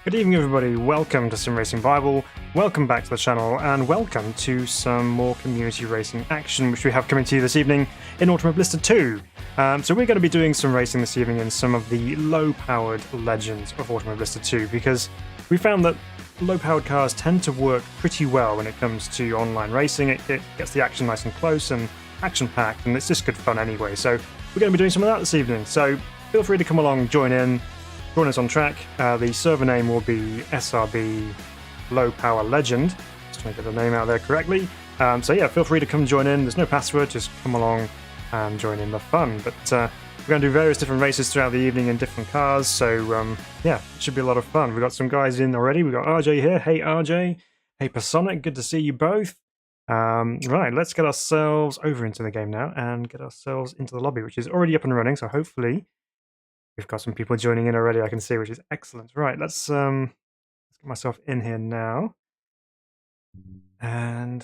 Good evening, everybody. Welcome to Sim Racing Bible. Welcome back to the channel, and welcome to some more community racing action, which we have coming to you this evening in Automobilista 2. So we're going to be doing some racing this evening in some of the low-powered legends of Automobilista 2, because we found that low-powered cars tend to work pretty well when it comes to online racing. It gets the action nice and close and action-packed, and it's just good fun anyway. So we're going to be doing some of that this evening. So feel free to come along, join us on track. The server name will be SRB Low Power Legend. Just trying to get the name out there correctly. So yeah, feel free to come join in. There's no password, just come along and join in the fun. But we're going to do various different races throughout the evening in different cars. So yeah, it should be a lot of fun. We've got some guys in already. We've got RJ here. Hey RJ. Hey Personic. Good to see you both. Right, let's get ourselves over into the game now and get ourselves into the lobby, which is already up and running. So hopefully we've got some people joining in already, I can see, which is excellent. Right, let's get myself in here now. And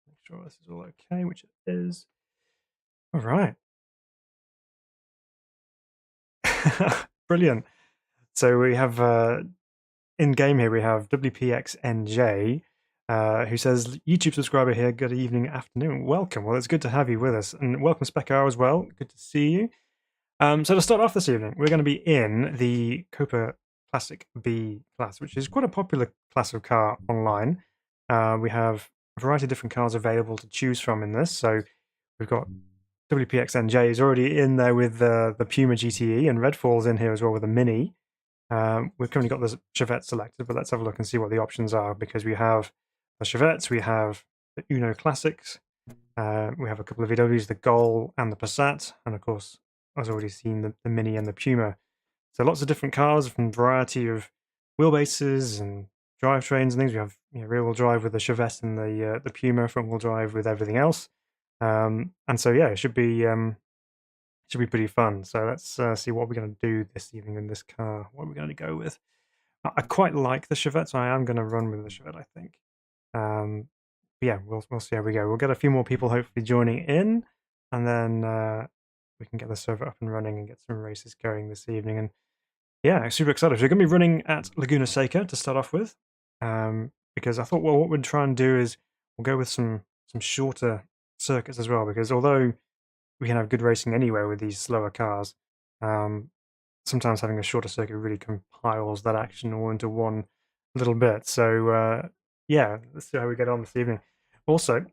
make sure this is all okay, which it is. All right. Brilliant. So we have, in-game here, we have WPXNJ, who says, YouTube subscriber here, good evening, afternoon. Welcome. Well, it's good to have you with us. And welcome, Speccar, as well. Good to see you. So to start off this evening, we're going to be in the Copa Classic B class, which is quite a popular class of car online. We have a variety of different cars available to choose from in this. So we've got WPXNJ is already in there with the Puma GTE, and Redfall's in here as well with a Mini. We've currently got the Chevette selected, but let's have a look and see what the options are, because we have the Chevettes, we have the Uno Classics, we have a couple of VWs, the Gol and the Passat, and of course, I've already seen the Mini and the Puma. So lots of different cars from a variety of wheelbases and drivetrains and things. We have rear-wheel drive with the Chevette and the Puma, front-wheel drive with everything else. And so yeah, it should be pretty fun. So let's see what we're going to do this evening in this car. What are we going to go with? I quite like the Chevette, so I am going to run with the Chevette, I think. Yeah, we'll see how we go. We'll get a few more people hopefully joining in, and then we can get the server up and running and get some races going this evening. And yeah, super excited. We're going to be running at Laguna Seca to start off with, because I thought, well, what we'd try and do is we'll go with some shorter circuits as well, because although we can have good racing anywhere with these slower cars, sometimes having a shorter circuit really compiles that action all into one little bit. So yeah, let's see how we get on this evening. Also,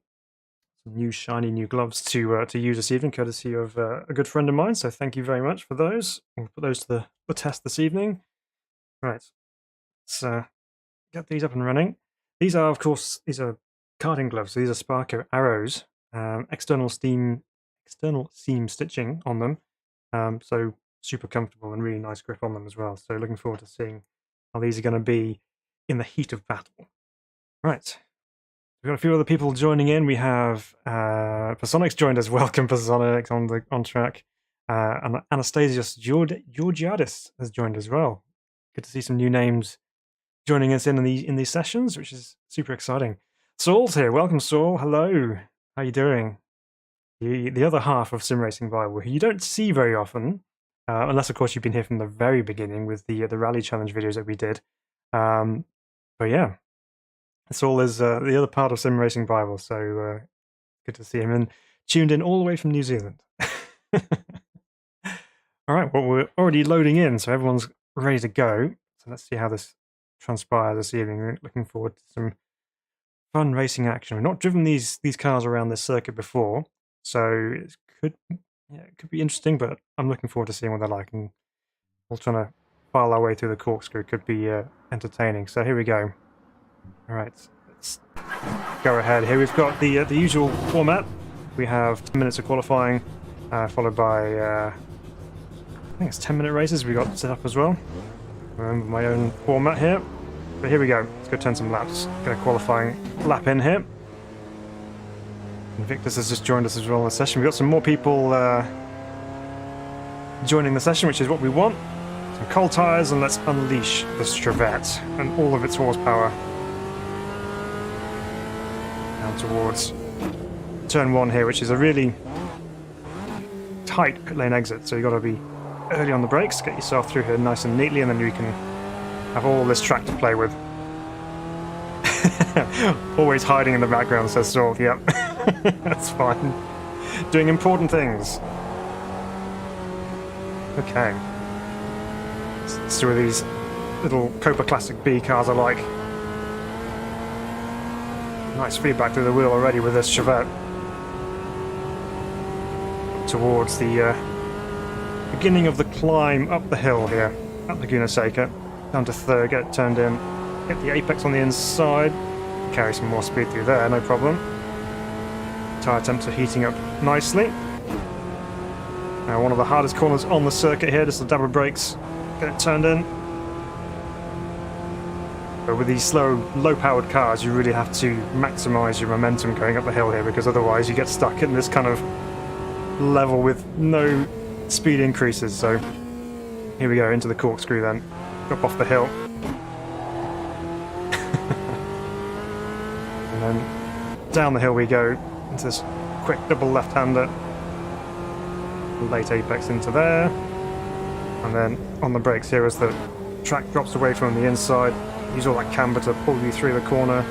some new shiny new gloves to use this evening, courtesy of a good friend of mine. So thank you very much for those. We'll put those to the test this evening. Right, let's get these up and running. These are, of course, karting gloves. So these are Sparco Arrows, external seam stitching on them. So super comfortable and really nice grip on them as well. So looking forward to seeing how these are going to be in the heat of battle. Right. We've got a few other people joining in. We have Personic's joined us. Welcome, Personic, on track. And Anastasios Georgiadis has joined as well. Good to see some new names joining us in these sessions, which is super exciting. Saul's here. Welcome, Saul. Hello. How you doing? The other half of Sim Racing Bible, who you don't see very often, unless of course you've been here from the very beginning with the Rally Challenge videos that we did. But yeah. Saul is the other part of Sim Racing Bible, so good to see him, and tuned in all the way from New Zealand. All right, well, we're already loading in, so everyone's ready to go. So let's see how this transpires this evening. We're looking forward to some fun racing action. We've not driven these cars around this circuit before, so it could be interesting, but I'm looking forward to seeing what they're like, and we'll try to file our way through the corkscrew. It could be entertaining. So here we go. All right, let's go ahead. Here we've got the usual format. We have 10 minutes of qualifying, followed by, I think it's 10-minute races we got set up as well. Remember my own format here. But here we go. Let's go turn some laps. Get a qualifying lap in here. Invictus has just joined us as well in the session. We've got some more people joining the session, which is what we want. Some cold tires, and let's unleash the Chevette and all of its horsepower towards turn 1 here, which is a really tight pit lane exit, so you've got to be early on the brakes, get yourself through here nice and neatly, and then you can have all this track to play with. Always hiding in the background, says Saul. Yep. That's fine. Doing important things. Okay. Let's do these little Copa Classic B cars I like. Nice feedback through the wheel already with this Chevette. Towards the beginning of the climb up the hill here at Laguna Seca. Down to third, get it turned in. Hit the apex on the inside. Carry some more speed through there, no problem. Tyre temps are heating up nicely. Now one of the hardest corners on the circuit here, just a dab of brakes. Get it turned in. But with these slow, low-powered cars, you really have to maximise your momentum going up the hill here, because otherwise you get stuck in this kind of level with no speed increases. So here we go into the corkscrew then. Drop off the hill. And then down the hill we go into this quick double left-hander. Late apex into there. And then on the brakes here as the track drops away from the inside. Use all that camber to pull you through the corner.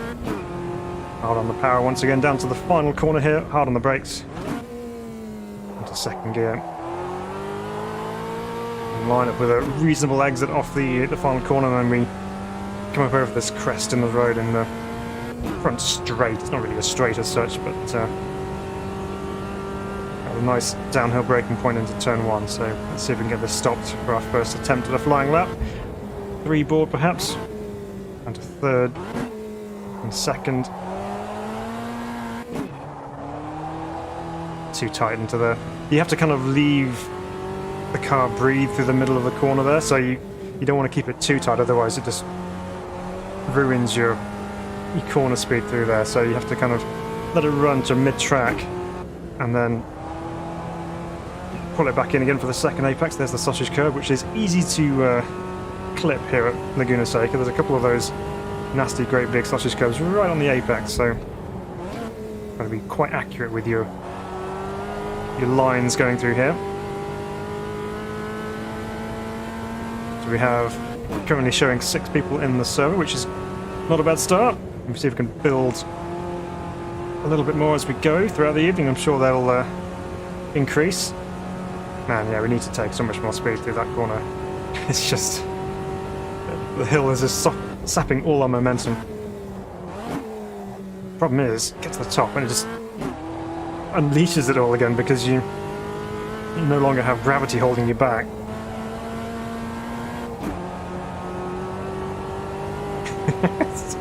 Hard on the power once again, down to the final corner here. Hard on the brakes. Into second gear. And line up with a reasonable exit off the final corner, and then we come up over this crest in the road in the front straight. It's not really a straight as such, but a nice downhill braking point into turn one. So let's see if we can get this stopped for our first attempt at a flying lap. 3 board perhaps. And to third and second. Too tight into there. You have to kind of leave the car breathe through the middle of the corner there, so you don't want to keep it too tight, otherwise it just ruins your corner speed through there. So you have to kind of let it run to mid-track and then pull it back in again for the second apex. There's the sausage curve, which is easy to clip here at Laguna Seca. There's a couple of those nasty great big sausage curves right on the apex, so got to be quite accurate with your lines going through here. So we have currently showing 6 people in the server, which is not a bad start. We'll see if we can build a little bit more as we go throughout the evening. I'm sure they'll increase. Man, yeah, we need to take so much more speed through that corner. It's just... the hill is just sapping all our momentum. Problem is, get to the top and it just unleashes it all again, because you no longer have gravity holding you back. It's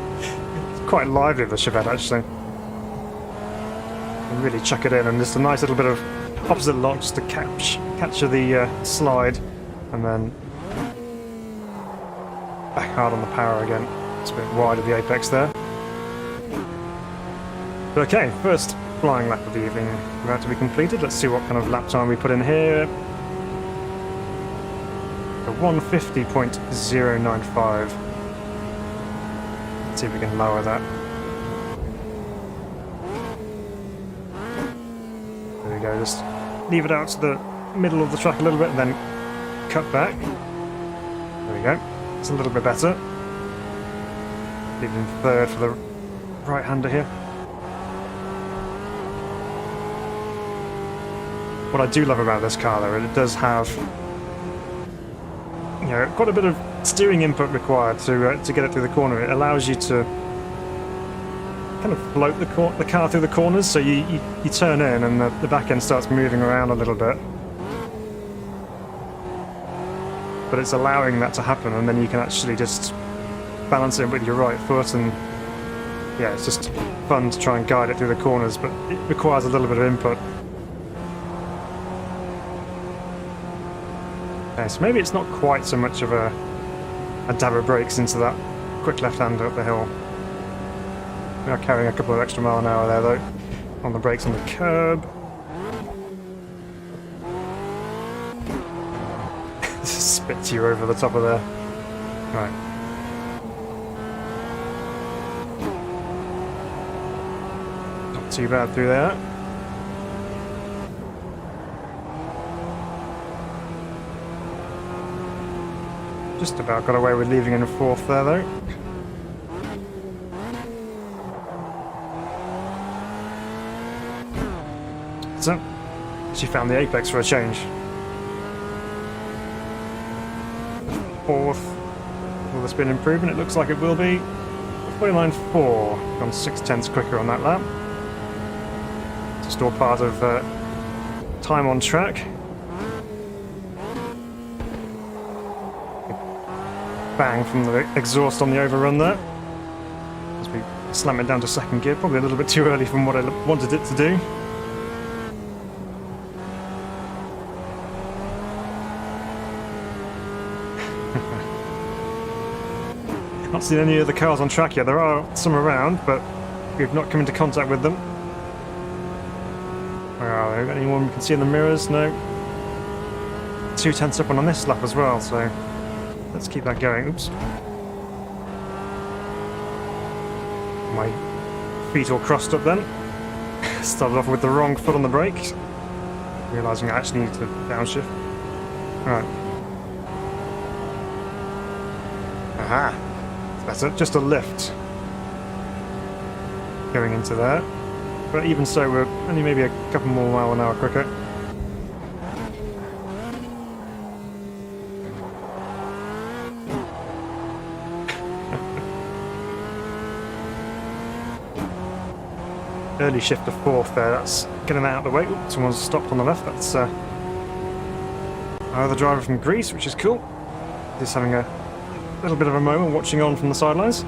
quite lively, the Chevette, actually. You really chuck it in, and just a nice little bit of opposite lock just to capture the slide, and then back hard on the power again. It's a bit wide of the apex there. But okay, first flying lap of the evening about to be completed. Let's see what kind of lap time we put in here. A 150.095. Let's see if we can lower that. There we go, just leave it out to the middle of the track a little bit and then cut back. There we go. It's a little bit better. Leave it in third for the right-hander here. What I do love about this car, though, it does have, you know, quite a bit of steering input required to get it through the corner. It allows you to kind of float the car through the corners, so you turn in and the back end starts moving around a little bit. But it's allowing that to happen, and then you can actually just balance it with your right foot, and yeah, it's just fun to try and guide it through the corners, but it requires a little bit of input. Okay, so maybe it's not quite so much of a dab of brakes into that quick left-hander up the hill. We are carrying a couple of extra mile an hour there, though, on the brakes on the curb. Spits you over the top of there. Right. Not too bad through there. Just about got away with leaving in 4th there, though. So, she found the apex for a change. 4th. Will this be an improvement? It looks like it will be. 49.4. Gone 6/10 quicker on that lap. Just all part of time on track. Bang from the exhaust on the overrun there. As we slam it down to 2nd gear. Probably a little bit too early from what I wanted it to do. Not seen any of the cars on track yet. There are some around, but we've not come into contact with them. Where are they? Anyone we can see in the mirrors? No. 2/10 up on this lap as well, so let's keep that going. Oops. My feet all crossed up then. Started off with the wrong foot on the brake. Realising I actually need to downshift. Alright. Aha! That's just a lift going into there. But even so, we're only maybe a couple more mile an hour quicker. Early shift to 4th there, that's getting that out of the way. Ooh, someone's stopped on the left, that's the driver from Greece, which is cool. Just having a little bit of a moment watching on from the sidelines.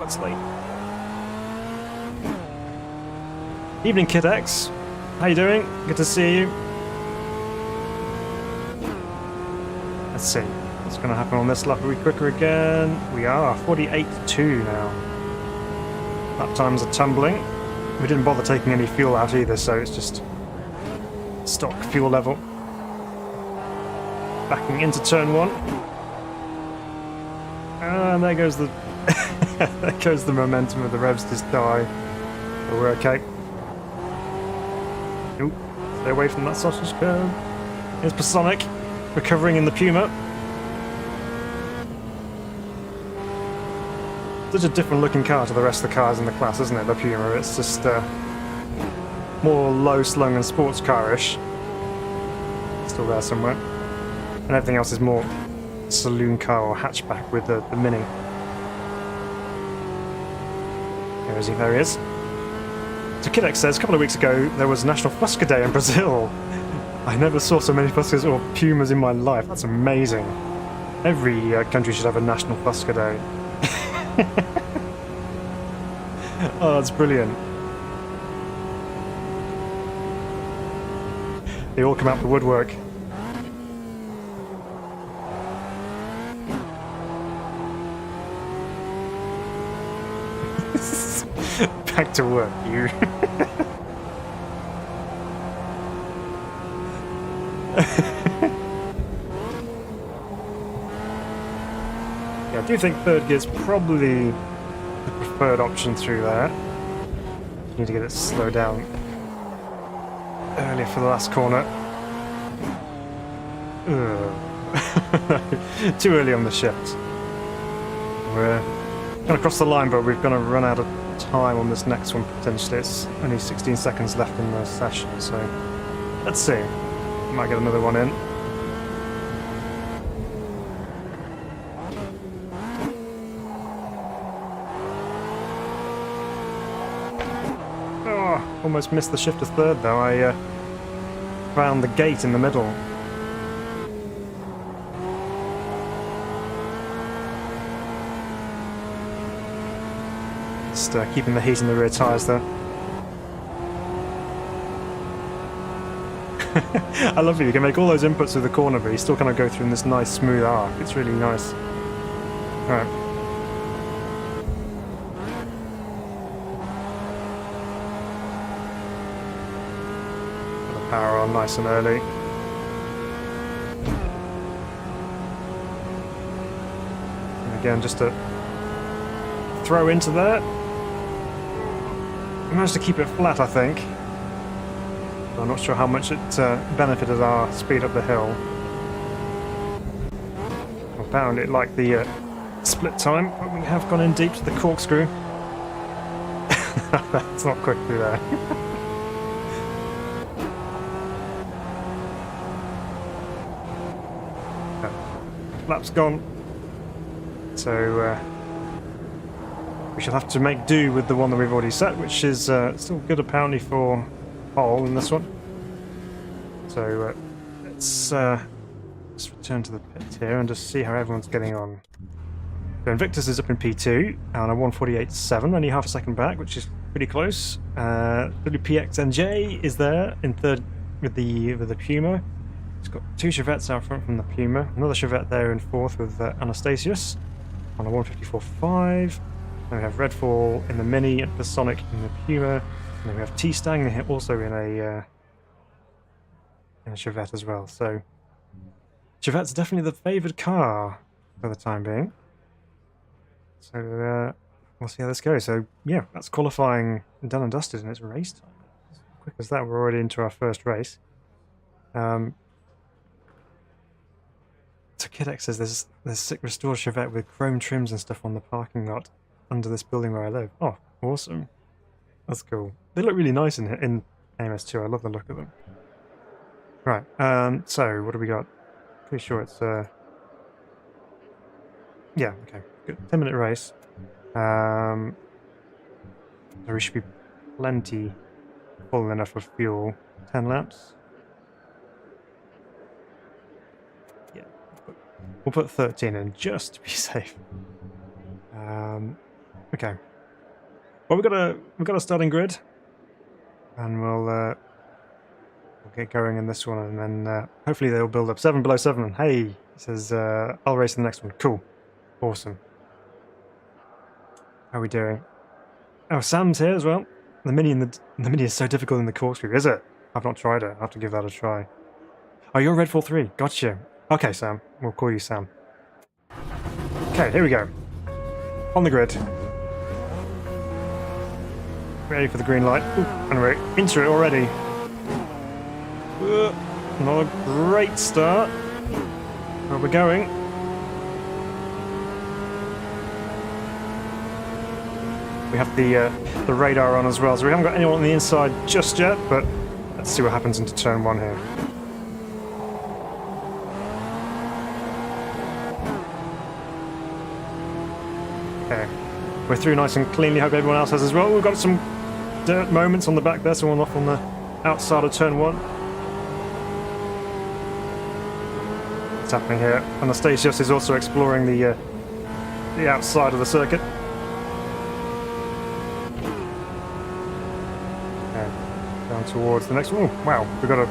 That's late. Evening, Kid X. How you doing? Good to see you. Let's see what's going to happen on this lap. Are we quicker again? We are. 48.2 now. Lap times are tumbling. We didn't bother taking any fuel out either, so it's just stock fuel level. Backing into turn 1. And there goes the there goes the momentum of the revs just die. But we're okay. Nope. Stay away from that sausage curve. Here's Pasonic recovering in the Puma. Such a different looking car to the rest of the cars in the class, isn't it, the Puma? It's just more low-slung and sports car-ish. Still there somewhere. And everything else is more saloon car or hatchback with the Mini. There he is. So Kidex says, a couple of weeks ago there was National Fusca Day in Brazil. I never saw so many Fuscas or Pumas in my life. That's amazing. Every country should have a National Fusca Day. Oh, that's brilliant. They all come out the woodwork. Back to work, you. Yeah, I do think 3rd gear's probably the preferred option through there. You need to get it slowed down earlier for the last corner. Too early on the shift. We're going to cross the line, but we're going to run out of time on this next one potentially. It's only 16 seconds left in the session, so let's see. Might get another one in. Oh, almost missed the shift to 3rd though. I found the gate in the middle. Just keeping the heat in the rear tyres there. I love it. You can make all those inputs through the corner, but you still kind of go through in this nice smooth arc. It's really nice. Alright. Put the power on nice and early. And again, just to throw into there. We managed to keep it flat, I think. I'm not sure how much it benefited our speed up the hill. I found it like the split time, but we have gone in deep to the corkscrew. That's not quick through there. Lap's gone. So we shall have to make do with the one that we've already set, which is still good apparently for pole in this one. So let's just return to the pit here and just see how everyone's getting on. So Invictus is up in P2 on a 148.7, only half a second back, which is pretty close. WPXNJ is there in third with the Puma. It's got two Chevettes out front from the Puma. Another Chevette there in fourth with Anastasius on a 154.5. Then we have Redfall in the Mini and Sonic in the Puma. And then we have T-Stang also in a Chevette as well. So Chevette's definitely the favoured car for the time being. So we'll see how this goes. So yeah, that's qualifying done and dusted, and it's race time. As quick as that, we're already into our first race. So Kidex says there's sick restored Chevette with chrome trims and stuff on the parking lot under this building where I live. Oh, awesome. That's cool. They look really nice in AMS2. I love the look of them. Right, so what do we got? Pretty sure it's yeah, okay, good. 10-minute race. So we should be plenty full enough of fuel. 10 laps. Yeah, we'll put 13 in just to be safe. Okay. Well, we've got a starting grid, and we'll get going in this one, and then hopefully they'll build up 7 below 7. Hey, he says I'll race in the next one. Cool, awesome. How are we doing? Oh, Sam's here as well. The mini is so difficult in the corkscrew, is it? I've not tried it. I'll have to give that a try. Oh, you're Redfall 3. Gotcha. Okay, Sam. We'll call you Sam. Okay, here we go. On the grid. Ready for the green light. Ooh, and we're into it already. Not a great start. Where we're going. We have the radar on as well, so we haven't got anyone on the inside just yet, but let's see what happens into turn 1 here. Okay, we're through nice and cleanly. Hope everyone else has as well. We've got some dirt moments on the back there, so one off on the outside of turn 1. What's happening here? Anastasius is also exploring the outside of the circuit. Down towards the next one. Oh, wow, we've got a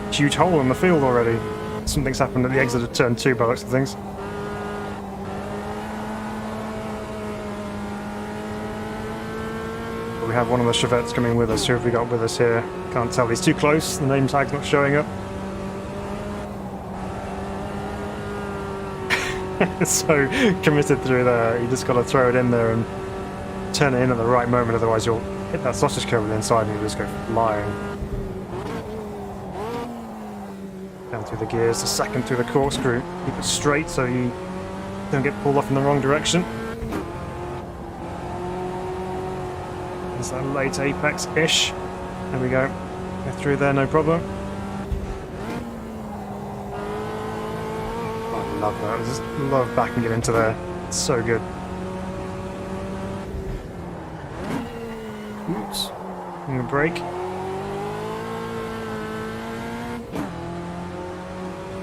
huge hole in the field already. Something's happened at the exit of turn 2 by the looks of things. But we have one of the Chevettes coming with us. Who have we got with us here? Can't tell, he's too close. The name tag's not showing up. It's so committed through there. You just got to throw it in there and turn it in at the right moment, otherwise you'll hit that sausage curve inside and you just go flying. Down through the gears, a second through the corkscrew. Keep it straight so you don't get pulled off in the wrong direction. There's that late apex-ish. There we go. Go through there, no problem. I love that. I just love backing it into there. It's so good. Oops. I'm gonna brake.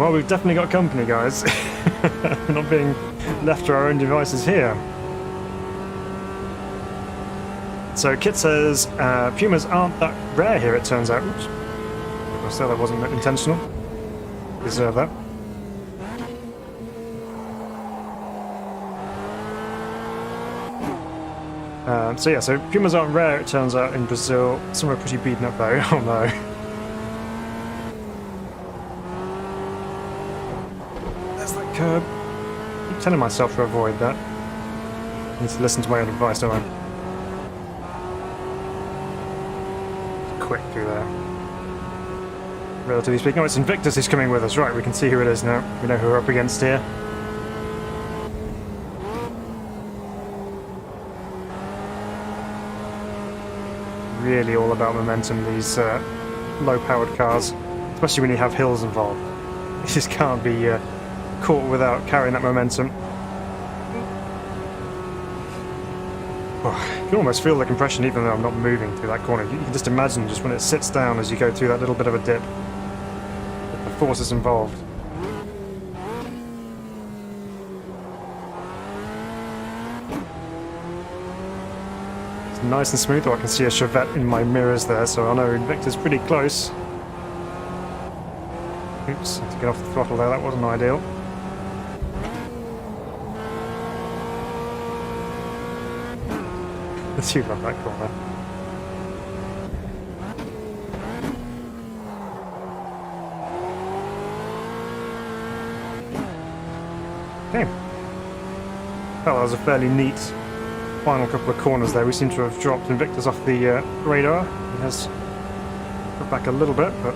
Well, we've definitely got company, guys. We're not being left to our own devices here. So Kit says Pumas aren't that rare here, it turns out. Oops. I said that wasn't intentional. Deserve that. So yeah, so Pumas aren't rare, it turns out, in Brazil. Some are pretty beaten up though. Oh no. There's that curb. I keep telling myself to avoid that. I need to listen to my own advice, don't I? Quick through there. relatively speaking. Oh, it's Invictus who's coming with us. Right, we can see who it is now. We know who we're up against here. Really all about momentum, these low-powered cars, especially when you have hills involved. You just can't be caught without carrying that momentum. Oh, you can almost feel the compression even though I'm not moving through that corner. You can just imagine just when it sits down as you go through that little bit of a dip, the forces involved. It's nice and smooth, though I can see a Chevette in my mirrors there, so I know Invictus pretty close. Oops, had to get off the throttle there, that wasn't ideal. Let's see about that corner. Okay. Well, that was a fairly neat final couple of corners there. We seem to have dropped Invictus off the radar. He has put back a little bit, but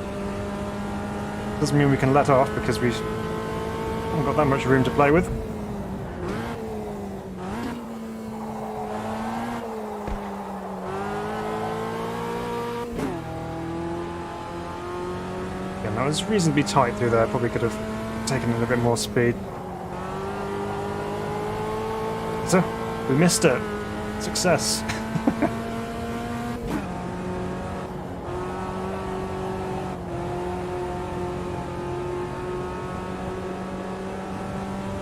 doesn't mean we can let off because we haven't got that much room to play with. Again, that was reasonably tight through there. Probably could have taken in a bit more speed. So, we missed it. Success.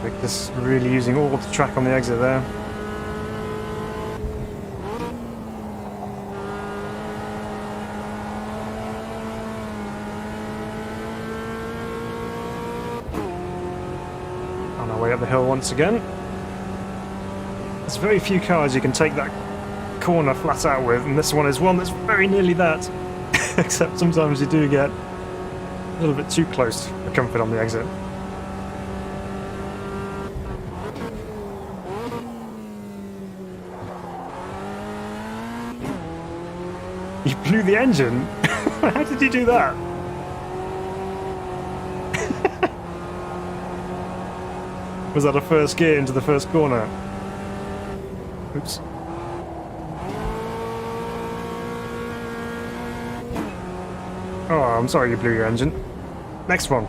Victor's really using all the track on the exit there. On our way up the hill once again. There's very few cars you can take that corner flat out with, and this one is one that's very nearly that. Except sometimes you do get a little bit too close for comfort on the exit. You blew the engine? How did you do that? Was that a first gear into the first corner? Oops. Oh, I'm sorry you blew your engine. Next one.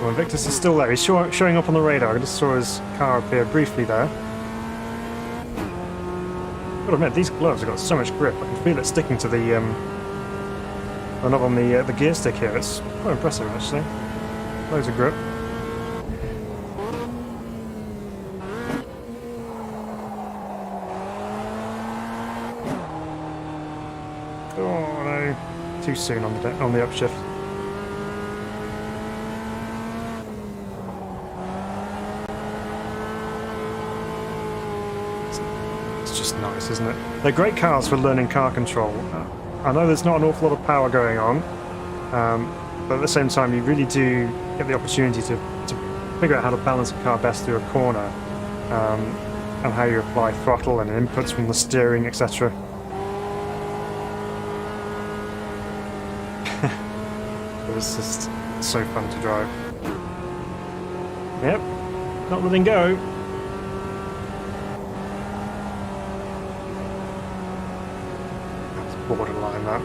Well, Invictus is still there. He's showing up on the radar. I just saw his car appear briefly there. Gotta admit, these gloves have got so much grip. I can feel it sticking to the knob on the gear stick here. It's quite impressive, actually. Loads of grip. Oh no, too soon on the upshift. It's just nice, isn't it? They're great cars for learning car control. I know there's not an awful lot of power going on, but at the same time you really do get the opportunity to figure out how to balance a car best through a corner, and how you apply throttle and inputs from the steering, etc. It's just so fun to drive. Yep, not letting go. That's borderline, that.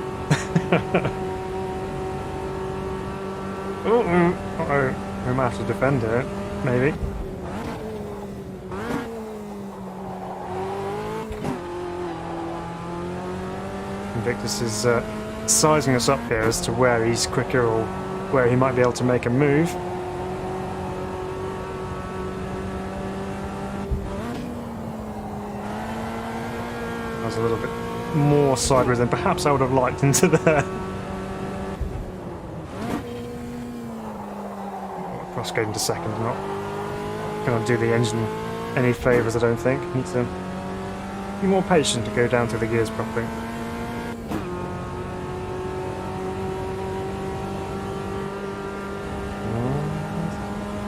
Uh-oh, we might have to defend it, maybe. Invictus is sizing us up here as to where he's quicker or where he might be able to make a move. I was a little bit more sideways than perhaps I would have liked into there. Crossgate into second, not gonna do the engine any favours, I don't think. Need to be more patient to go down through the gears properly.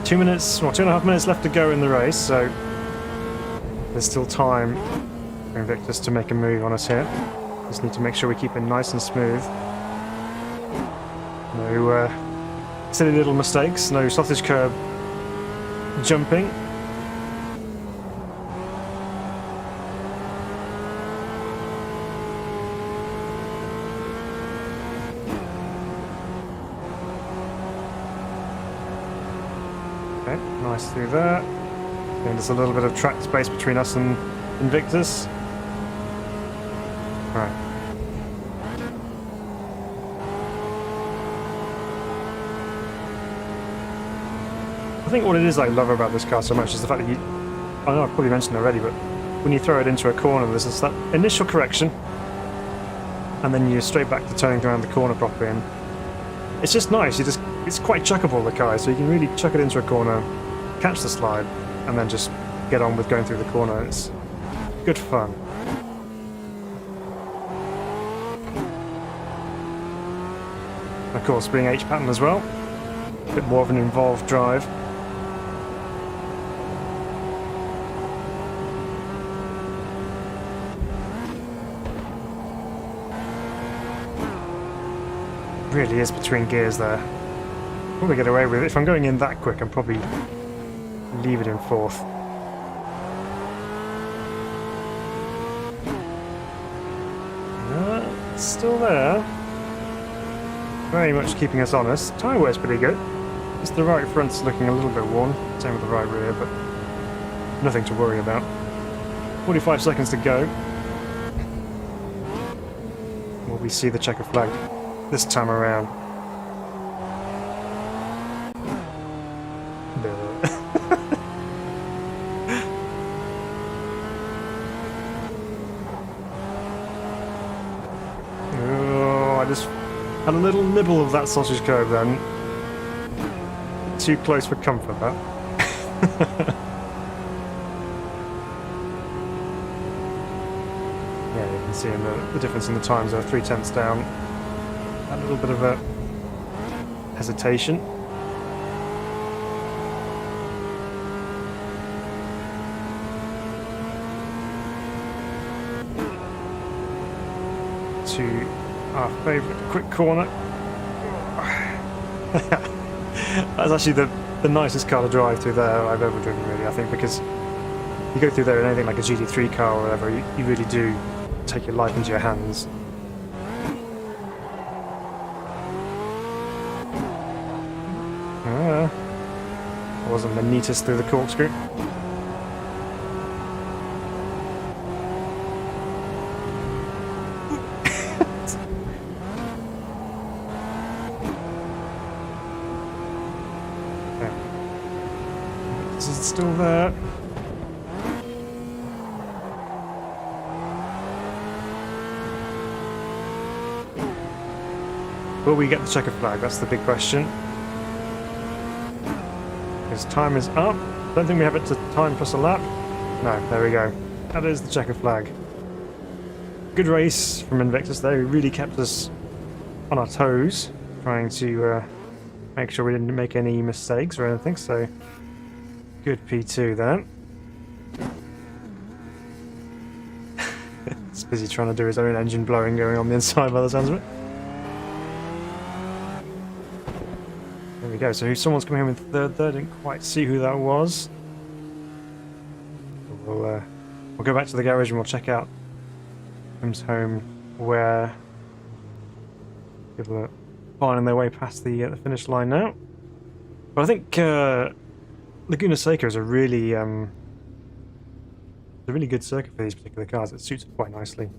2 minutes, well, 2.5 minutes left to go in the race, so there's still time for Invictus to make a move on us here. Just need to make sure we keep it nice and smooth. No silly little mistakes, no sausage curb jumping. Okay, nice through there. And there's a little bit of track space between us and Invictus. Right. I think what it is I love about this car so much is the fact that you... I know I've probably mentioned it already, but when you throw it into a corner, there's this, that initial correction, and then you're straight back to turning around the corner properly, and it's just nice. It's quite chuckable, the car, so you can really chuck it into a corner, catch the slide, and then just get on with going through the corner. It's good fun. Of course, being H-pattern as well, a bit more of an involved drive. Really is between gears there. Probably get away with it. If I'm going in that quick, I'm probably leave it in fourth. It's still there. Very much keeping us honest. Tyre wear's pretty good. Just the right front's looking a little bit worn. Same with the right rear, but nothing to worry about. 45 seconds to go. Will we see the checker flag this time around? Oh, I just had a little nibble of that sausage curb then. Too close for comfort, that. Yeah, you can see in the difference in the times are 3/10 down. A little bit of a hesitation. To our favourite quick corner. That's actually the nicest car to drive through there I've ever driven, really, I think, because you go through there in anything like a GT3 car or whatever, you really do take your life into your hands. I wasn't the neatest through the corkscrew. This is still there. Will we get the checker flag? That's the big question. His time is up. Don't think we have it to time plus a lap. No, there we go. That is the checker flag. Good race from Invictus there. He really kept us on our toes, trying to make sure we didn't make any mistakes or anything, so good P2 there. He's busy trying to do his own engine blowing going on the inside by the sounds of it. There we go, so someone's coming home in third there, didn't quite see who that was. We'll go back to the garage and we'll check out Tim's home, where people are finding their way past the finish line now. But I think Laguna Seca is a really good circuit for these particular cars. It suits it quite nicely.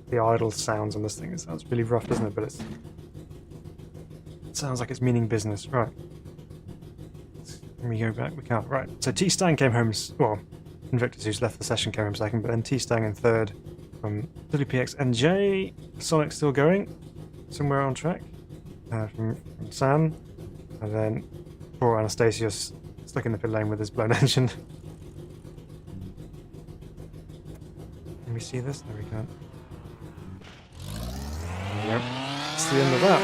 The idle sounds on this thing. It sounds really rough, doesn't it? But it sounds like it's meaning business. Right. Can we go back? We can't. Right. So T-Stang came home. Well, Invictus, who's left the session, came home second, but then T-Stang in third from WPX NJ. Sonic still going somewhere on track from Sam, and then poor Anastasios stuck in the pit lane with his blown engine. Can we see this? No, we can't. Yep, that's the end of that.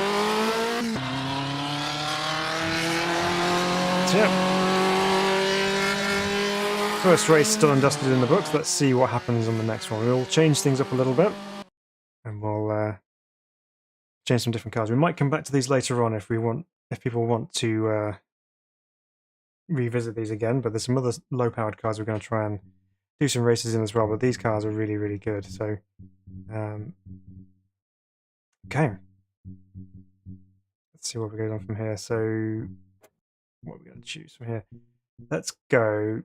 So, yeah. First race still and dusted in the books. Let's see what happens on the next one. We'll change things up a little bit, and we'll change some different cars. We might come back to these later on if people want to revisit these again. But there's some other low-powered cars we're going to try and do some races in as well. But these cars are really, really good. So, okay, let's see what we go on from here. So, what are we going to choose from here? Let's go.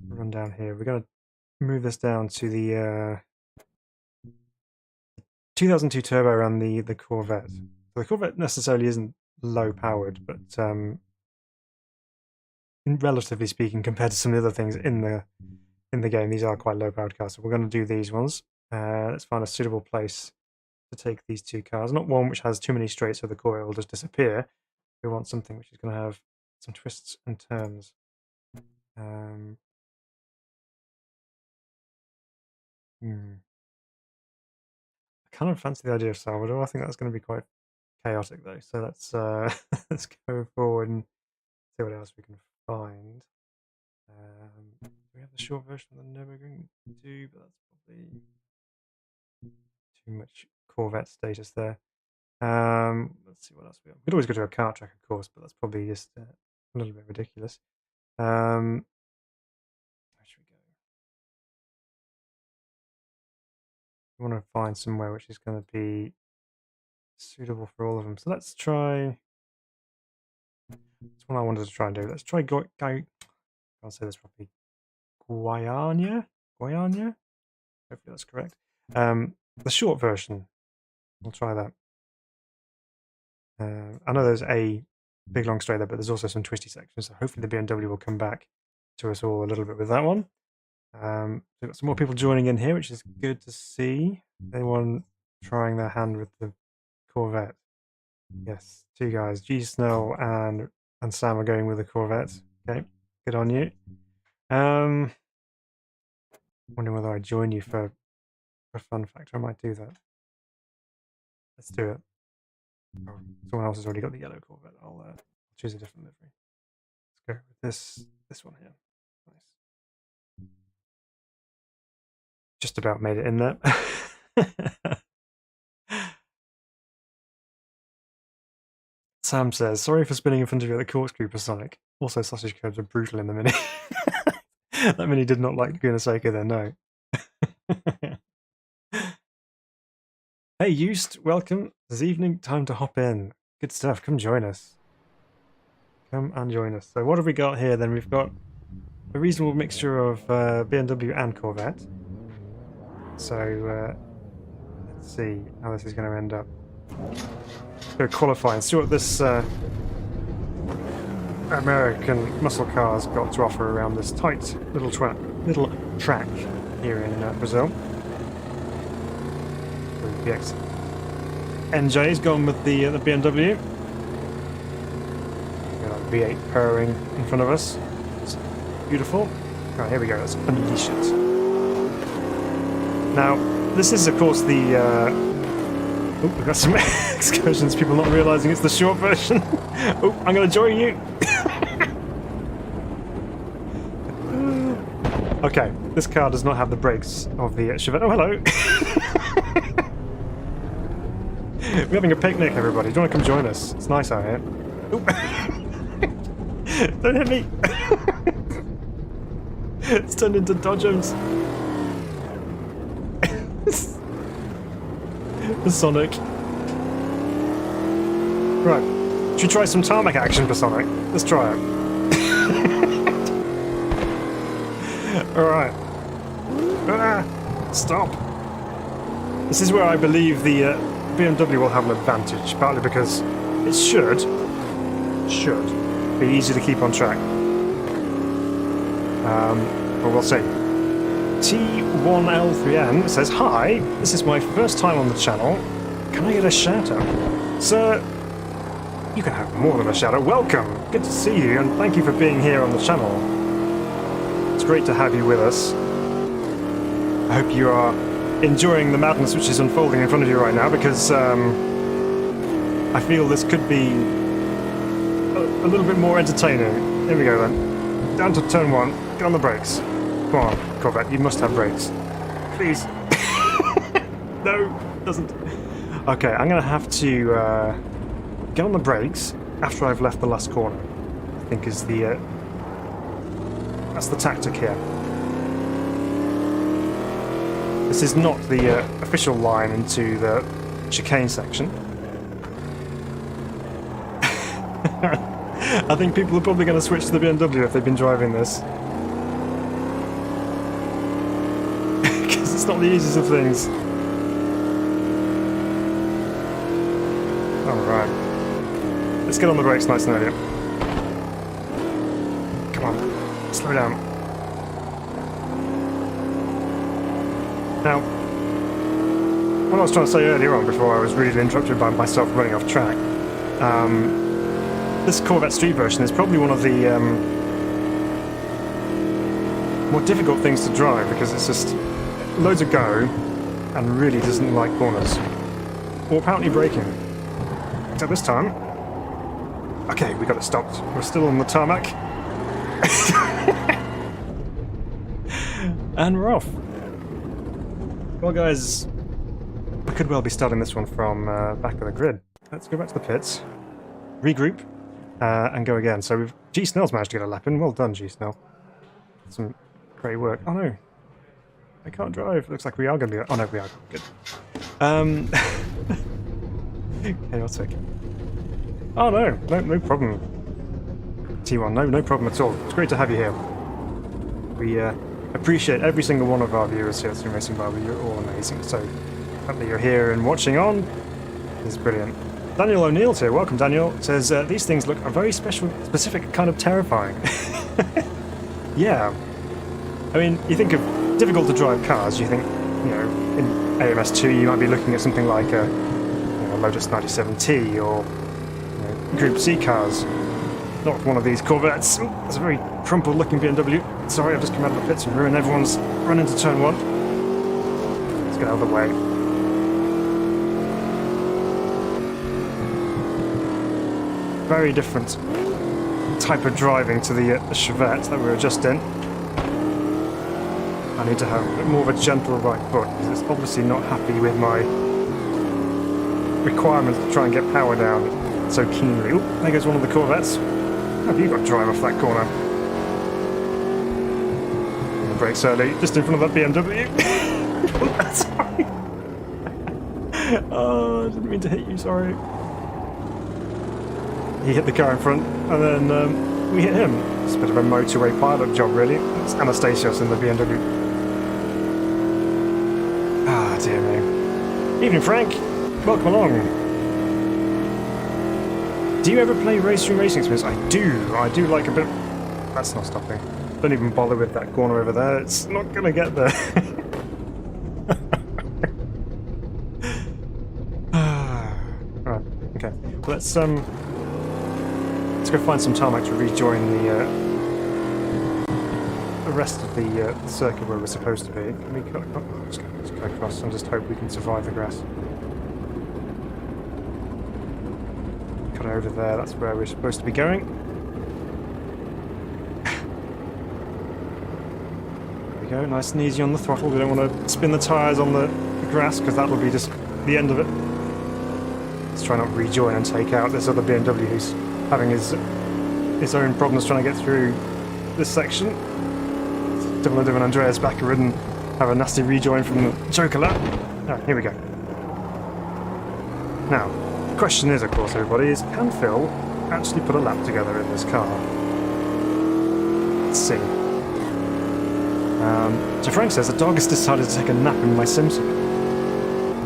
Run down here. We're going to move this down to the 2002 turbo and the Corvette. So the Corvette necessarily isn't low powered, but relatively speaking, compared to some of the other things in the game, these are quite low powered cars. So we're going to do these ones. Let's find a suitable place to take these two cars. Not one which has too many straights so the core will just disappear. We want something which is going to have some twists and turns. I kind of fancy the idea of Salvador. I think that's going to be quite chaotic though. So let's let's go forward and see what else we can find. Do we have the short version of the Nürburgring? We do, but that's probably too much Corvette status there. Let's see what else we have. We could always go to a kart track, of course, but that's probably just a little bit ridiculous. Where should we go? We want to find somewhere which is going to be suitable for all of them. So let's try. That's what I wanted to try and do. Let's try I'll say this properly. Guyana? Hopefully that's correct. The short version. We'll try that. I know there's a big long straight there, but there's also some twisty sections. So hopefully the BMW will come back to us all a little bit with that one. We've got some more people joining in here, which is good to see. Anyone trying their hand with the Corvette? Yes, two guys, G Snell and Sam are going with the Corvette. Okay, good on you. Wondering whether I join you for a fun factor. I might do that. Let's do it. Oh, someone else has already got the yellow Corvette. I'll choose a different livery. Let's go with this one here. Nice. Just about made it in there. Sam says, sorry for spinning in front of you at the corkscrew for Sonic. Also, sausage curbs are brutal in the Mini. That Mini did not like Gunaseka there, no. Hey, Eust, welcome. This evening, time to hop in. Good stuff, come join us. Come and join us. So what have we got here then? We've got a reasonable mixture of BMW and Corvette. So let's see how this is going to end up. Go qualify and see what this American muscle car's got to offer around this tight little track here in Brazil. The NJ's gone with the BMW. Got V8 purring in front of us. It's beautiful. Right, here we go. Let's unleash it. Now, this is of course the. Oh, we've got some excursions. People not realising it's the short version. Oh, I'm going to join you. Okay, this car does not have the brakes of the Chevette. Oh, hello. We're having a picnic, everybody. Do you want to come join us? It's nice out here. Don't hit me. It's turned into Dodgems. The Sonic. Right. Should we try some tarmac action for Sonic? Let's try it. Alright. Stop. This is where I believe the BMW will have an advantage, partly because it should be easy to keep on track. But we'll see. T1L3N says, hi, this is my first time on the channel. Can I get a shout out? Sir, you can have more than a shout out. Welcome! Good to see you, and thank you for being here on the channel. It's great to have you with us. I hope you are enjoying the madness which is unfolding in front of you right now, because I feel this could be a little bit more entertaining Here we go then. Down to turn 1. Get on the brakes. Come on, Corvette, you must have brakes. Please. No, doesn't. Okay, I'm going to have to get on the brakes after I've left the last corner. I think is the... that's the tactic here. This is not the official line into the chicane section. I think people are probably going to switch to the BMW if they've been driving this. Because it's not the easiest of things. Alright. Let's get on the brakes nice and early. Come on. Slow down. Now, what I was trying to say earlier on before I was really interrupted by myself running off track, this Corvette Street version is probably one of the more difficult things to drive because it's just loads of go and really doesn't like corners. Or apparently braking. Except this time... Okay, we got it stopped. We're still on the tarmac. And we're off. Well guys, we could well be starting this one from back of the grid. Let's go back to the pits, regroup, and go again. So G Snell's managed to get a lap in. Well done, G Snell. Some great work. Oh no, I can't drive. Looks like we are going to be... Oh no, we are. Good. Chaotic. Oh no, no problem. T1, no problem at all. It's great to have you here. We appreciate every single one of our viewers here at Sim Racing Bar. You're all amazing. So, the fact that you're here and watching on is brilliant. Daniel O'Neill's here. Welcome, Daniel. Says these things look a very specific kind of terrifying. Yeah. I mean, you think of difficult to drive cars. You think, you know, in AMS2 you might be looking at something like a Lotus 97T or Group C cars. Not one of these Corvettes. Ooh, that's a very crumpled looking BMW. Sorry, I've just come out of the pits and ruined everyone's run into turn 1. Let's get out of the way. Very different type of driving to the Chevette that we were just in. I need to have a bit more of a gentle right foot because it's obviously not happy with my requirements to try and get power down so keenly. Oh, there goes one of the Corvettes. Have you got to drive off that corner? On the brakes early, just in front of that BMW. Sorry. Oh, I didn't mean to hit you, sorry. He hit the car in front, and then we hit him. It's a bit of a motorway pilot job, really. It's Anastasios in the BMW. Ah, dear me. Evening, Frank. Welcome along. Do you ever play Race Room Racing Experience? I do like a bit... That's not stopping. Don't even bother with that corner over there. It's not going to get there. Right, okay. Well, let's go find some tarmac to rejoin the rest of the circuit where we're supposed to be. Can we just go across and just hope we can survive the grass. Over there, that's where we're supposed to be going. There we go, nice and easy on the throttle. We don't want to spin the tyres on the grass because that'll be just the end of it. Let's try not to rejoin and take out this other BMW who's having his own problems trying to get through this section. Don't want to do an Andreas Baccarid and have a nasty rejoin from the Joker lap. Oh, here we go. Now, the question is, of course, everybody, is can Phil actually put a lap together in this car? Let's see. So Frank says the dog has decided to take a nap in my Simpson.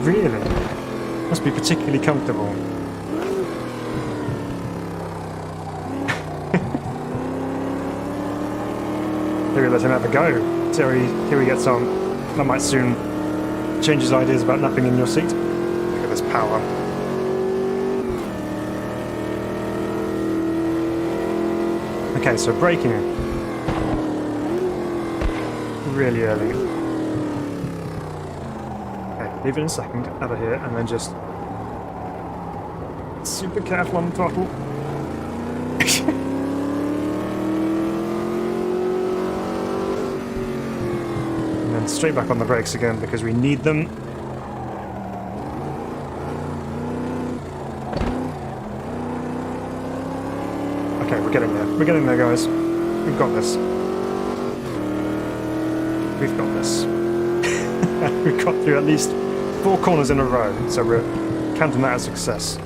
Really? Must be particularly comfortable. Maybe let him have a go. See how he gets on. That might soon change his ideas about napping in your seat. Look at this power. Okay, so braking really early. Okay, leave it in a second, out of here, and then just super careful on the throttle. And straight back on the brakes again because we need them. Okay, we're getting there. We're getting there, guys. We've got this. We've got this. We've got through at least 4 corners in a row, so we're counting that as success.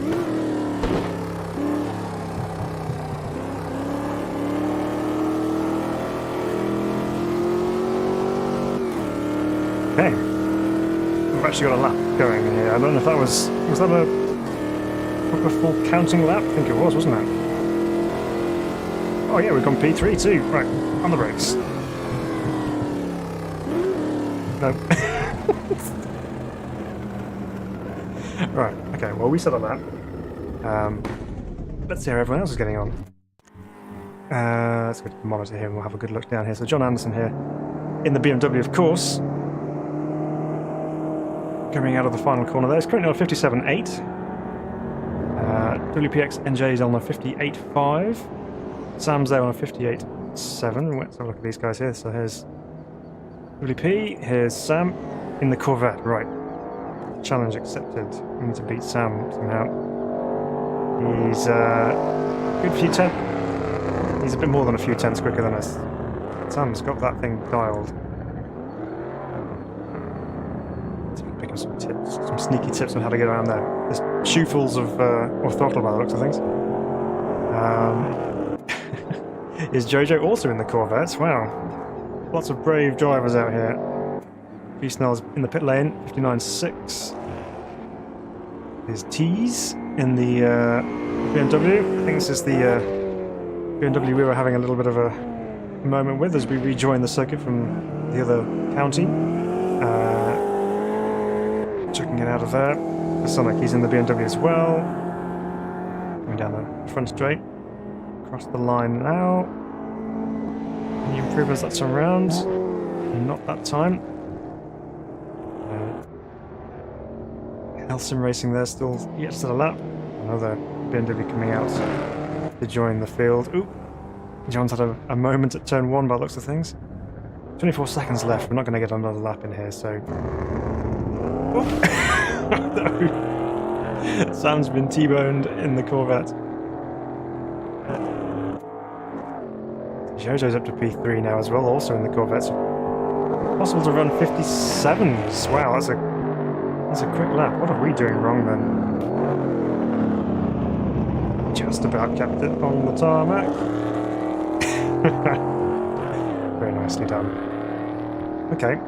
Okay, we've actually got a lap going here. I don't know if that was that a full counting lap? I think it was, wasn't it? Oh yeah, we've gone P3 too. Right, on the brakes. No. Right, okay, well we set a lap. Let's see how everyone else is getting on. Let's go to the monitor here and we'll have a good look down here. So John Anderson here in the BMW, of course. Coming out of the final corner there. It's currently on 57.8. WPX NJ is on a 58.5. Sam's there on a 58.7. Let's have a look at these guys here. So here's WP, here's Sam in the Corvette. Right. Challenge accepted. We need to beat Sam somehow. He's a good few tenths. He's a bit more than a few tenths quicker than us. Sam's got that thing dialed. Pick up some tips, some sneaky tips on how to get around there. There's shoefuls of throttle by the looks of things. Is Jojo also in the Corvettes? Wow. Lots of brave drivers out here. B. Snell's in the pit lane, 59.6. There's Tees in the BMW. I think this is the BMW we were having a little bit of a moment with as we rejoin the circuit from the other county. Checking it out of there. The Sonic, he's in the BMW as well. Going down the front straight. Across the line now. Can you improve as that time round? Not that time. Health Sim Racing there still yet to the lap. Another BMW coming out to join the field. Oop! John's had a moment at turn 1 by the looks of things. 24 seconds left. We're not going to get another lap in here, so... Oh. No. Sam's been T-boned in the Corvette. Jojo's up to P3 now as well, also in the Corvette. So possible to run 57s. Wow, that's a quick lap. What are we doing wrong then? Just about kept it on the tarmac. Very nicely done. Okay.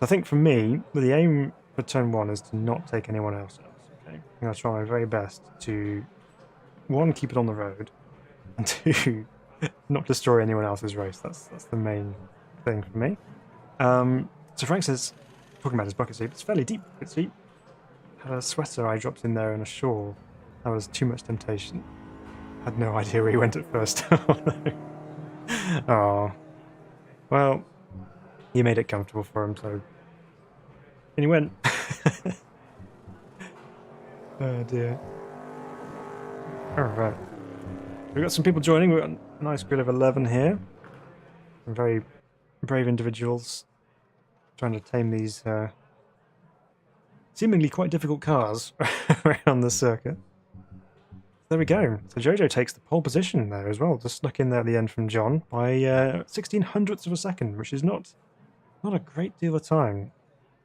I think for me, the aim for turn 1 is to not take anyone else out. Okay? I'm going to try my very best to, 1, keep it on the road, and 2, not destroy anyone else's race. That's the main thing for me. So Frank says, talking about his bucket seat, it's fairly deep bucket seat. Had a sweater I dropped in there and a shawl. That was too much temptation. Had no idea where he went at first. Oh, well, you made it comfortable for him, so and he went. Oh dear. Alright. We've got some people joining. We've got a nice grid of 11 here. Some very brave individuals trying to tame these seemingly quite difficult cars around the circuit. There we go. So Jojo takes the pole position there as well. Just snuck in there at the end from John by 16 hundredths of a second, which is not a great deal of time.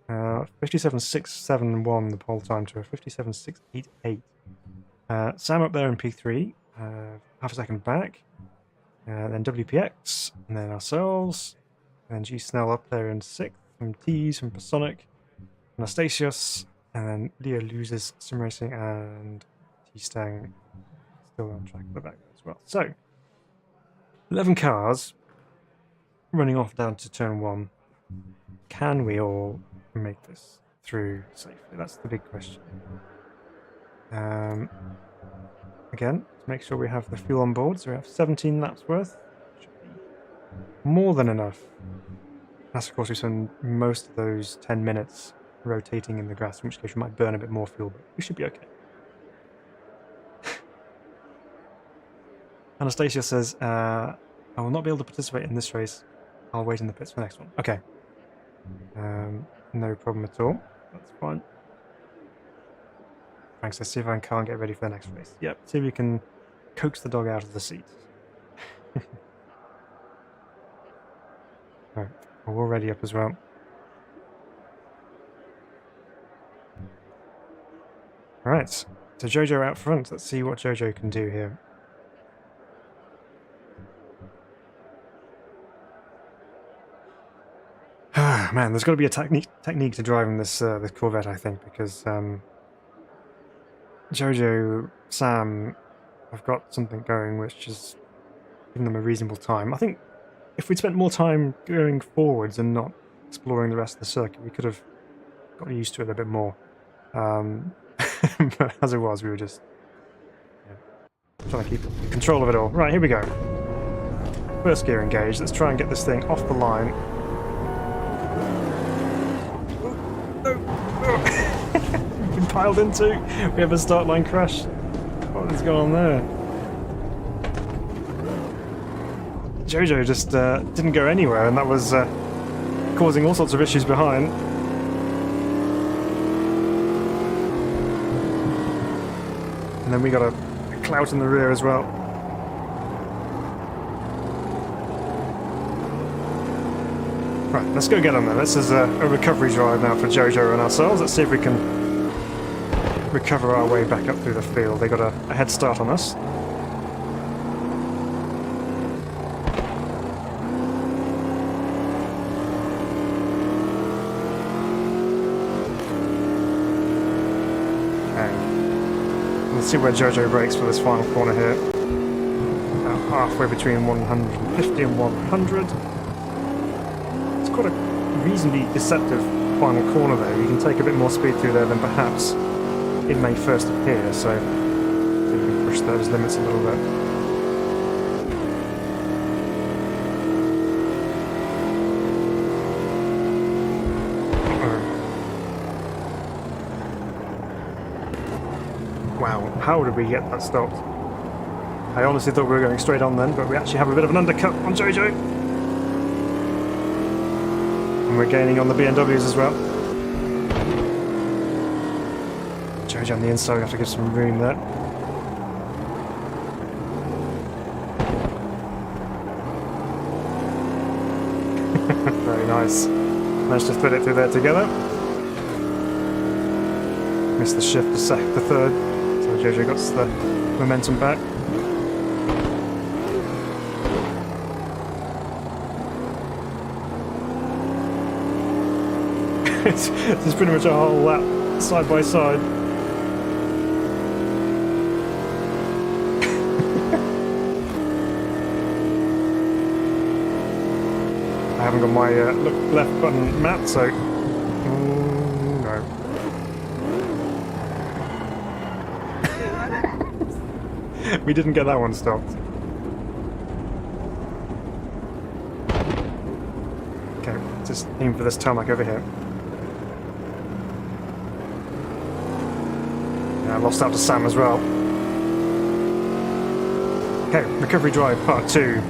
57.671 the pole time to a 57.688. Sam up there in P3, half a second back. Then WPX, and then ourselves. And then G Snell up there in 6th, from T's, from Pasonic, Anastasios, and then Leo loses Sim Racing, and T-Stang still on track at the back as well. So, 11 cars running off down to turn 1. Can we all make this through safely? That's the big question. Again, to make sure we have the fuel on board, so we have 17 laps worth. Should be more than enough. That's of course we spend most of those 10 minutes rotating in the grass, in which case we might burn a bit more fuel, but we should be okay. Anastasia says, I will not be able to participate in this race. I'll wait in the pits for the next one. Okay. No problem at all. That's fine. Thanks. Let's see if I can't get ready for the next race. Yep. See if we can coax the dog out of the seat. Right. Well, we're ready up as well. Right. So Jojo out front. Let's see what Jojo can do here. Man, there's got to be a technique to driving this this Corvette, I think, because Jojo, Sam have got something going which is giving them a reasonable time. I think if we'd spent more time going forwards and not exploring the rest of the circuit, we could have got used to it a bit more. But as it was, we were just trying to keep control of it all. Right, here we go. First gear engaged. Let's try and get this thing off the line. We've been piled into. We have a start line crash. What is going on there? Jojo just didn't go anywhere, and that was causing all sorts of issues behind. And then we got a clout in the rear as well. Right, let's go get on there. This is a recovery drive now for Jojo and ourselves. Let's see if we can recover our way back up through the field. They got a head start on us. Let's see where Jojo brakes for this final corner here. About halfway between 150 and 100. It's quite a reasonably deceptive final corner there. You can take a bit more speed through there than perhaps it may first appear, so we can push those limits a little bit. Wow, how did we get that stopped? I honestly thought we were going straight on then, but we actually have a bit of an undercut on Jojo. And we're gaining on the BMWs as well. Jojo on the inside, we have to give some room there. Very nice. Managed to thread it through there together. Missed the shift to third. So Jojo got the momentum back. It's pretty much a whole lap side by side. I haven't got my look left button mapped, so no. We didn't get that one stopped. Okay, just aim for this tarmac over here. Yeah, I lost out to Sam as well. Okay, recovery drive part 2.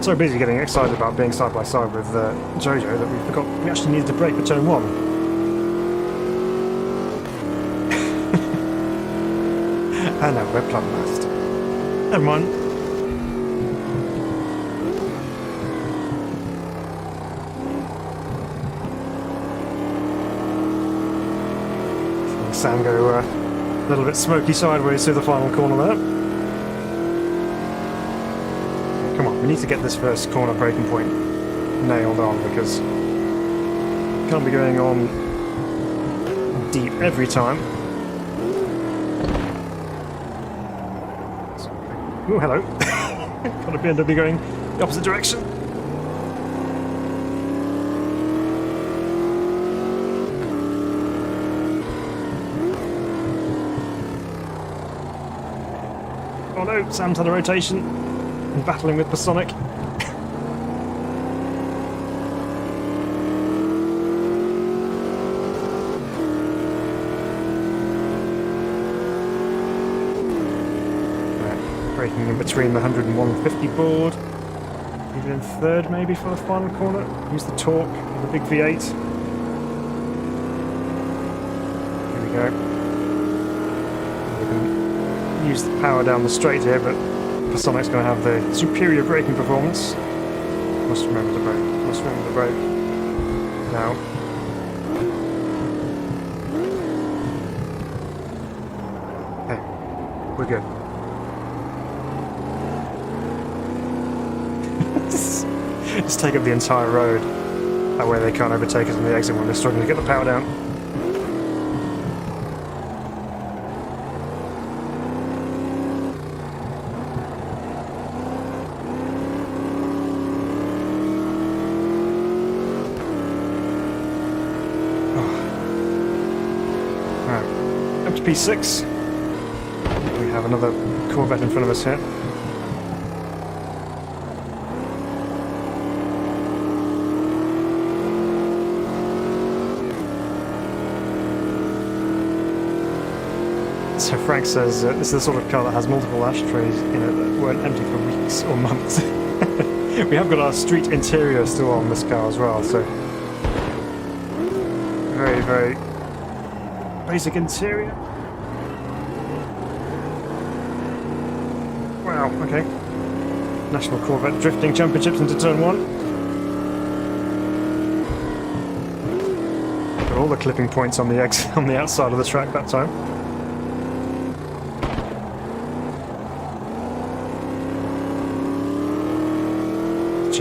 So busy getting excited about being side by side with Jojo that we forgot we actually needed to brake for turn 1. And now we're plumb last. Never mind. Sam go a little bit smoky sideways through the final corner there. Come on, we need to get this first corner braking point nailed on, because we can't be going on deep every time. Oh, hello. Got a BMW going the opposite direction. Oh no, Sam's had a rotation and battling with Pasonic. Braking in between the 100 and 150 board. Even in third, maybe, for the final corner. Use the torque of the big V8. Here we go. We can use the power down the straight here, but Sonic's going to have the superior braking performance. Must remember the brake. Must remember the brake. Now. Okay, we're good. Just take up the entire road. That way they can't overtake us on the exit when they're struggling to get the power down. Alright, up to P6. We have another Corvette in front of us here. So Frank says this is the sort of car that has multiple ashtrays in it that weren't empty for weeks or months. We have got our street interior still on this car as well, so very, very basic interior. Wow, okay. National Corvette Drifting Championships into turn 1. Got all the clipping points on the on the outside of the track that time.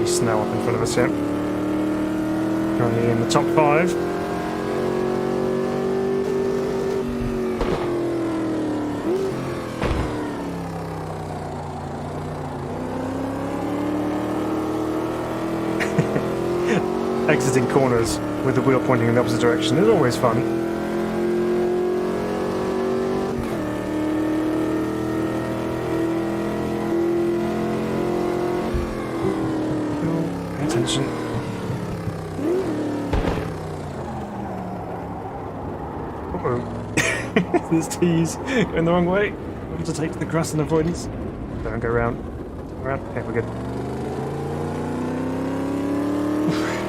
Snell up in front of us here. Currently in the top 5. Exiting corners with the wheel pointing in the opposite direction is always fun. Attention. Uh-oh. This T's going the wrong way. We have to take the grass in avoidance. Don't go around. Around. Okay, we're good.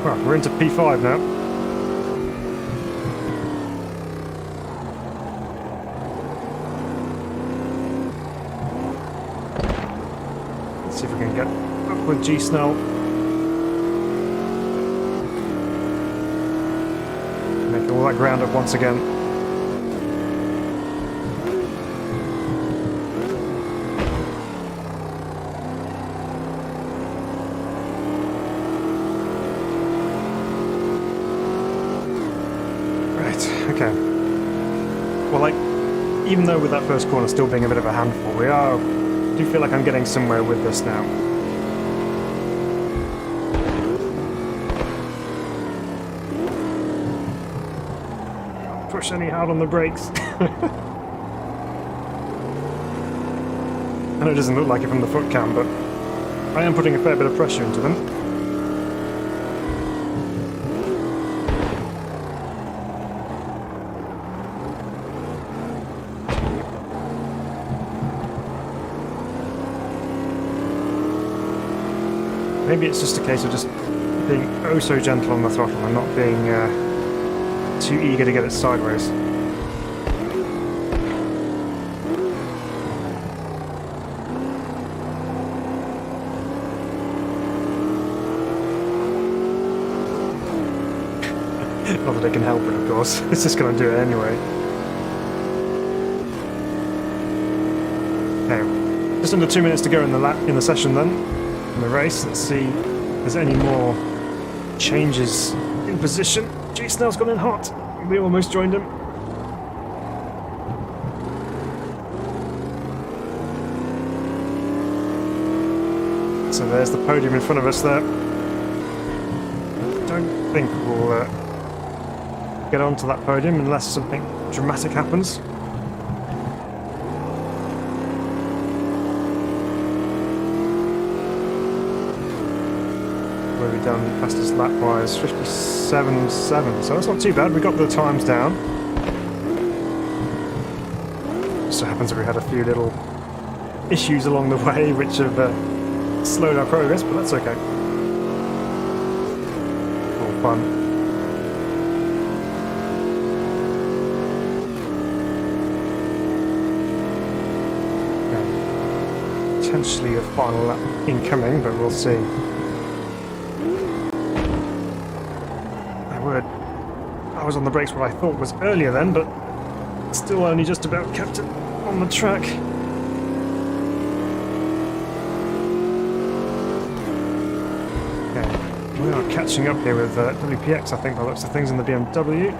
Right, we're into P5 now. Let's see if we can get up with G Snell. Make all that ground up once again. Right, okay. Well, like, even though with that first corner still being a bit of a handful, I do feel like I'm getting somewhere with this now. Push any hard on the brakes. I know it doesn't look like it from the foot cam, but I am putting a fair bit of pressure into them. Maybe it's just a case of just being oh so gentle on the throttle and not being too eager to get it sideways. Not that I can help it, of course. It's just going to do it anyway. Okay, just under 2 minutes to go in the session then, in the race. Let's see if there's any more changes in position. G Snell's gone in hot. We almost joined him. So there's the podium in front of us there. Don't think we'll get onto that podium unless something dramatic happens. Where are we done fastest lap wise? 57.7, so that's not too bad. We got the times down. Just so happens that we had a few little issues along the way which have slowed our progress, but that's okay. All fun. Potentially a final lap incoming, but we'll see. I was on the brakes what I thought was earlier then, but still only just about kept it on the track. Okay, we are catching up here with WPX, I think, by the looks of things in the BMW.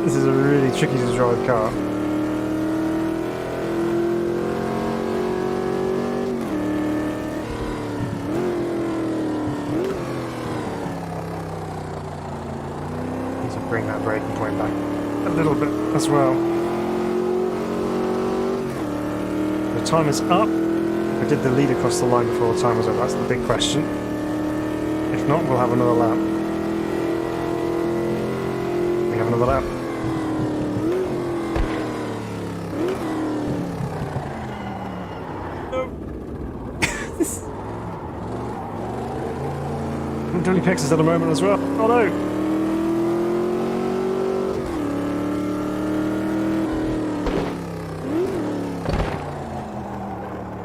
This is a really tricky to drive car. Need to bring that braking point back a little bit as well. The time is up. I did the lead across the line before the time was up. That's the big question. If not, we'll have another lap. We have another lap. WPX is at a moment as well. Oh no!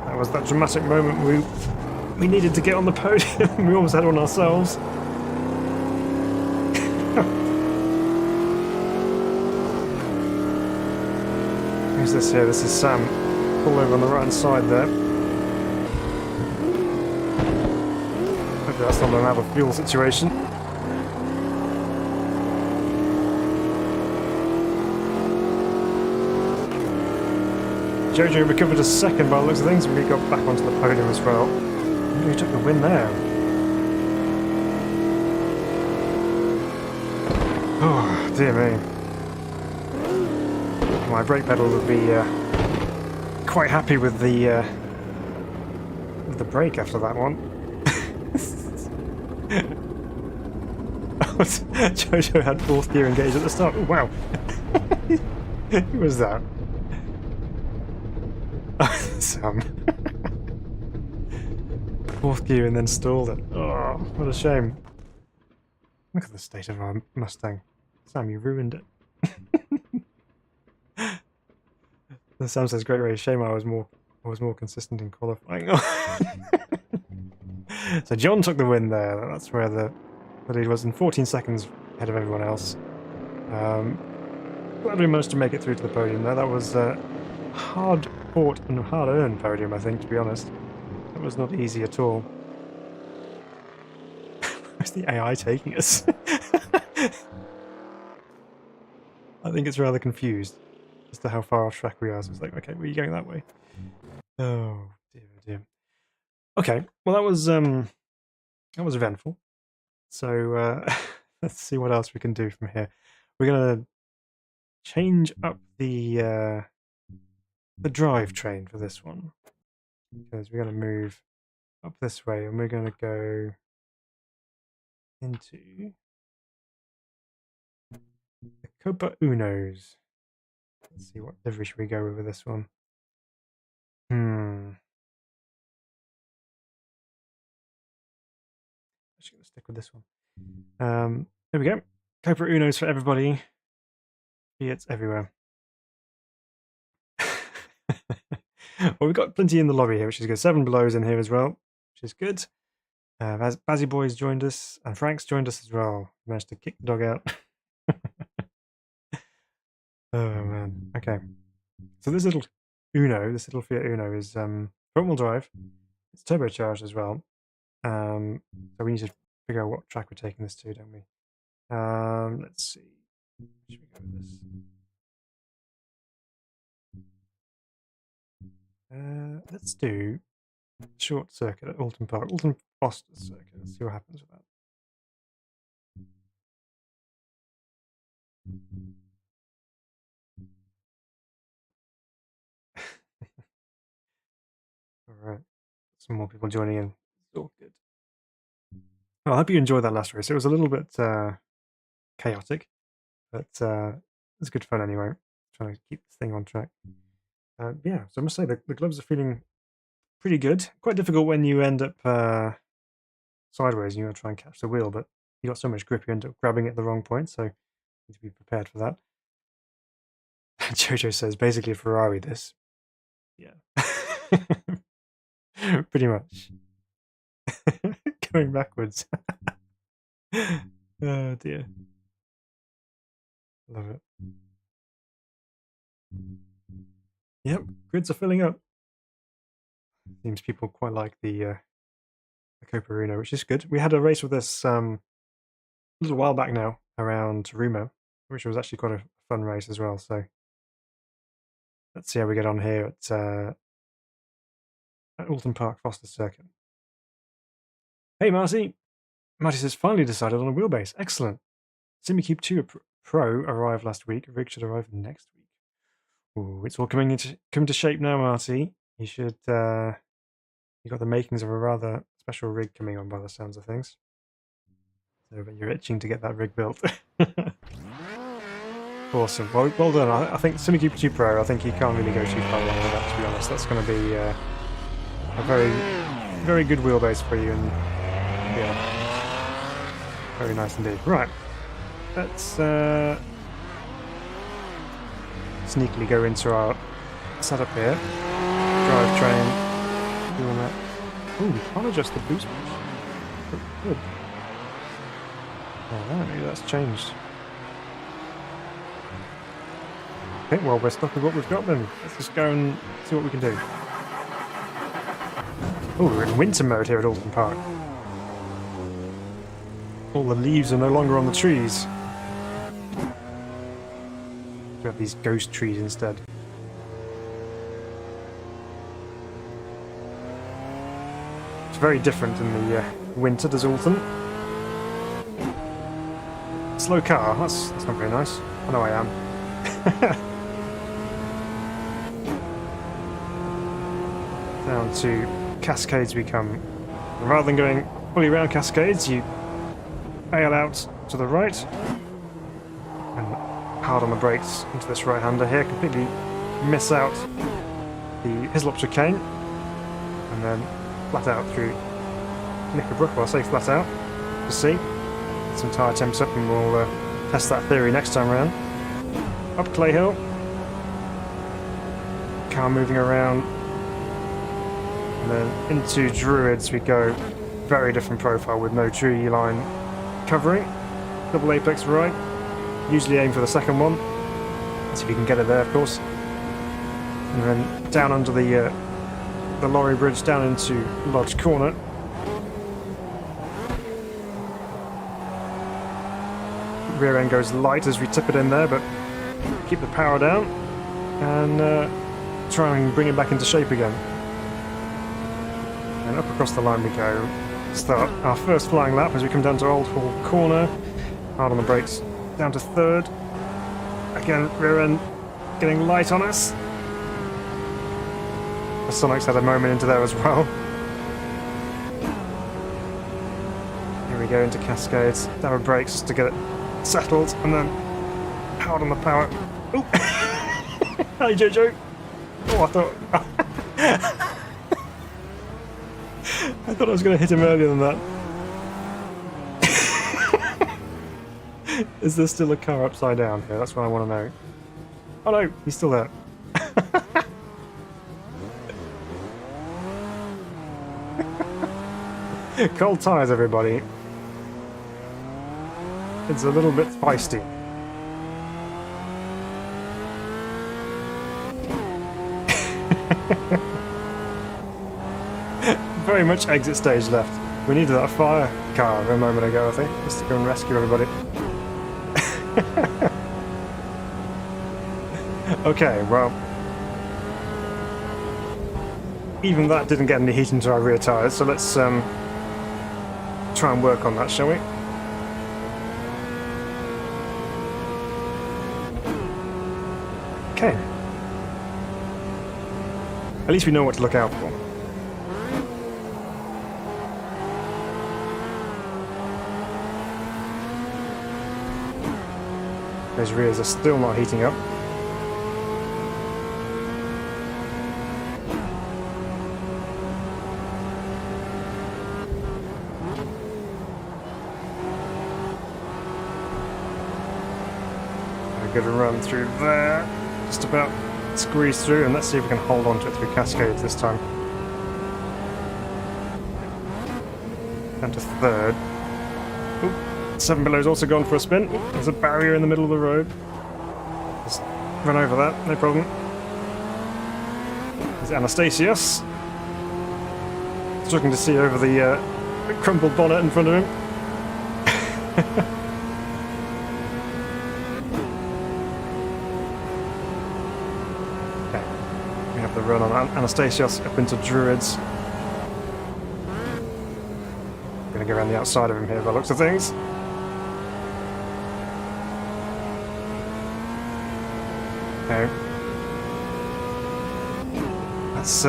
That was that dramatic moment we needed to get on the podium. We almost had one ourselves. Who's this here? This is Sam. Pull over on the right hand side there. That's not another fuel situation. Jojo recovered a second by the looks of things, and we got back onto the podium as well. Who took the win there? Oh, dear me. My brake pedal would be quite happy with the brake after that one. Jojo had fourth gear engaged at the start. Oh, wow. Who was that? Sam. Fourth gear and then stalled it. Oh, what a shame. Look at the state of our Mustang. Sam, you ruined it. Sam says, great race. Shame I was more consistent in qualifying. So John took the win there. That's where the lead was in 14 seconds ahead of everyone else. Glad we managed to make it through to the podium there. That was hard fought and hard earned podium, I think, to be honest. That was not easy at all. Where's the AI taking us? I think it's rather confused as to how far off track we are. So it's like, okay, were you going that way? Oh dear, dear. Okay, well that was eventful. So let's see what else we can do from here. We're gonna change up the drivetrain for this one, because we're gonna move up this way, and we're gonna go into the Copa Unos. Let's see, what livery should we go with this one? Actually, gonna stick with this one. There we go. Copa Unos for everybody. Fiat's everywhere. Well, we've got plenty in the lobby here, which is good. 7 Belows in here as well, which is good. Bazzy Boy's joined us, and Frank's joined us as well. Managed to kick the dog out. Oh man. Okay. So this little Uno, this little Fiat Uno is front-wheel drive. It's turbocharged as well. So we need to figure out what track we're taking this to, don't we? Let's see. Should we go with this? Let's do short circuit at Alton Park, Alton Foster circuit. Let's see what happens with that. All right, some more people joining in. It's all good. Well, I hope you enjoyed that last race. It was a little bit chaotic, but it was good fun anyway. trying to keep this thing on track. Yeah, so I must say the gloves are feeling pretty good. Quite difficult when you end up sideways and you want to try and catch the wheel, but you got so much grip you end up grabbing it at the wrong point, so you need to be prepared for that. Jojo says, basically a Ferrari this. Yeah. Pretty much. Going backwards. Oh dear. Love it. Yep, grids are filling up. Seems people quite like the Copa Uno, which is good. We had a race with this a little while back now around Ruma, which was actually quite a fun race as well. So let's see how we get on here at Alton Park Foster Circuit. Hey Marcy! Marty says, finally decided on a wheelbase. Excellent. SimiCube 2 Pro arrived last week. Rig should arrive next week. Ooh, it's all coming to shape now, Marty. You should you got the makings of a rather special rig coming on by the sounds of things. So you're itching to get that rig built. Awesome. Well done. I think SimiCube 2 Pro, I think you can't really go too far wrong with that, to be honest. That's going to be a very, very good wheelbase for you, and yeah, very nice indeed. Right, let's sneakily go into our setup here. Drivetrain. Doing that. Ooh, we can't adjust the boost push. Good. Alright, maybe that's changed. Okay, well, we're stuck with what we've got then. Let's just go and see what we can do. Oh, we're in winter mode here at Alton Park. All the leaves are no longer on the trees. We have these ghost trees instead. It's very different in the winter, does Alton. Slow car, that's not very nice. I know I am. Down to Cascades we come. And rather than going fully around Cascades, you bail out to the right and hard on the brakes into this right-hander here, completely miss out the Hislop chicane, and then flat out through Knickerbrook. Well, I say flat out, we'll see. Get some tyre temps up and we'll test that theory next time around. Up Clay Hill, car moving around, and then into Druids we go. Very different profile with no tree line covering. Double apex right. Usually aim for the second one. See if you can get it there, of course. And then down under the lorry bridge down into Lodge Corner. Rear end goes light as we tip it in there, but keep the power down and try and bring it back into shape again. And up across the line we go. Start our first flying lap as we come down to Old Hall Corner. Hard on the brakes. Down to third. Again, rear end getting light on us. The Sonic's had a moment into there as well. Here we go into Cascades. Down with brakes just to get it settled, and then hard on the power. Oh! Hi, Jojo! Oh, I thought... I thought I was going to hit him earlier than that. Is there still a car upside down here? That's what I want to know. Oh no, he's still there. Cold tyres, everybody. It's a little bit feisty. Very much exit stage left. We needed that fire car a moment ago, I think, just to go and rescue everybody. Okay, well, even that didn't get any heat into our rear tyres, so let's try and work on that, shall we? Okay. At least we know what to look out for. Those rears are still not heating up. good run through there. Just about squeeze through, and let's see if we can hold on to it through Cascades this time. Down to third. Oop. 7 Below's also gone for a spin. Oop, there's a barrier in the middle of the road. Just run over that, no problem. There's Anastasios. Struggling to see over the crumpled bonnet in front of him. Okay. We have the run on Anastasios up into Druids. Gonna go around the outside of him here by the looks of things. Okay. That's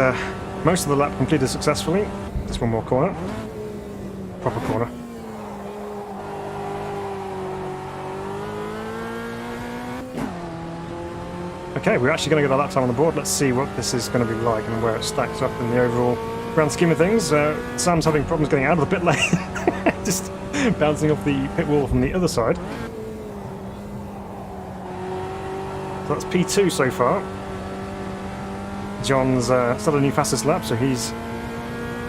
most of the lap completed successfully. Just one more corner. Proper corner. Okay, we're actually going to get a lap time on the board. Let's see what this is going to be like and where it stacks up in the overall grand scheme of things. Sam's having problems getting out of the pit lane. Just bouncing off the pit wall from the other side. So that's P2 so far. John's started a new fastest lap, so he's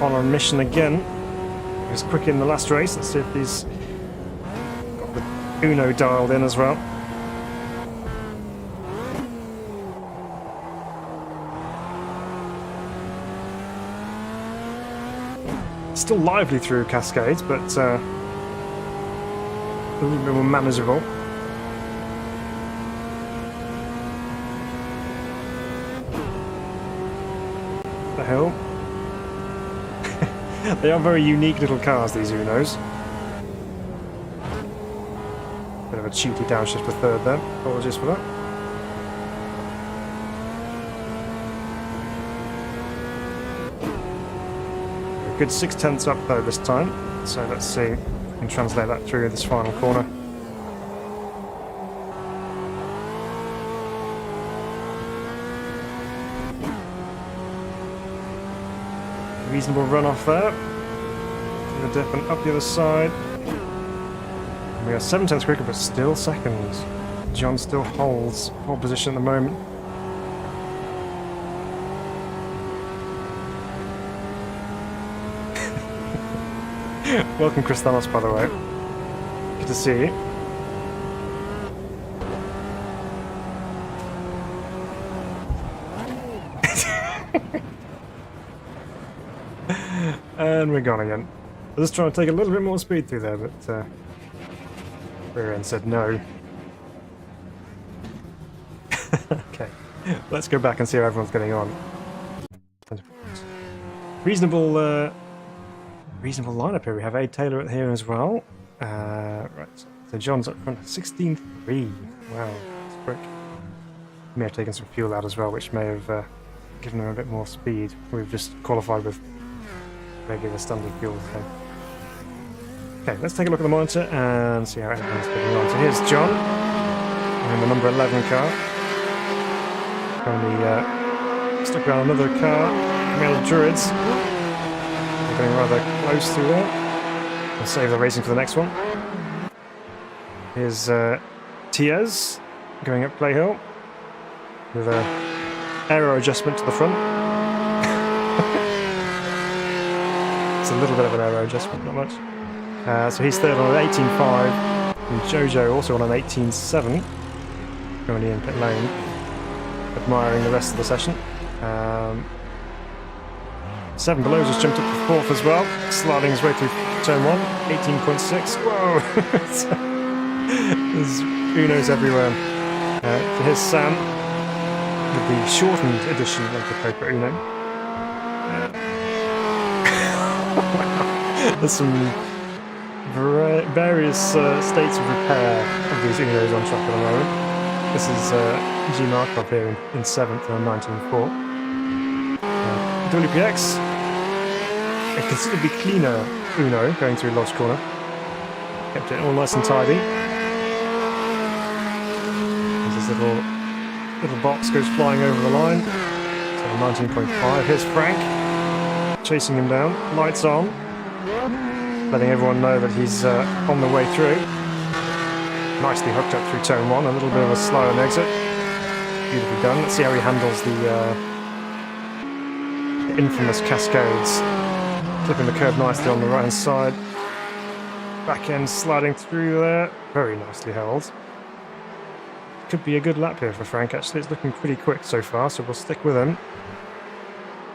on a mission again. He was quick in the last race. Let's see if he's got the Uno dialed in as well. Still lively through Cascades, but a little bit more manageable. The hell? They are very unique little cars, these Unos. Bit of a cheeky downshift for third there. Apologies for that. A good 6/10 up though this time. So let's see if we can translate that through this final corner. Reasonable run off there. The dip and up the other side. We are 7/10 quicker, but still second. John still holds pole position at the moment. Welcome, Chris Thanos, by the way. Good to see you. And we're gone again. I was just trying to take a little bit more speed through there, but rear end said no. Okay, let's go back and see how everyone's getting on. Reasonable, reasonable lineup here. We have A. Taylor here as well. Right, so John's up front, 16.3. Wow, that's quick. May have taken some fuel out as well, which may have given him a bit more speed. We've just qualified with regular standard fuel. So. Okay, let's take a look at the monitor and see how everyone's getting on. So here's John in the number 11 car. Currently stuck around another car coming out of Druids. We're getting rather close through there. We'll save the racing for the next one. Here's Tiaz going up Clay Hill with a aero adjustment to the front. It's a little bit of an aero adjustment, not much. So he's third on an 18.5, and Jojo also on an 18.7, currently in pit lane, admiring the rest of the session. 7 Below just jumped up to fourth as well, sliding his way through turn 1, 18.6. Whoa! There's Unos everywhere. So here's Sam with the shortened edition of the Copa Uno. There's some various states of repair of these Unos on track at the moment. This is G Markov here in 7th on 19.4. WPX, a considerably cleaner Uno going through Lodge Corner. Kept it all nice and tidy. As this little box goes flying over the line. So 19.5. Here's Frank chasing him down. Lights on. Letting everyone know that he's on the way through. Nicely hooked up through turn 1, a little bit of a slow and exit. Beautifully done. Let's see how he handles the infamous cascades. Clipping the curb nicely on the right hand side. Back end sliding through there. Very nicely held. Could be a good lap here for Frank, actually. It's looking pretty quick so far, so we'll stick with him.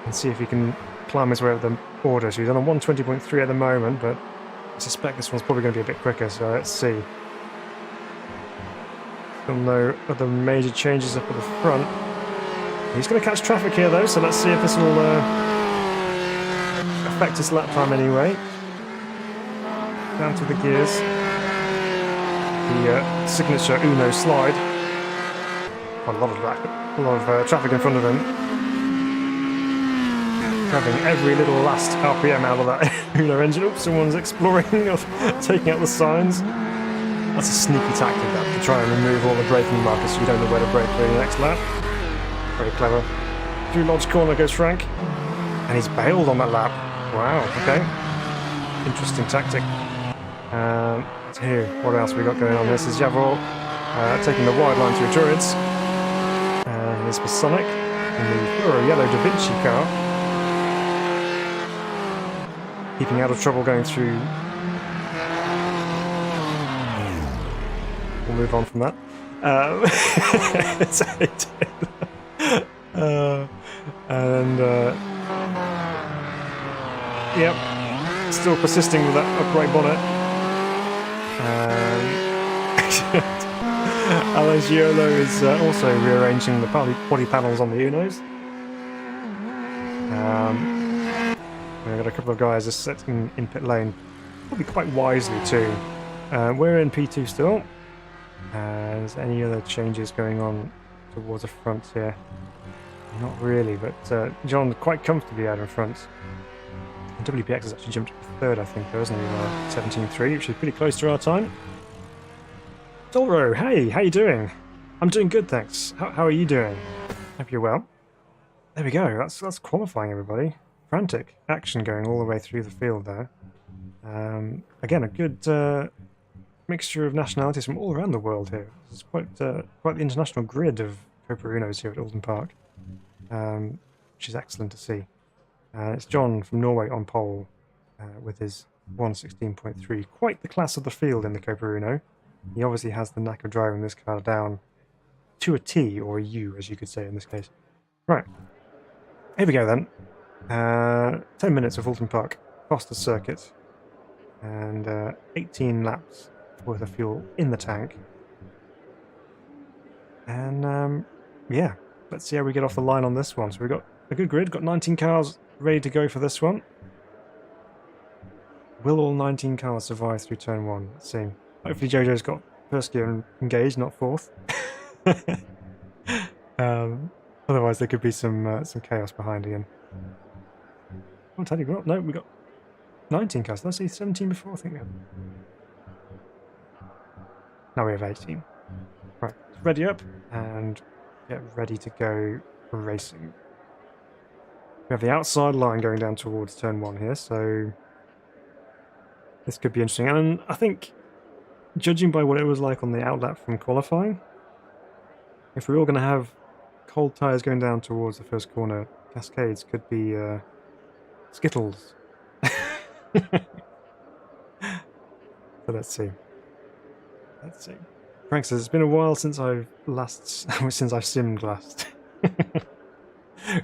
And see if he can climb his way up the order. So he's on a 120.3 at the moment, but I suspect this one's probably going to be a bit quicker, so let's see. Still no other major changes up at the front. He's going to catch traffic here though, so let's see if this will affect his lap time anyway. Down to the gears. The signature Uno slide. A lot of traffic in front of him. Grabbing every little last RPM out of that Uno engine. Oops, someone's exploring, taking out the signs. That's a sneaky tactic, that, to try and remove all the braking markers so you don't know where to brake for your next lap. Very clever. Through Lodge Corner goes Frank. And he's bailed on that lap. Wow, okay. Interesting tactic. Here, what else we got going on? This is Javor taking the wide line through Druids. Here's for Sonic in the Fluoro Yellow Da Vinci car. Keeping out of trouble going through. We'll move on from that. It's yep, still persisting with that upright bonnet. Alagiolo is also rearranging the body panels on the Unos. We've got a couple of guys just sitting in pit lane, probably quite wisely too. We're in P2 still. Is there any other changes going on towards the front here? Not really, but John quite comfortably out in front. And WPX has actually jumped up to third, I think, though, hasn't he? 17.3, which is pretty close to our time. Dolro, hey, how you doing? I'm doing good, thanks. How are you doing? Hope you're well. There we go, that's qualifying, everybody. Frantic action going all the way through the field there. Again, a good mixture of nationalities from all around the world here. It's quite the international grid of Copa Unos here at Alden Park, which is excellent to see. It's John from Norway on pole with his 116.3. Quite the class of the field in the Copa Uno. He obviously has the knack of driving this car down to a T, or a U, as you could say in this case. Right, here we go then. 10 minutes of Alden Park, Foster Circuit, and 18 laps worth of fuel in the tank. And yeah, let's see how we get off the line on this one. So we've got a good grid, got 19 cars ready to go for this one. Will all 19 cars survive through turn 1? Let's see. Hopefully Jojo's got first gear engaged, not fourth. Otherwise there could be some chaos behind again. I'll tell you what, no, we got 19 cars. Did I say 17 before? I think we had. Now we have 18. Right, ready up and get ready to go racing. We have the outside line going down towards turn 1 here, so this could be interesting. And I think, judging by what it was like on the outlap from qualifying, if we're all going to have cold tyres going down towards the first corner, cascades could be skittles. So let's see. Let's see. Frank says, it's been a while since I've simmed last.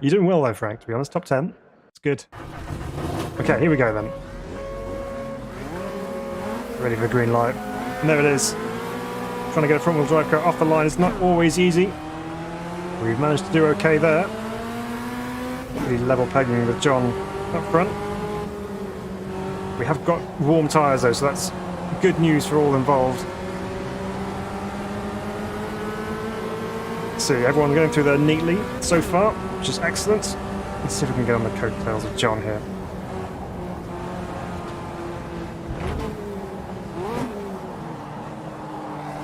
You're doing well though, Frank, to be honest. Top 10. It's good. Okay, here we go then. Ready for green light. And there it is. Trying to get a front wheel drive car off the line is not always easy. We've managed to do okay there. Pretty level pegging with John up front. We have got warm tyres though, so that's good news for all involved. See, everyone going through there neatly so far, which is excellent. Let's see if we can get on the coattails of John here.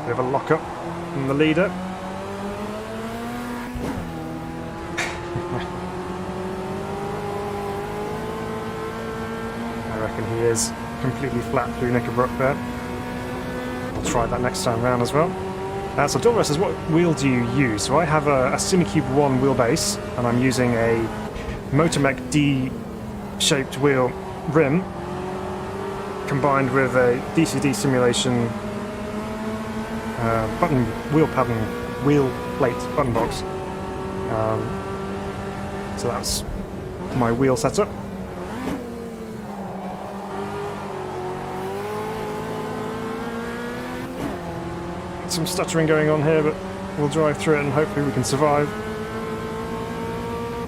Bit of a lock-up from the leader. I reckon he is completely flat through Knickerbrook there. I'll try that next time round as well. So Dorma says, what wheel do you use? So I have a Cinecube 1 wheelbase, and I'm using a Motormech D-shaped wheel rim combined with a DCD simulation wheel plate button box. So that's my wheel setup. Some stuttering going on here, but we'll drive through it and hopefully we can survive.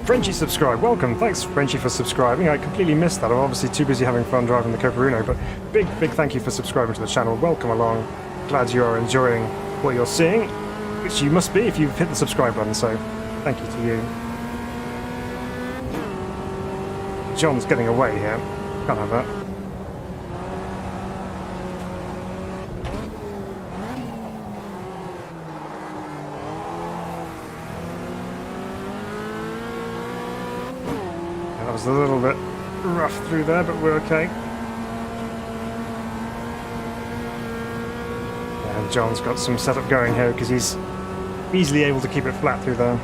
Frenchie subscribed. Welcome. Thanks, Frenchie, for subscribing. I completely missed that. I'm obviously too busy having fun driving the Copa Uno, but big thank you for subscribing to the channel. Welcome along. Glad you are enjoying what you're seeing, which you must be if you've hit the subscribe button, so thank you to you. John's getting away here. Can't have that. That was a little bit rough through there, but we're okay. And John's got some setup going here because he's easily able to keep it flat through there.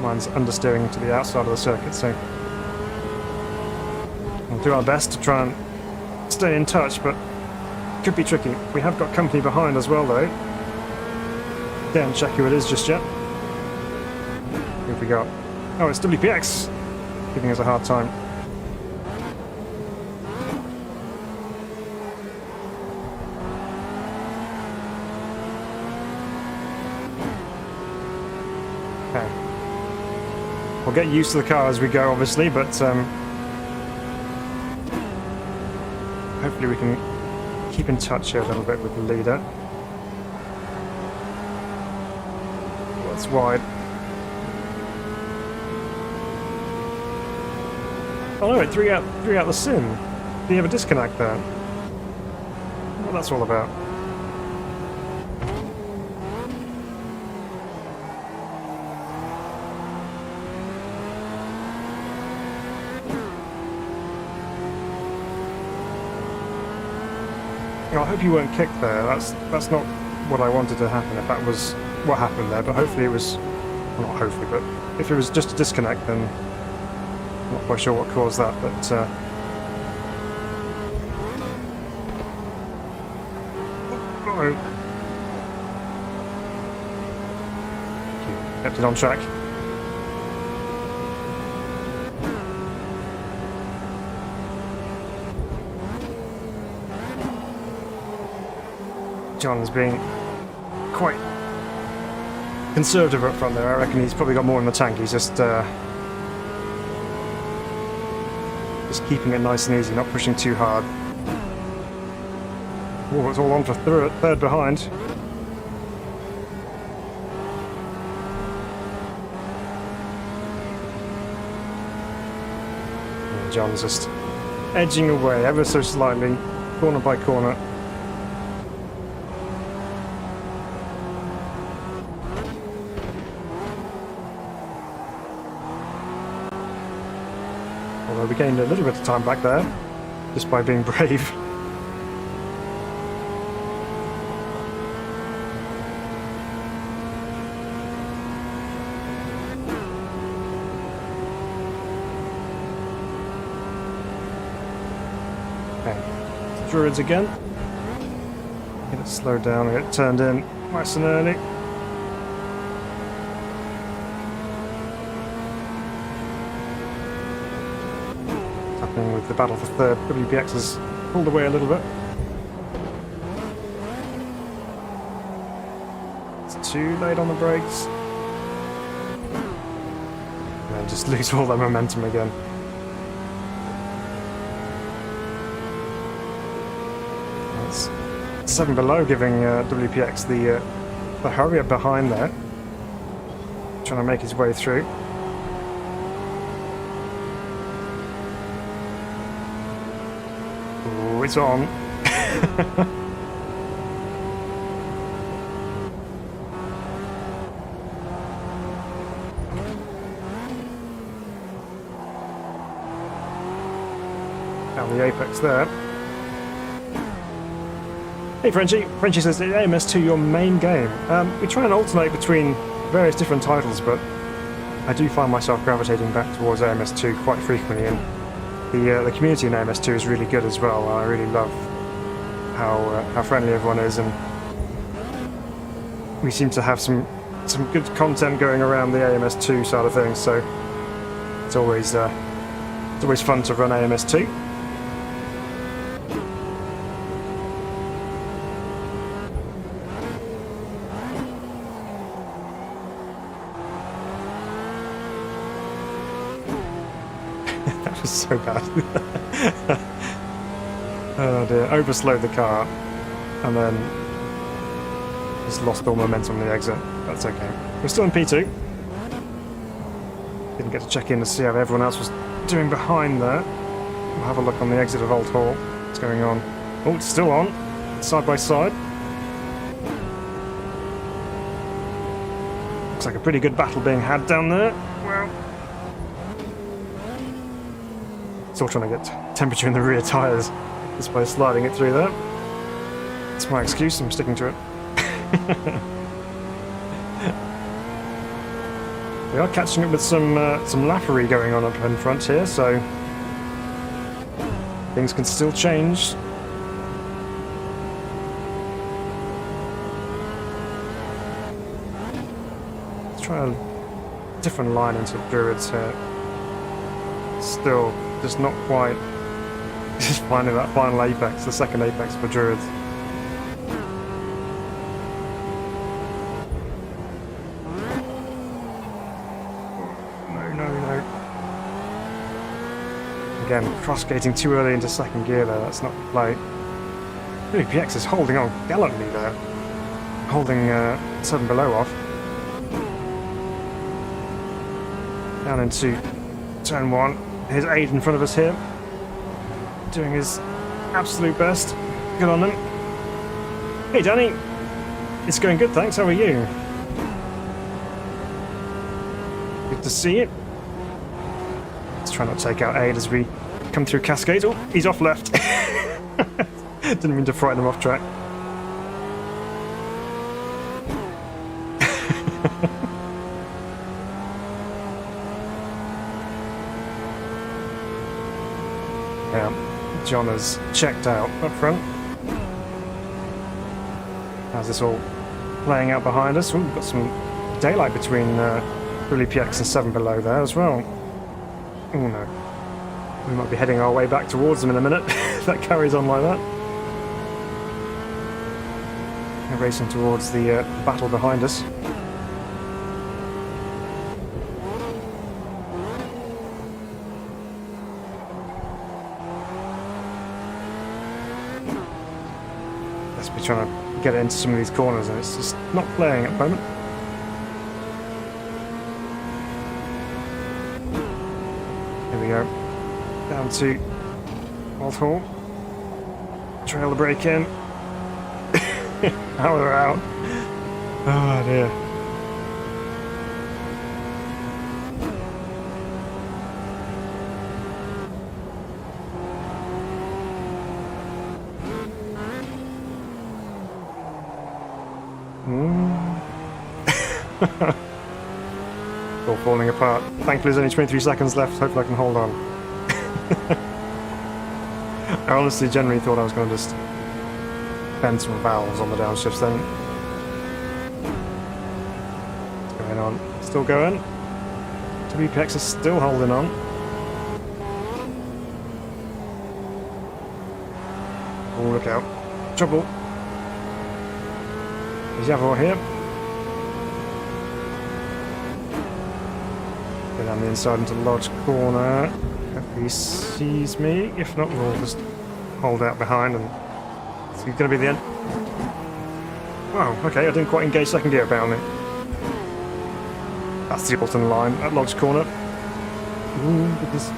Mine's understeering to the outside of the circuit, so we'll do our best to try and stay in touch, but it could be tricky. We have got company behind as well, though. Can't check who it is just yet. Who have we got? Oh, it's WPX! Giving us a hard time. Okay. We'll get used to the car as we go, obviously, but hopefully we can keep in touch here a little bit with the leader. That's wide. Oh no, it threw out the sim. Did you have a disconnect there? What that's all about. I hope you weren't kicked there. That's not what I wanted to happen if that was what happened there, but hopefully it was, well, not hopefully, but if it was just a disconnect, then I'm not quite sure what caused that, but kept it on track. John's being quite conservative up front there. I reckon he's probably got more in the tank. He's just keeping it nice and easy, not pushing too hard. Oh, it's all on for third behind. And John's just edging away ever so slightly, corner by corner. Although we gained a little bit of time back there, just by being brave. Okay, Druids again. Get it slowed down and get it turned in nice and early. With the battle for third, WPX has pulled away a little bit. It's too late on the brakes. And just lose all that momentum again. That's 7 below, giving WPX the hurry up behind there. Trying to make his way through. It's on. Down the apex there. Hey Frenchie. Frenchie says, is AMS2 your main game? We try and alternate between various different titles, but I do find myself gravitating back towards AMS2 quite frequently, and the community in AMS2 is really good as well. I really love how friendly everyone is, and we seem to have some good content going around the AMS2 side of things, so it's always fun to run AMS2. That was so bad. Oh dear, overslowed the car and then just lost all momentum on the exit. That's okay. We're still in P2. Didn't get to check in to see how everyone else was doing behind there. We'll have a look on the exit of Old Hall. What's going on? Oh, it's still on. Side by side. Looks like a pretty good battle being had down there. Well, still trying to get temperature in the rear tyres just by sliding it through there. That's my excuse, I'm sticking to it. We are catching up with some lappery going on up in front here, so things can still change. Let's try a different line into Druids here. Still just not quite just finding that final apex, the second apex for Druids. Again, cross-gating too early into second gear there, that's not the play. PX is holding on gallantly there. Holding 7 below off. Down into turn 1. Here's Aid in front of us here. Doing his absolute best. Good on him. Hey Danny! It's going good, thanks, how are you? Good to see you. Let's try not to take out Aid as we come through Cascade. Oh, he's off left. Didn't mean to frighten him off track. Yeah, John has checked out up front. How's this all playing out behind us? Ooh, we've got some daylight between Bully PX and 7 below there as well. Oh no. We might be heading our way back towards them in a minute if that carries on like that. We're racing towards the battle behind us. Let's be trying to get into some of these corners and it's just not playing at the moment. Here we go. Down to Old Hall. Trail the brake in. Now we're out. Oh dear. All falling apart. Thankfully there's only 23 seconds left. Hopefully I can hold on. I honestly generally thought I was going to just bend some valves on the downshifts then. What's going on? Still going. WPX is still holding on. Oh, look out. Trouble. There's Yavor here. Go down the inside into Lodge corner. Hope he sees me. If not, we'll just hold out behind and it's going to be the end. Wow, okay, I didn't quite engage second gear apparently. That's the Alton line at Lodge corner. Ooh, goodness.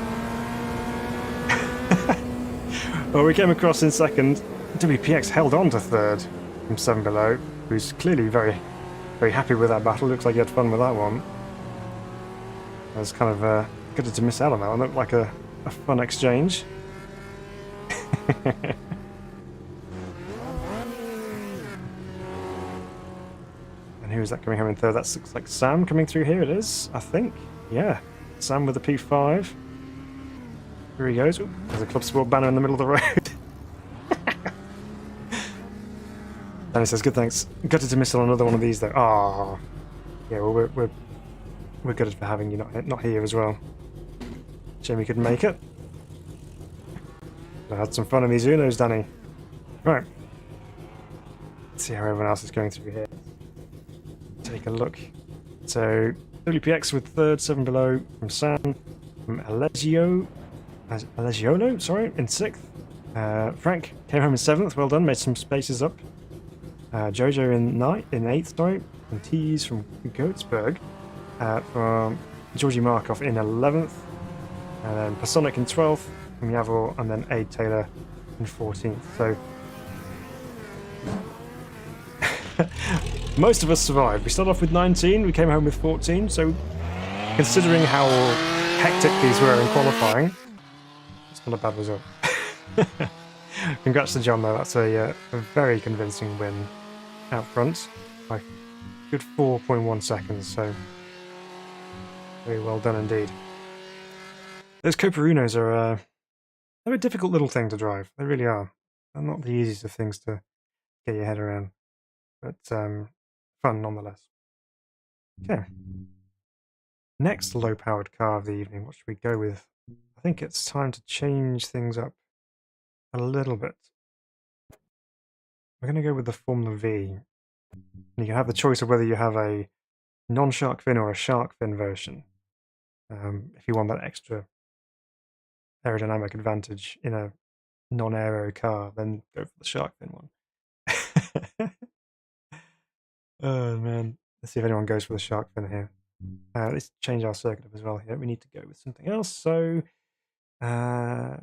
Well, we came across in second. WPX held on to third from 7 below, who's clearly very, very happy with that battle. Looks like he had fun with that one. I was kind of gutted to miss out on that one. Looked like a fun exchange. who's that coming home in third? That looks like Sam coming through here. It is, I think. Yeah, Sam with the P5. Here he goes. Ooh, there's a Club Sport banner in the middle of the road. Danny says, good thanks. Gutted to miss on another one of these though. Ah, yeah. Well, we're gutted for having you not here as well. Shame you couldn't make it. I had some fun in these Unos, Danny. Right. Let's see how everyone else is going through here. Take a look. So WPX with third, 7 below from Sam, from Alegiolo, sorry, in sixth. Frank came home in seventh. Well done, made some spaces up. Jojo in eighth, sorry, and Tees from Goatsburg, from Georgie Markov in 11th, and then Pasonic in 12th from Yavor, and then Aid Taylor in 14th. So most of us survived. We started off with 19, we came home with 14, so considering how hectic these were in qualifying, it's not a bad result. Congrats to John though, that's a very convincing win out front by good 4.1 seconds, so very well done indeed. Those Copa Unos are they're a difficult little thing to drive, they really are. They're not the easiest of things to get your head around, but fun nonetheless. Okay. Next low-powered car of the evening, what should we go with? I think it's time to change things up a little bit. We're going to go with the Formula V. And you can have the choice of whether you have a non-shark fin or a shark fin version. If you want that extra aerodynamic advantage in a non-aero car, then go for the shark fin one. Oh man, let's see if anyone goes for the shark fin here. Let's change our circuit up as well here. We need to go with something else. So, yeah,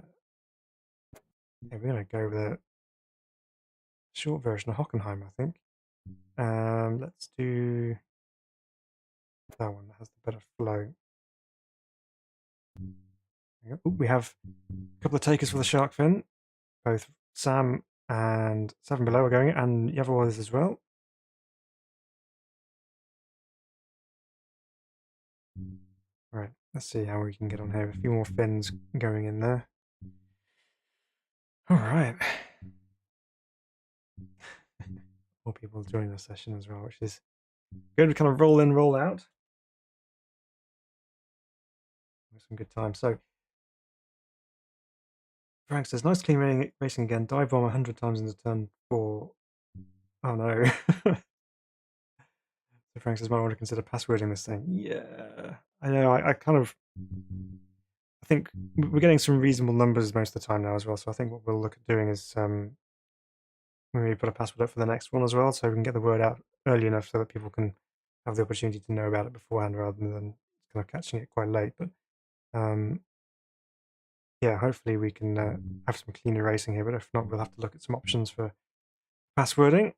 we're going to go with a short version of Hockenheim, I think. Let's do that one that has the better flow. Ooh, we have a couple of takers for the shark fin. Both Sam and 7 Below are going, and Yavor is as well. Right, let's see how we can get on here. A few more fins going in there. All right. More people joining the session as well, which is good. We kind of roll in, roll out. Some good time. So Frank says, nice clean racing again. Dive bomb 100 times into turn 4. Oh no. So Frank says, might want to consider passwording this thing. Yeah, I know. I think we're getting some reasonable numbers most of the time now as well. So I think what we'll look at doing is maybe put a password up for the next one as well, so we can get the word out early enough so that people can have the opportunity to know about it beforehand rather than kind of catching it quite late. But yeah, hopefully we can have some cleaner racing here, but if not, we'll have to look at some options for passwording.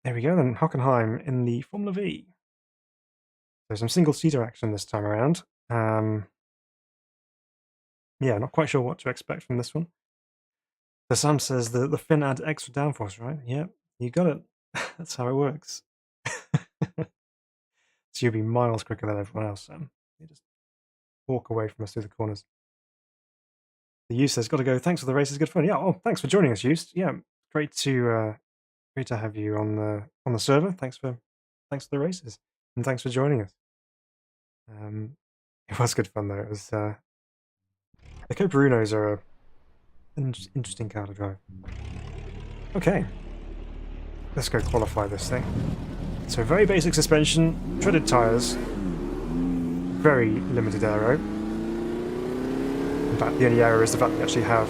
There we go then, Hockenheim in the Formula V. There's some single-seater action this time around. Yeah, not quite sure what to expect from this one. So Sam says the fin adds extra downforce, right? Yeah, you got it. That's how it works. So you'll be miles quicker than everyone else, Sam. You just walk away from us through the corners. The Eustace says, got to go. Thanks for the race. It's good fun. Yeah. Oh, thanks for joining us, Eustace. Yeah, great to have you on the server. Thanks for the races, and thanks for joining us. It was good fun though. It was the Copa Unos are an interesting car to drive. Okay, let's go qualify this thing. So very basic suspension, treaded tyres, very limited aero. In fact, the only aero is the fact that you actually have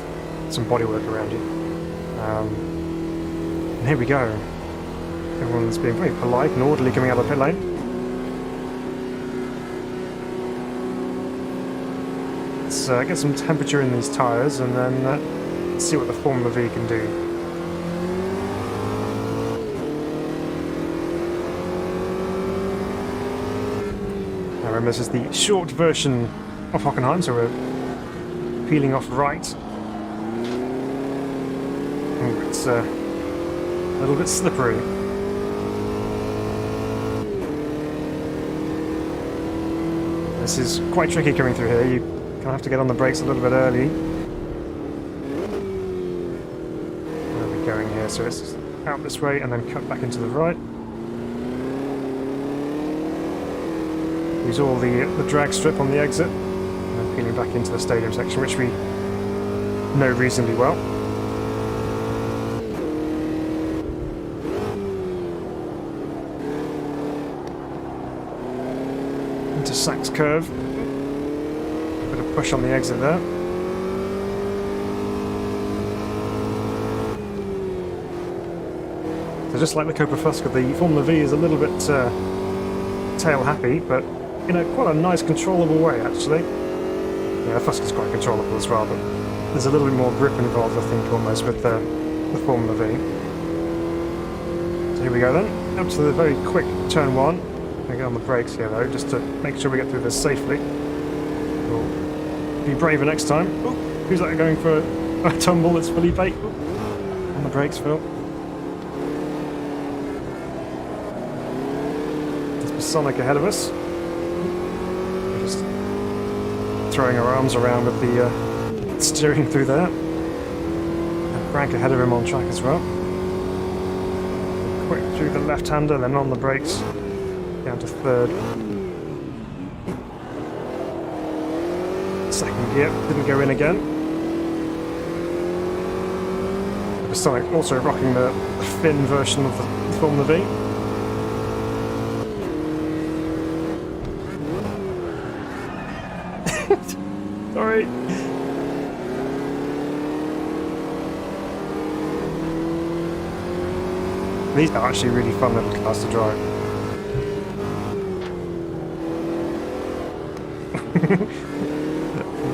some bodywork around you. And here we go. Everyone's being very polite and orderly coming out of the pit lane. Let's get some temperature in these tyres and then see what the Formula V can do. Now remember, this is the short version of Hockenheim, so we're peeling off right. Ooh, it's a little bit slippery. This is quite tricky coming through here. You kind of have to get on the brakes a little bit early. Where are we going here? So it's out this way and then cut back into the right. Use all the drag strip on the exit, and then peeling back into the stadium section, which we know reasonably well. Into Sachs curve. Bit of push on the exit there. So just like the Copa Fusca, the Formula V is a little bit tail happy, but in quite a nice controllable way actually. Yeah, the Fusca's quite controllable as well, but there's a little bit more grip involved I think almost with the Formula V. So here we go then, up to the very quick turn 1. I'm going to get on the brakes here though, just to make sure we get through this safely. We'll be braver next time. Ooh, who's that going for a tumble? It's Felipe. Ooh. On the brakes, Phil. There's Sonic ahead of us. Just throwing our arms around with the steering through there. And Frank ahead of him on track as well. Quick through the left-hander, then on the brakes. Down to third. Second gear, didn't go in again. Sonic also rocking the Finn version of the Formula V. Sorry. These are actually really fun little cars to drive.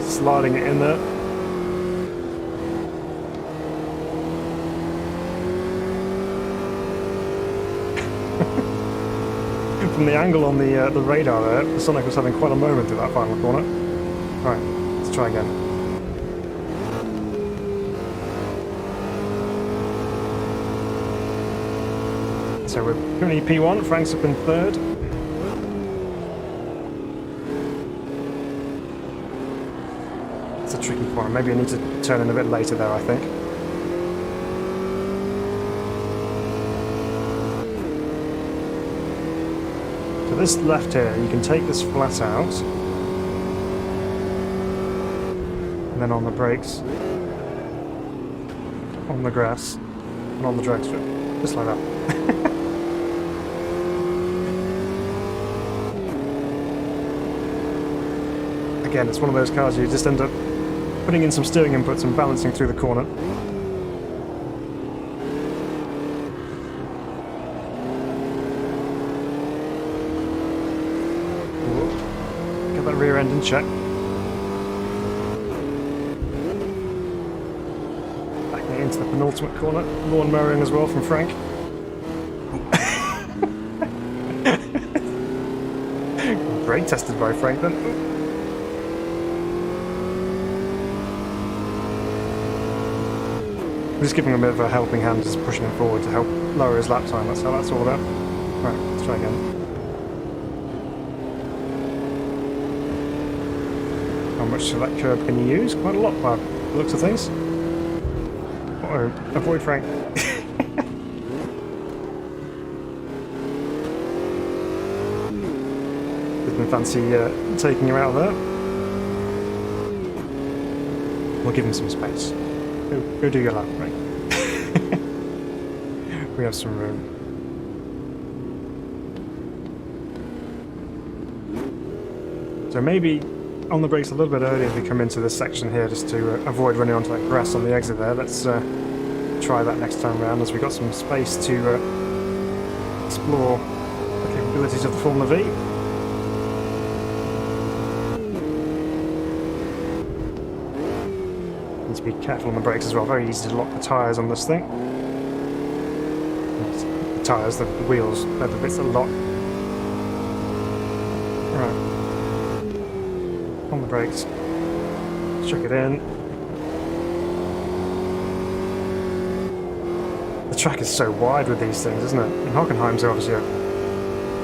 Sliding it in there. From the angle on the radar there, the Sonic was having quite a moment through that final corner. Right, let's try again. So we're currently P1, Frank's up in third. It's a tricky corner, maybe I need to turn in a bit later there, I think. So this left here, you can take this flat out. And then on the brakes, on the grass, and on the drag strip. Just like that. Again, it's one of those cars you just end up putting in some steering inputs and balancing through the corner. Get that rear end in check. Backing into the penultimate corner. Lawn mowing as well from Frank. Brake tested by Frank then. Just giving him a bit of a helping hand, just pushing him forward to help lower his lap time. That's how that's all about. Right, let's try again. How much of that curb can you use? Quite a lot by the looks of things. Uh-oh, avoid Frank. Didn't fancy taking him out there. We'll give him some space. Go do your lap, right? We have some room. So maybe on the brakes a little bit earlier if we come into this section here, just to avoid running onto that grass on the exit there. Let's try that next time round, as we've got some space to explore the capabilities of the Formula V. Need to be careful on the brakes as well. Very easy to lock the tyres on this thing. The tyres, the wheels, they're the bits that lock. Right. On the brakes. Chuck it in. The track is so wide with these things, isn't it? And Hockenheim's obviously a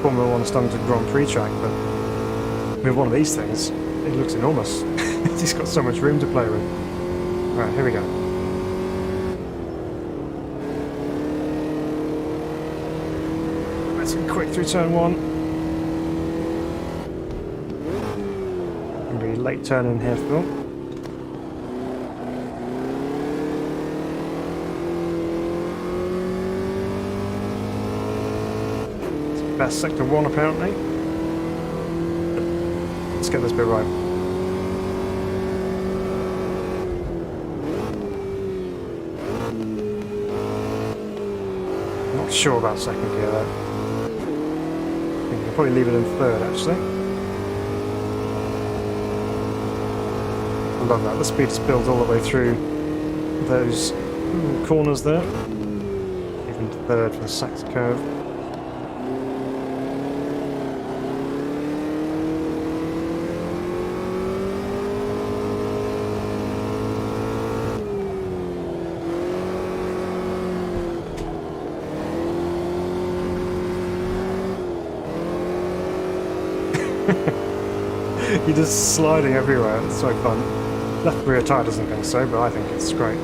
Formula 1 standard Grand Prix track, but with one of these things, it looks enormous. He's got so much room to play with. Alright, here we go. Let's be quick through turn 1. Gonna be late turn in here, Phil. That's sector 1 apparently. Let's get this bit right. Not sure about second gear though. I think I'll probably leave it in third actually. I love that. The speed is built all the way through those corners there. Even third for the Sax curve. You're just sliding everywhere, it's so fun. Left rear tyre doesn't think so, but I think it's great.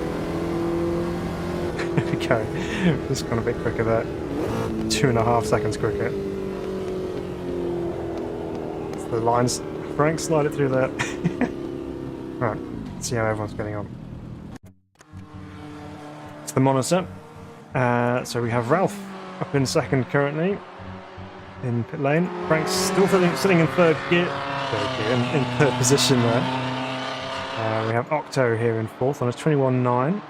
There we go. Just gone a bit quicker there. 2.5 seconds quicker. It's the lines. Frank, slide it through there. Right, let's see how everyone's getting on. It's the monitor. So we have Ralph up in second currently. In pit lane. Frank's still sitting in third gear. In third position there. We have Octo here in fourth on a 21.9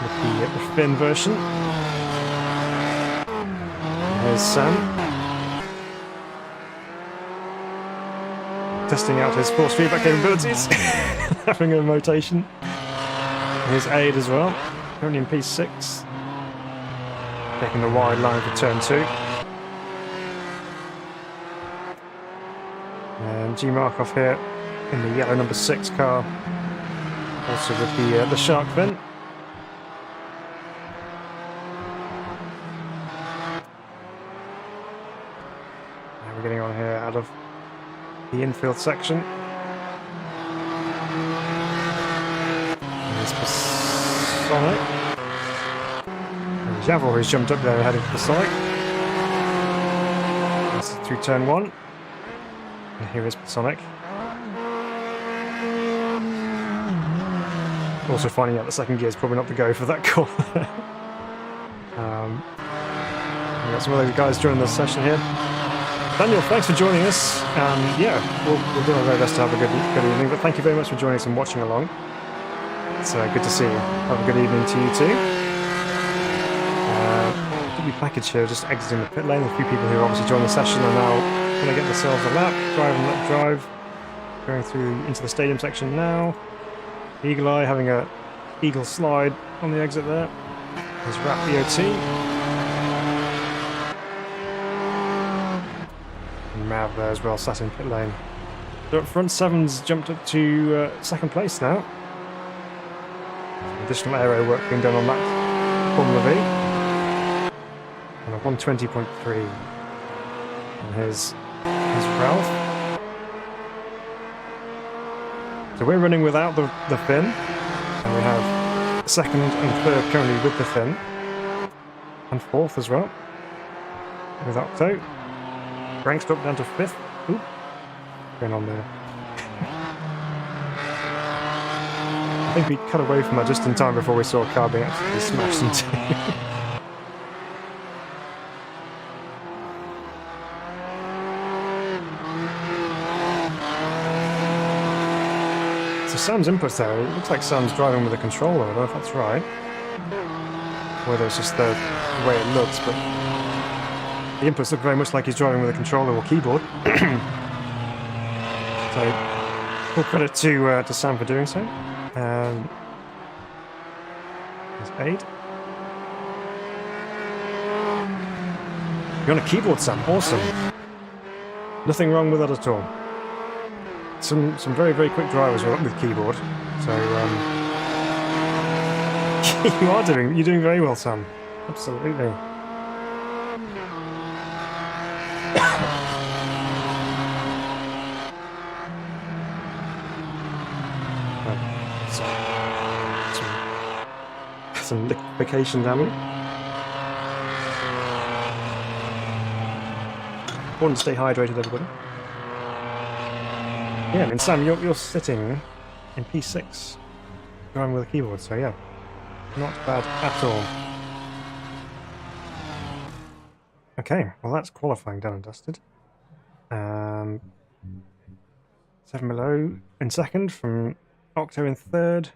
with the Finn version. Here's Sam testing out his force feedback capabilities, having a rotation. Here's Aid as well, currently in P6, taking the wide line for turn 2. And G Markov here in the yellow number 6 car, also with the shark fin. Now we're getting on here out of the infield section. There's Sonic. And Javor who's jumped up there heading for Sonic. That's through turn 1. And here is Sonic. Also finding out that second gear is probably not the go for that corner. We've got some of those guys joining the session here. Daniel, thanks for joining us. Yeah, we'll do our very best to have a good evening, but thank you very much for joining us and watching along. It's good to see you. Have a good evening to you too. W package here, just exiting the pit lane. A few people who obviously joined the session are now going to get themselves a lap, drive and let drive. Going through into the stadium section now. Eagle Eye having a eagle slide on the exit there. There's Rap BOT. And Mav there as well, sat in pit lane. So up front, Seven's jumped up to second place now. Some additional aero work being done on that Formula V. And a 120.3. And here's Ralph. So we're running without the fin, and we have second and third currently with the fin, and fourth as well, with Octo. Frank's dropped down to fifth. Oop, going on there. I think we cut away from that just in time before we saw a car being absolutely smashed into. Sam's input there, it looks like Sam's driving with a controller, I don't know if that's right. Whether it's just the way it looks, but the inputs look very much like he's driving with a controller or keyboard. So, full credit to Sam for doing so. There's Aid. You're on a keyboard, Sam, awesome. Nothing wrong with that at all. Some very, very quick drivers with keyboard, so you're doing very well, Sam. Absolutely. some liquefaction damage. Important to stay hydrated, everybody. Yeah, I mean, Sam, you're sitting in P6, driving with a keyboard, so yeah, not bad at all. Okay, well that's qualifying done and dusted. 7 below in second from Octo in third,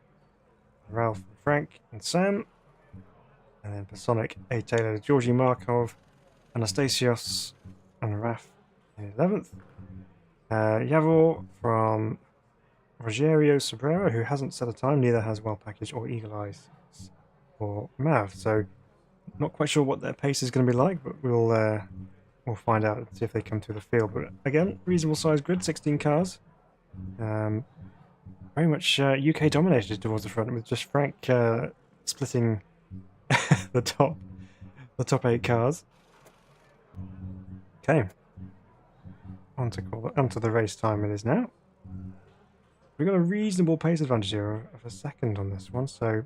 Ralph and Frank and Sam, and then Pasonic, A. Taylor, Georgie Markov, Anastasios and Raf in 11th. Yavor from Rogerio Sobrero, who hasn't set a time, neither has Well Packaged or Eagle Eyes or Mav, so not quite sure what their pace is going to be like, but we'll find out and see if they come through the field. But again, reasonable sized grid, 16 cars. Very much UK dominated towards the front, with just Frank splitting the top 8 cars. Okay, onto the race time it is now. We've got a reasonable pace advantage here of a second on this one, so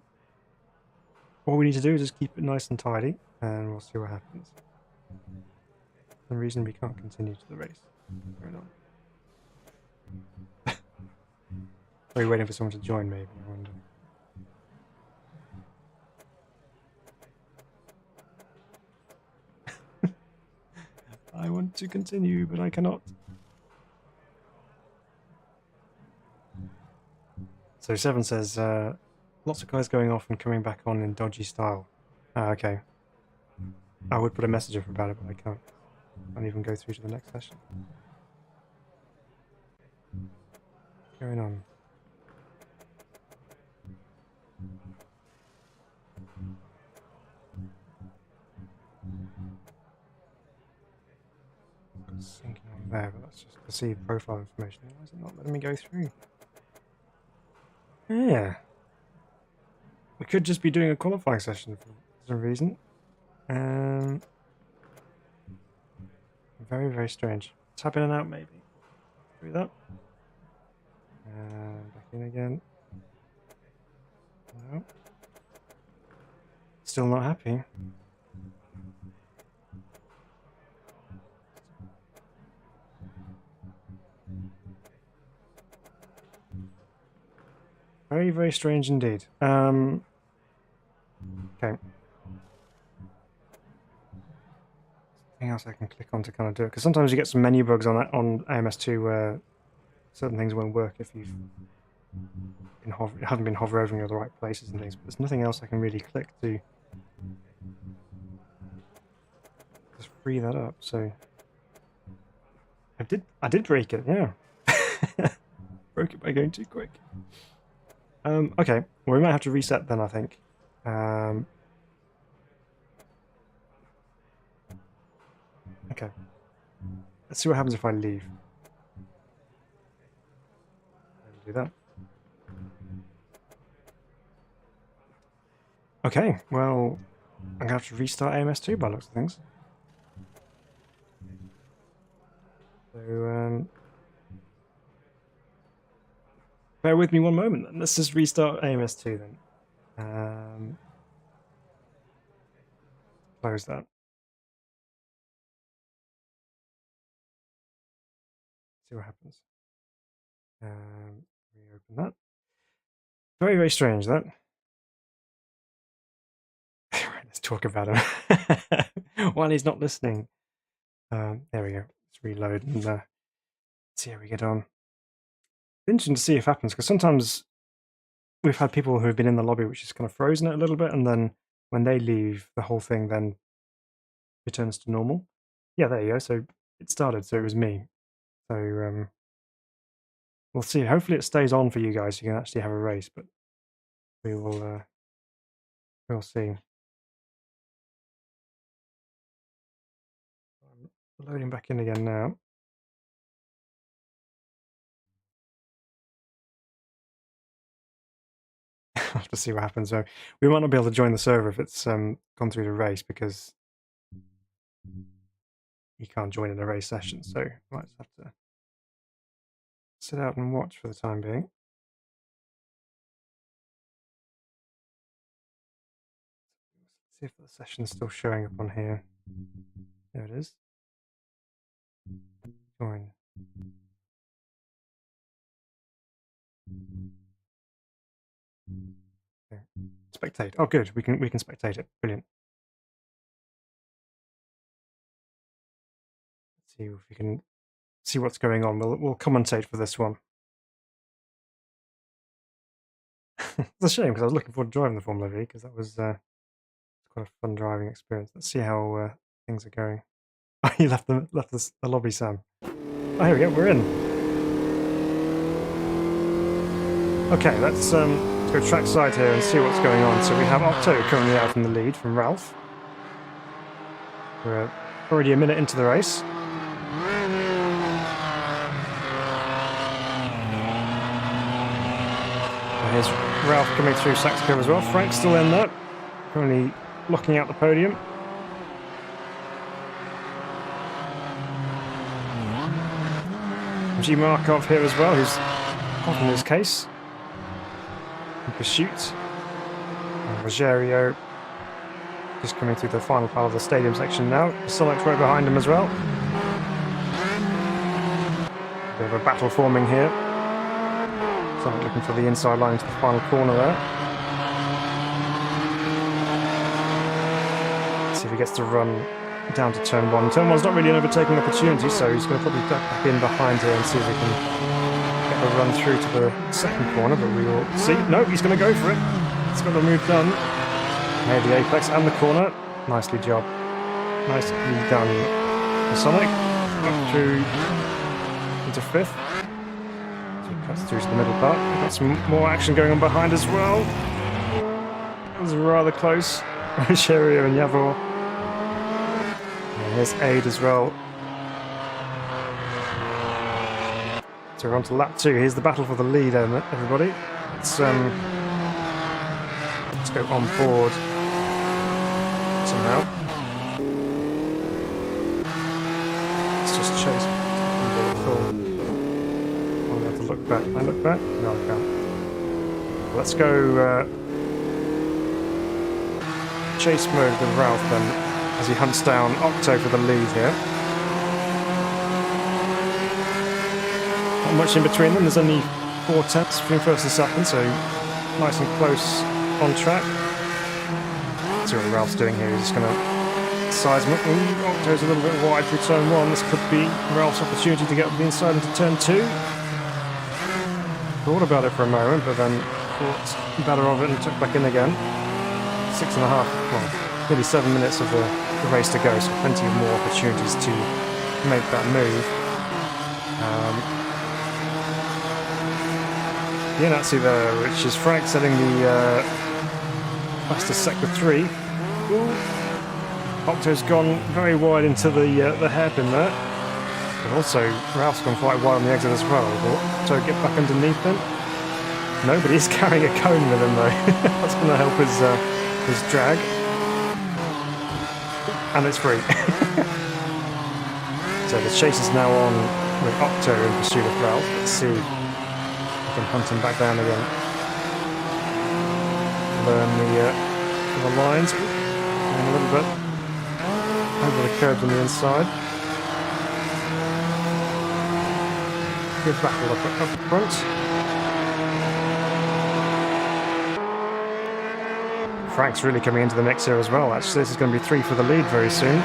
all we need to do is just keep it nice and tidy, and we'll see what happens. The reason we can't continue to the race. Going on. Are you waiting for someone to join, maybe? I wonder. I want to continue, but I cannot. So 7 says, lots of guys going off and coming back on in dodgy style. Okay. I would put a message up about it, but I can't. Can't even go through to the next session. What's going on? Syncing on there, but that's just to see profile information. Why is it not letting me go through? Yeah. We could just be doing a qualifying session for some reason. Very, very strange. Tap in and out, maybe. Do that. Back in again. No. Still not happy. Very, very strange indeed. Okay. Anything else I can click on to kind of do it? Because sometimes you get some menu bugs on AMS2 where certain things won't work if you've haven't been hovering over the right places and things. But there's nothing else I can really click to just free that up. So I did break it. Yeah, broke it by going too quick. Okay, well we might have to reset then, I think. Okay, let's see what happens if I leave. Do that. Okay, well, I'm gonna have to restart AMS2 by looks of things. So, bear with me one moment then. Let's just restart AMS2 then. Close that. See what happens. Reopen that. Very, very strange, that. Let's talk about him while he's not listening. There we go. Let's reload and see how we get on. Interesting to see if it happens, because sometimes we've had people who have been in the lobby which is kind of frozen it a little bit, and then when they leave, the whole thing then returns to normal. Yeah, there you go. So it started, so it was me. So we'll see. Hopefully it stays on for you guys so you can actually have a race, but we will we'll see. I'm loading back in again now. I'll have to see what happens. So we might not be able to join the server if it's gone through the race, because you can't join in a race session. So I might just have to sit out and watch for the time being. See if the session's still showing up on here. There it is. Join. Okay. Spectate. Oh, good. We can spectate it. Brilliant. Let's see if we can see what's going on. We'll commentate for this one. It's a shame because I was looking forward to driving the Formula V because that was quite a fun driving experience. Let's see how things are going. Oh, you left the lobby, Sam. Oh, here we go. We're in. Okay, let's go trackside here and see what's going on. So we have Octo currently out in the lead from Ralph. We're already a minute into the race. Here's Ralph coming through Sachs curve as well. Frank's still in there, currently blocking out the podium. G Markov here as well, who's hot in his case. In pursuit. And Rogerio just coming through the final part of the stadium section now. Sonic's right behind him as well. A bit of a battle forming here. Sonic looking for the inside line to the final corner there. Let's see if he gets to run down to turn 1. Turn 1's not really an overtaking opportunity, so he's going to probably duck back in behind here and see if he can get the run through to the second corner, but we will see. No, he's going to go for it. He's got the move done. Made the apex and the corner. Nicely done for Sonic. Up through into 5th. So he cuts through to the middle part. We've got some more action going on behind as well. That was rather close. Rogerio and Yavor. Here's Aid as well. So we're on to lap 2. Here's the battle for the lead, everybody. Let's go on board somehow. Let's just chase. I'll have to look back. Can I look back? No, I can't. Let's go chase mode with Ralph then, as he hunts down Octo for the lead here. Not much in between them, there's only 4 tenths between first and second, so nice and close on track. Let's see what Ralph's doing here, he's just going to size him up. Ooh, Octo's a little bit wide through turn 1, this could be Ralph's opportunity to get up the inside into turn 2. Thought about it for a moment, but then thought better of it and took back in again. 6.5, well, nearly 7 minutes of the race to go, so plenty of more opportunities to make that move. The Nazi there, which is Frank setting the fastest sector 3. Ooh. Octo's gone very wide into the hairpin there, but also Ralph's gone quite wide on the exit as well. Will Octo get back underneath him? No, but he's carrying a cone with him though. That's going to help his drag. And it's free. So the chase is now on with Octo in pursuit of Ralph. Let's see if we can hunt him back down again. Learn the lines. And a little bit over the curbs on the inside. Good battle up front. Frank's really coming into the mix here as well. Actually, this is going to be 3 for the lead very soon.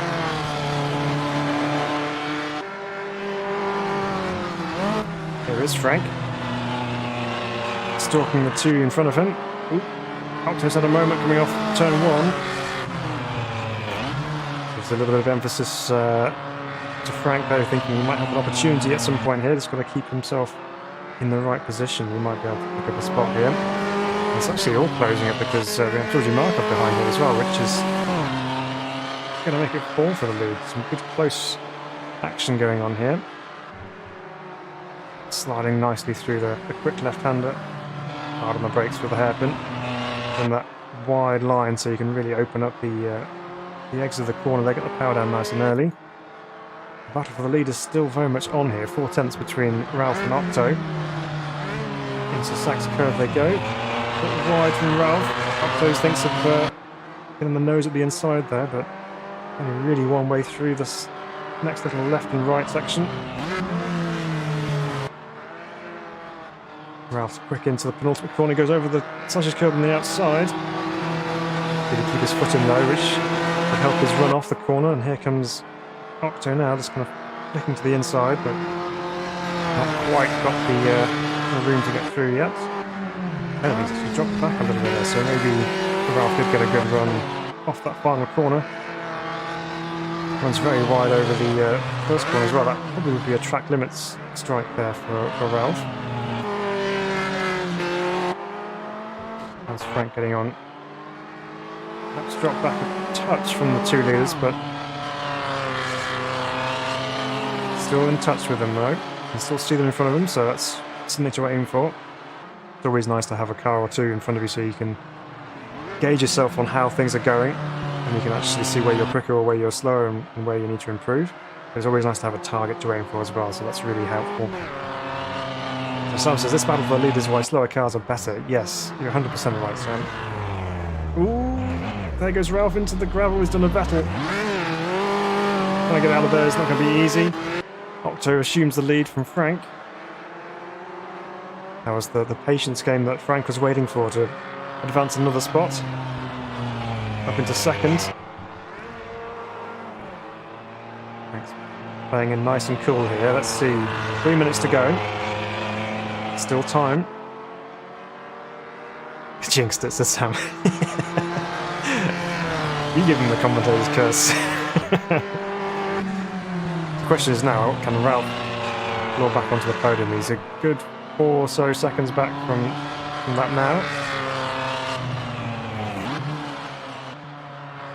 Here is Frank. Stalking the 2 in front of him. Ooh. Octo's had a moment coming off turn 1. Gives a little bit of emphasis to Frank though, thinking he might have an opportunity at some point here. Just got to keep himself in the right position. He might be able to pick up a spot here. It's actually all closing up because we have Georgie Markov behind here as well, which is going to make it 4 for the lead. Some good close action going on here. Sliding nicely through the quick left-hander. Hard on the brakes with the hairpin. And that wide line so you can really open up the exit of the corner. They get the power down nice and early. The battle for the lead is still very much on here. 4 tenths between Ralph and Octo. Into Sachs curve they go. Wide from Ralph. Octo thinks of getting the nose at the inside there, but only really one way through this next little left and right section. Ralph's quick into the penultimate corner, goes over the Sanchez curb on the outside. Did he keep his foot in though, which would help his run off the corner, and here comes Octo now, just kind of flicking to the inside, but not quite got the room to get through yet. I don't think he's actually dropped back a little bit there, so maybe Ralph did get a good run off that final corner. Runs very wide over the first corner as well. That probably would be a track limits strike there for Ralph. That's Frank getting on. Perhaps dropped back a touch from the two leaders, but still in touch with them though. You can still see them in front of them, so that's something to aim for. It's always nice to have a car or two in front of you so you can gauge yourself on how things are going, and you can actually see where you're quicker or where you're slower and where you need to improve. It's always nice to have a target to aim for as well, so that's really helpful. So Sam says, this battle for the leaders why slower cars are better. Yes, you're 100% right, Sam. Ooh, there goes Ralph into the gravel. He's done a battle. Trying to get out of there is not going to be easy. Octo assumes the lead from Frank. That was the patience game that Frank was waiting for to advance another spot. Up into second. Frank's playing in nice and cool here. Let's see. 3 minutes to go. Still time. Jinxed it, says Sam. You give him the commentator's curse. The question is now, can Ralph claw back onto the podium? He's a good 4 or so seconds back from that now.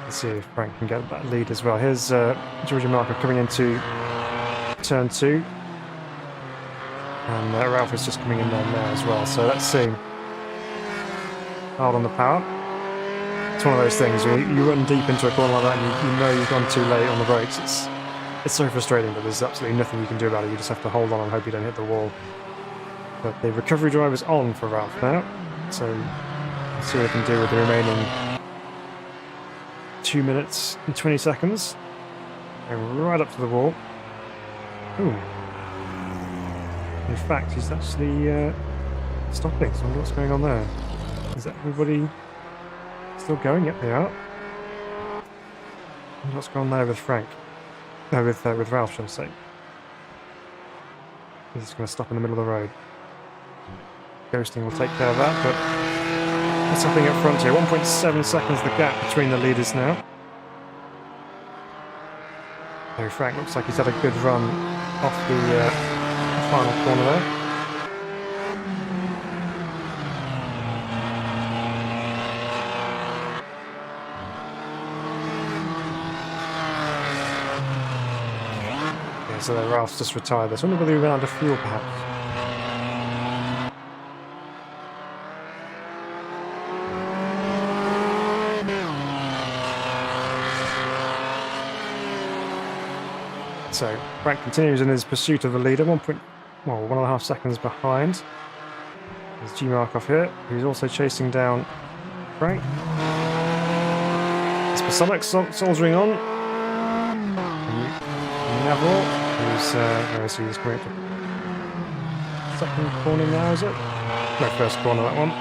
Let's see if Frank can get that lead as well. Here's Giorgio Marco coming into turn 2. And Ralph is just coming in there now as well. So let's see. Hard on the power. It's one of those things, you run deep into a corner like that and you know you've gone too late on the brakes. It's so frustrating, but there's absolutely nothing you can do about it. You just have to hold on and hope you don't hit the wall. But the recovery drive is on for Ralph now, so let's see what he can do with the remaining 2 minutes and 20 seconds. Going right up to the wall. Ooh. In fact, he's actually stopping, so I wonder what's going on there. Is everybody still going? Yep, they are. And what's going on there with Frank? No, with Ralph, shall I say. He's just going to stop in the middle of the road. Ghosting will take care of that, but what's happening up front here? 1.7 seconds the gap between the leaders now. So Frank looks like he's had a good run off the final corner there. So Ralph's just retired this. I wonder whether he ran out of fuel, perhaps. So Frank continues in his pursuit of the leader, 1.5 seconds behind. There's G Markov here, who's also chasing down Frank. It's Pasonic soldiering on. Neville. Where is he? He's coming up to second corner now, is it? No, first corner, that one.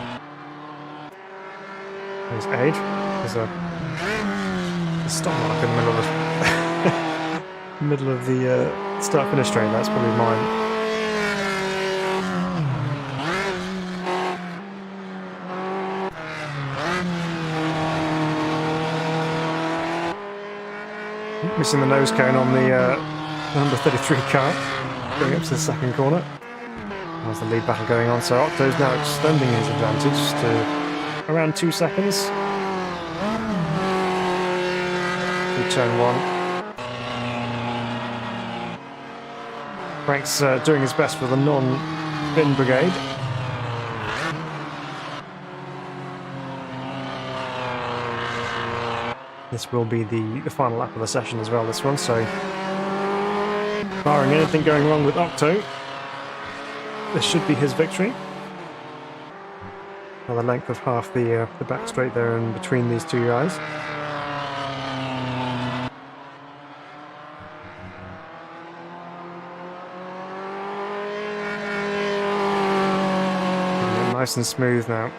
There's Age. There's a stop mark in the middle of the start-finish straight. That's probably mine. Missing the nose cone on the number 33 car, going up to the second corner. There's the lead battle going on, so Octo's now extending his advantage to around 2 seconds. Through turn 1. Frank's doing his best for the non-bin brigade. This will be the final lap of the session as well, this one, so barring anything going wrong with Octo, this should be his victory. By the length of half the back straight there in between these two guys. nice and smooth now.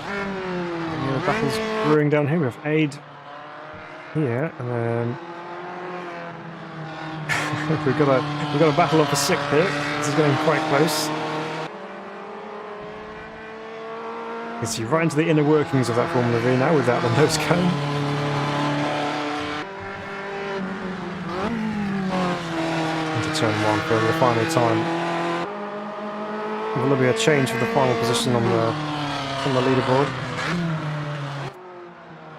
And the battle's brewing down here. We have Aid here, and then we've got a battle of the sixth here. This is getting quite close. You can see right into the inner workings of that Formula V now without the nose cone. Into turn one for the final time. Will there be a change for the final position on the leaderboard?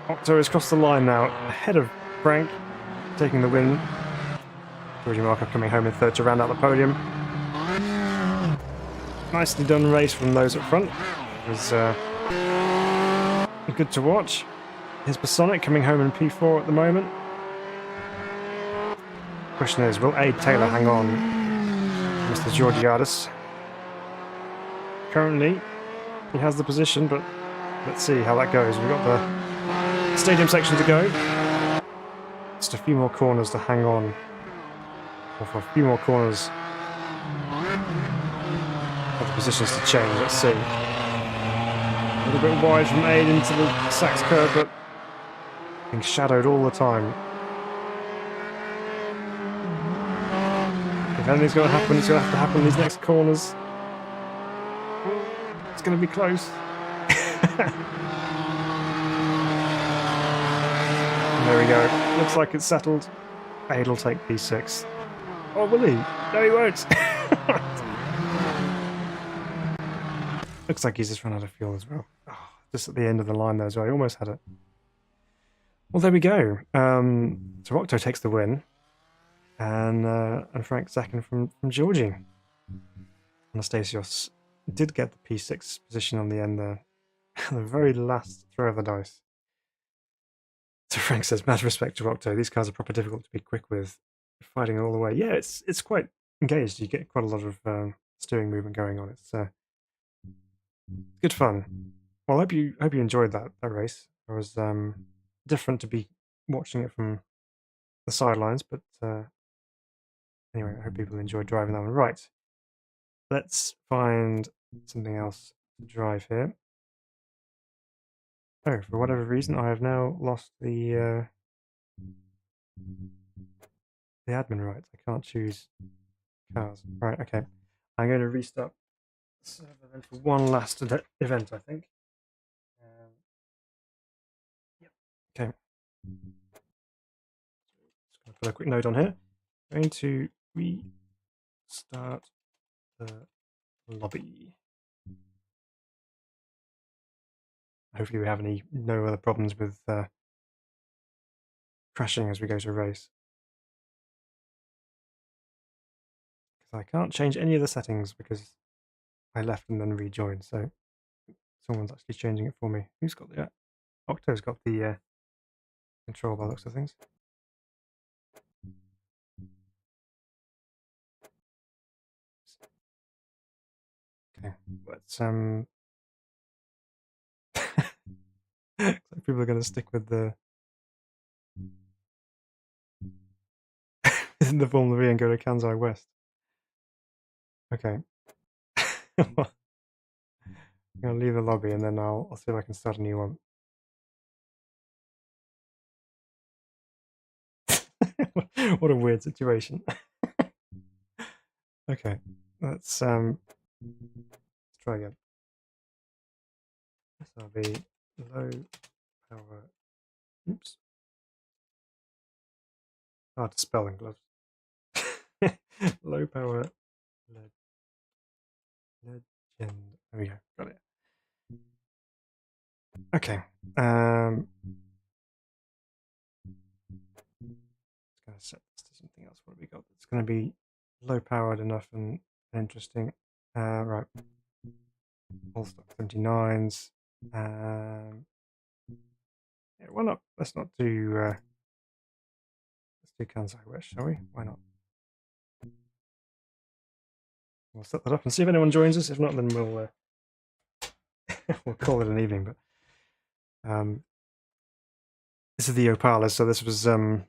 Octo has crossed the line now, ahead of Frank, taking the win. Georgie Markov coming home in third to round out the podium. Nicely done race from those up front. It was good to watch. Here's Bosonic coming home in P4 at the moment. Question is, will Aid Taylor hang on Mr. Georgiadis? Currently, he has the position, but let's see how that goes. We've got the stadium section to go. Just a few more corners to hang on. Or for a few more corners of the positions to change. Let's see. A little bit wide from Aid into the Sachs curve, but being shadowed all the time. If anything's going to happen, it's going to have to happen in these next corners. It's going to be close. And there we go. Looks like it's settled. Aid will take P6. Oh, will he? No, he won't. Looks like he's just run out of fuel as well. Oh, just at the end of the line there as well. He almost had it. Well, there we go. So Octo takes the win. And Frank second from Georgie. Anastasios did get the P6 position on the end there. The very last throw of the dice. So Frank says, mad respect to Octo. These cars are proper difficult to be quick with. Fighting all the way. Yeah, it's quite engaged. You get quite a lot of steering movement going on. It's good fun. Well, I hope you enjoyed that race. It was different to be watching it from the sidelines, but anyway, I hope people enjoyed driving that one. Right, let's find something else to drive here. Oh, for whatever reason, I have now lost the admin rights. I can't choose cars. Right, okay. I'm going to restart the server then for one last event, I think. Yep. Okay. Just going to put a quick note on here. I'm going to restart the lobby. Hopefully we have no other problems with crashing as we go to a race. I can't change any of the settings because I left and then rejoined, so someone's actually changing it for me. Who's got the... Octo's got the control by the looks of things. Okay, let's... people are going to stick with the... the Formula V and go to Kansai West. Okay. I'm going to leave the lobby and then I'll see if I can start a new one. What a weird situation. Okay, let's try again. SRB Low Power. Oops. Hard to spell in gloves. Low Power Legend. There we go. Got it. Okay. Just going to set this to something else. What have we got? It's going to be low powered enough and interesting. Right. All stock 79s. Yeah, why not? Let's not do. Let's do Kansai West, shall we? Why not? We'll set that up and see if anyone joins us. If not, then we'll we'll call it an evening. But this is the Opala, so this was not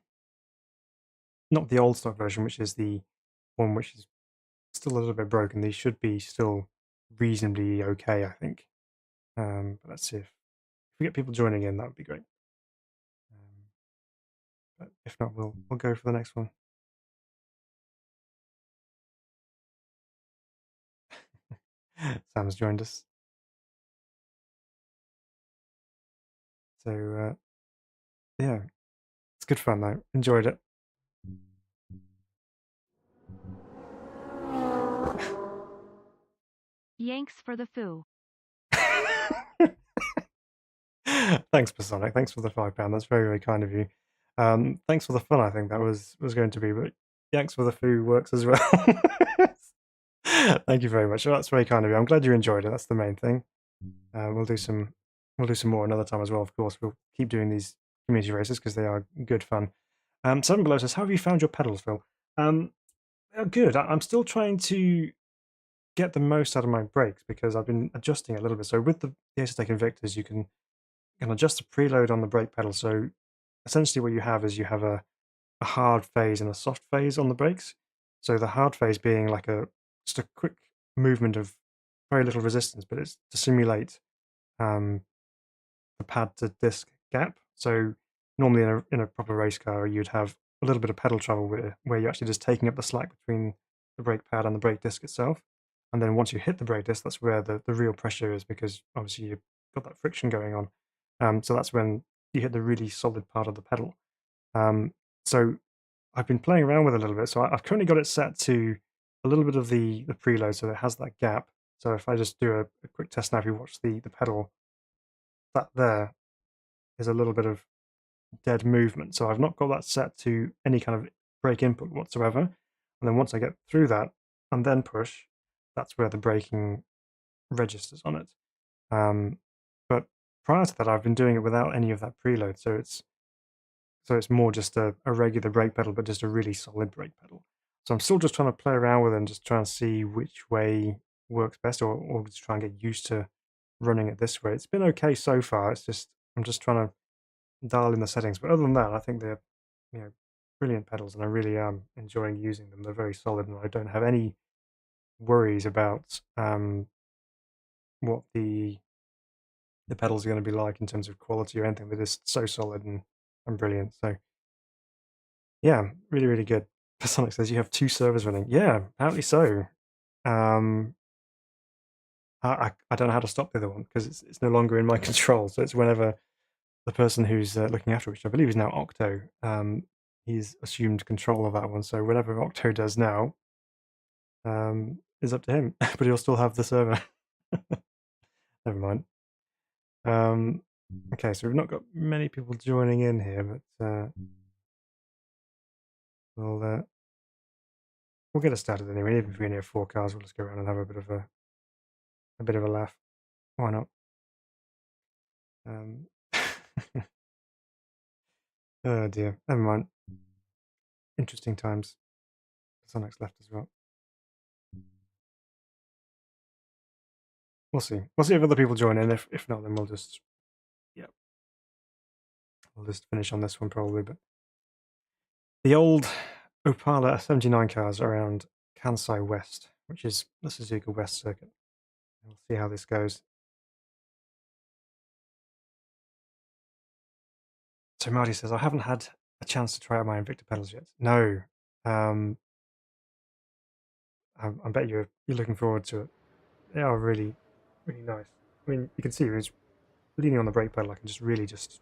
the old stock version, which is the one which is still a little bit broken. These should be still reasonably okay, I think. But let's see if we get people joining in, that would be great. But if not, we'll go for the next one. Sam's joined us. So yeah, it's good fun though. Enjoyed it. Yanks for the foo. Thanks, Pasonic. Thanks for the £5. That's very, very kind of you. Thanks for the fun. I think that was going to be, but Yanks for the foo works as well. Thank you very much. That's very kind of you. I'm glad you enjoyed it. That's the main thing. We'll do some more another time as well. Of course, we'll keep doing these community races because they are good fun. Seven Below says, "How have you found your pedals, Phil?" Good. I'm still trying to get the most out of my brakes because I've been adjusting a little bit. So with the Acertec Invictus, you can adjust the preload on the brake pedal. So essentially, what you have is you have a hard phase and a soft phase on the brakes. So the hard phase being like just a quick movement of very little resistance, but it's to simulate the pad to disc gap. So normally in a proper race car, you'd have a little bit of pedal travel where you're actually just taking up the slack between the brake pad and the brake disc itself. And then once you hit the brake disc, that's where the real pressure is because obviously you've got that friction going on. So that's when you hit the really solid part of the pedal. So I've been playing around with it a little bit. So I've currently got it set to a little bit of the preload, so it has that gap. So if I just do a quick test now, if you watch the pedal, that there is a little bit of dead movement. So I've not got that set to any kind of brake input whatsoever. And then once I get through that and then push, that's where the braking registers on it. But prior to that, I've been doing it without any of that preload. So it's more just a regular brake pedal, but just a really solid brake pedal. So I'm still just trying to play around with it and just trying to see which way works best, or just try and get used to running it this way. It's been okay so far. It's just I'm just trying to dial in the settings. But other than that, I think they're brilliant pedals, and I really am enjoying using them. They're very solid, and I don't have any worries about what the pedals are going to be like in terms of quality or anything. They're just so solid and brilliant. So yeah, really, really good. Sonic says you have 2 servers running. Yeah, apparently so. I don't know how to stop the other one because it's no longer in my control. So it's whenever the person who's looking after it, which I believe is now Octo, he's assumed control of that one. So whatever Octo does now is up to him, but he'll still have the server. Never mind. Okay, so we've not got many people joining in here, but we'll get it started anyway. Even if we only have 4 cars, we'll just go around and have a bit of a laugh. Why not? Oh dear, never mind. Interesting times. Sonic's left as well. We'll see. We'll see if other people join in. If not, then we'll just finish on this one probably. But the old Opala 79 cars around Kansai West, which is the Suzuka West circuit. We'll see how this goes. So Marty says, I haven't had a chance to try out my Invicta pedals yet. No. I bet you're looking forward to it. They are really, really nice. I mean, you can see he's leaning on the brake pedal. I can just really just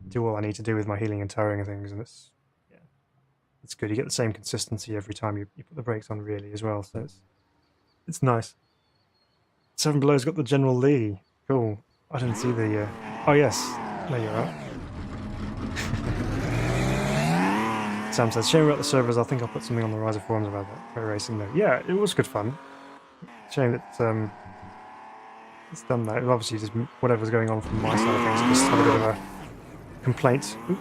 do all I need to do with my heeling and towing and things, and it's good. You get the same consistency every time you put the brakes on, really, as well. So it's nice. 7 Below's got the General Lee. Cool. I didn't see the. Oh yes, there you are. Sam says, shame about the servers. I think I'll put something on the Riser forums about that pro racing though. Yeah, it was good fun. Shame that it's done that. Obviously, just whatever's going on from my side of things. I just had a bit of a complaint. Oop.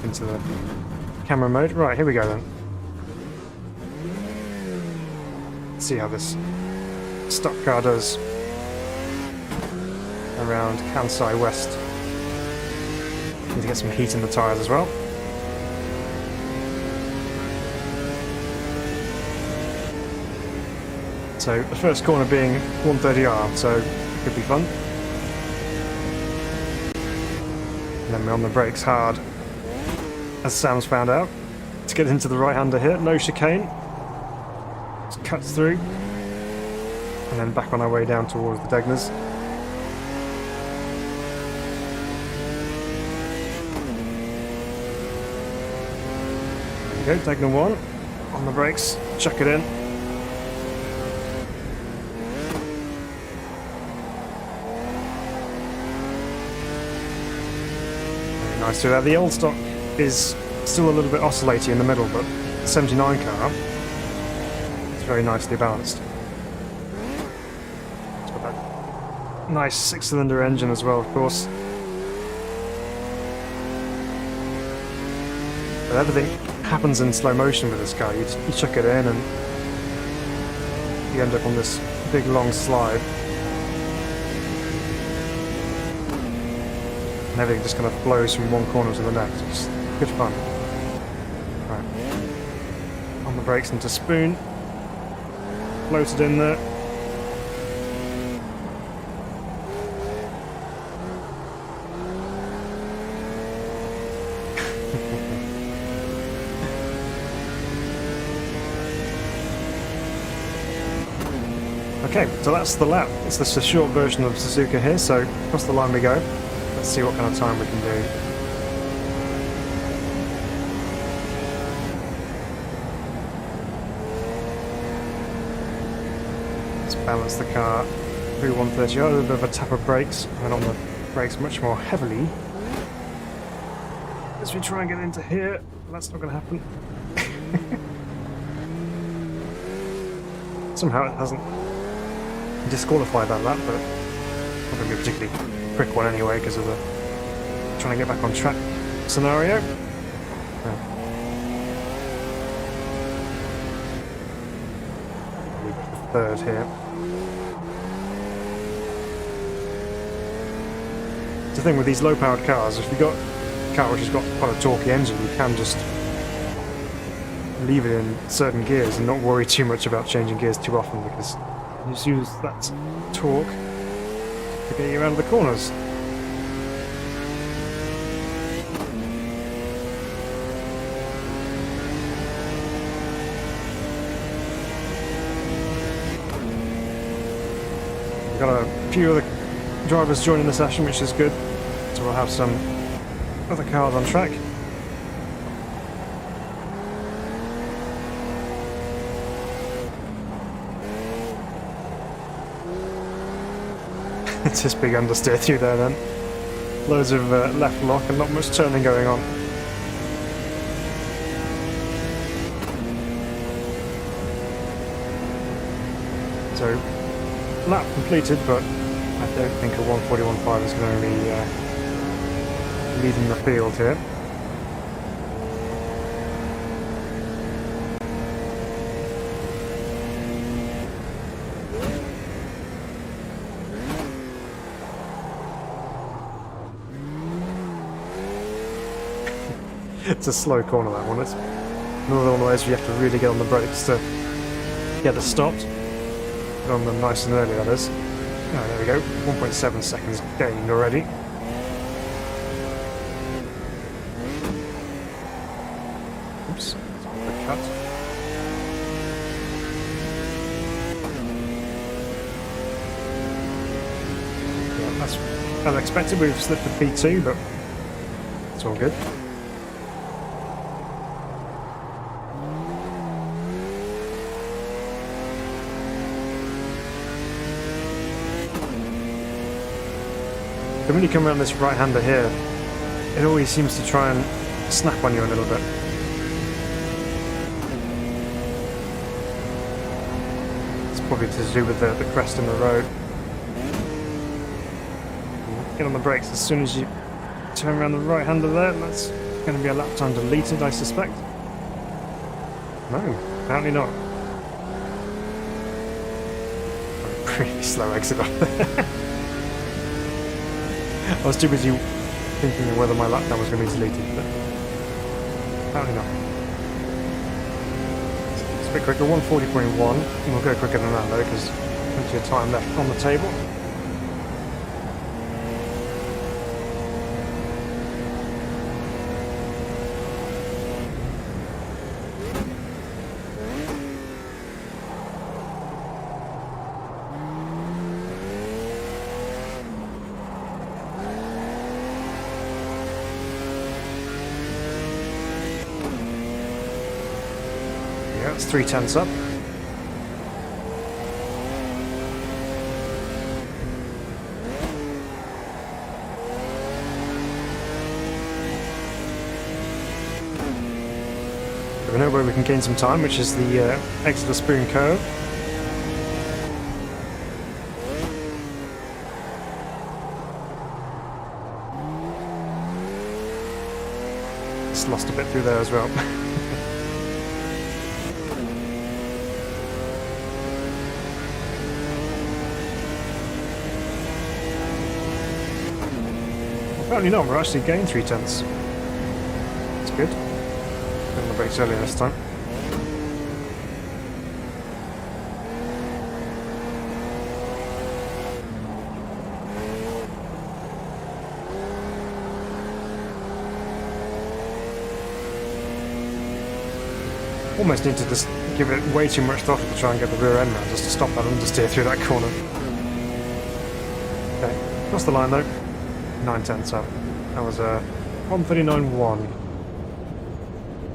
Into the camera mode. Right, here we go then. Let's see how this stock car does around Kansai West. Need to get some heat in the tyres as well. So the first corner being 130R, so it could be fun. And then we're on the brakes hard, as Sam's found out, to get into the right-hander here. No chicane. Just cuts through. And then back on our way down towards the Degners. There we go, Degner 1. On the brakes, chuck it in. Very nice to that. The old stock is still a little bit oscillating in the middle, but the 79 car is very nicely balanced. It's got that nice 6-cylinder engine as well, of course. But everything happens in slow motion with this car. You chuck it in and you end up on this big long slide. And everything just kind of flows from one corner to the next. It's good fun. Right. On the brakes into spoon. Floated in there. Okay, so that's the lap. It's just a short version of Suzuka here, so across the line we go. Let's see what kind of time we can do. Let's balance the car through 130. A little bit of a tap of brakes, and on the brakes much more heavily. As we try and get into here, that's not going to happen. Somehow it hasn't disqualified that lap, but not going to be a particularly quick one anyway because of the trying to get back on track scenario. Third here. The thing with these low-powered cars, if you've got a car which has got quite a torquey engine, you can just leave it in certain gears and not worry too much about changing gears too often, because you just use that torque to get you out of the corners. We've got a few other drivers joining the session, which is good, so we'll have some other cars on track. It's this big understeer through there then. Loads of left lock and not much turning going on. So, lap completed, but I don't think a 141.5 is going to be leading the field here. It's a slow corner, that one. It's another one of those where you have to really get on the brakes to get it stopped. Get on them nice and early, that is. Oh, there we go. 1.7 seconds gained already. Oops, that's a quick cut. Yeah, that's as expected. We've slipped the P2, but it's all good. But when you come around this right-hander here, it always seems to try and snap on you a little bit. It's probably to do with the crest in the road. Get on the brakes as soon as you turn around the right-hander there. That's going to be a lap time deleted, I suspect. No, apparently not. Pretty slow exit off there. I was too busy thinking of whether my lap time was going to be deleted, but apparently not. It's a bit quicker, 140.1. We'll go quicker than that though, because plenty of time left on the table. Yeah, it's 3/10 up. We know where we can gain some time, which is the exit of the spoon curve. Just lost a bit through there as well. Apparently not, we're actually gained 3/10. That's good. On the brakes earlier this time. Almost need to just give it way too much throttle to try and get the rear end round just to stop that understeer through that corner. Okay, across the line though. 9/10 up. That was a 139.1.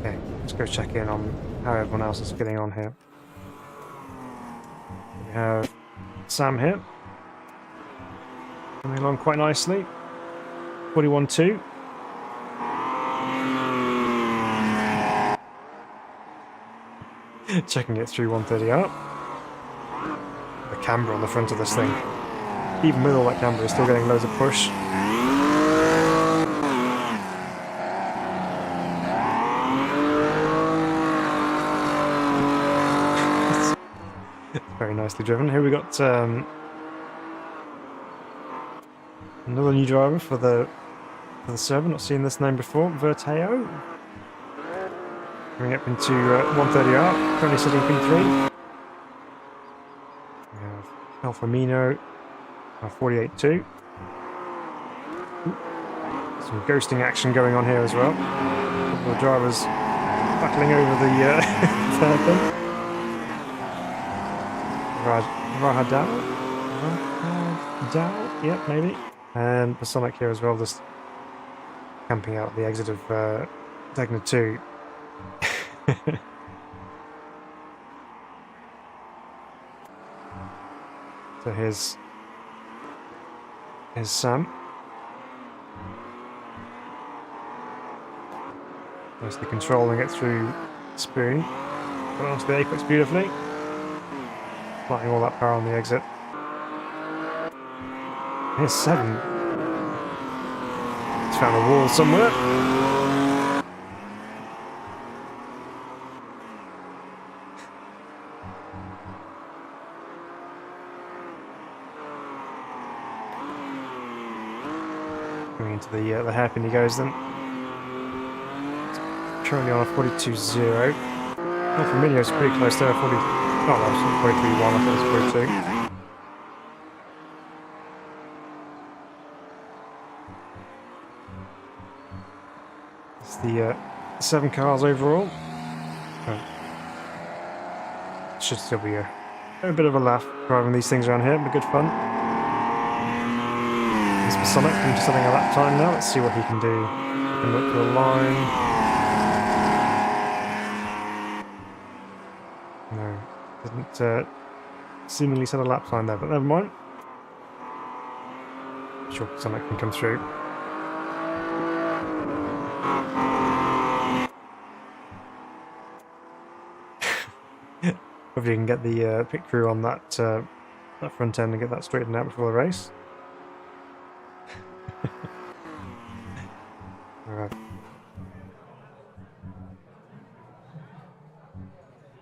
Okay, let's go check in on how everyone else is getting on here. We have Sam here. Coming along quite nicely. 41.2. Checking it through 130 up. The camber on the front of this thing. Even with all that camber, it's still getting loads of push. Very nicely driven. Here we got another new driver for the server. Not seen this name before. Verteo. Coming up into 130 up. Currently sitting P3. We have Alfa Mino. 48.2. Some ghosting action going on here as well. A couple of drivers battling over the third thing. Rahadal? Yep, maybe. And Pasonic here as well, just camping out at the exit of Degna 2. So here's Sam. Nicely controlling it through spoon. Got onto the apex beautifully. Applying all that power on the exit. Here's 7. He's found a wall somewhere. Going into the hairpin he goes then. Currently on a 42.0. Alfa Mineo's pretty close there. 40. Oh, no, it's 43.1. I thought it was 42. It's the 7 cars overall. Oh. Should still be a bit of a laugh driving these things around here. It'll be good fun. There's Sonic into something a lap time now. Let's see what he can do. And look to the line. No, didn't seemingly set a lap time there, but never mind. Sure, Sonic can come through. Hopefully you can get the pit crew on that front end and get that straightened out before the race. Alright.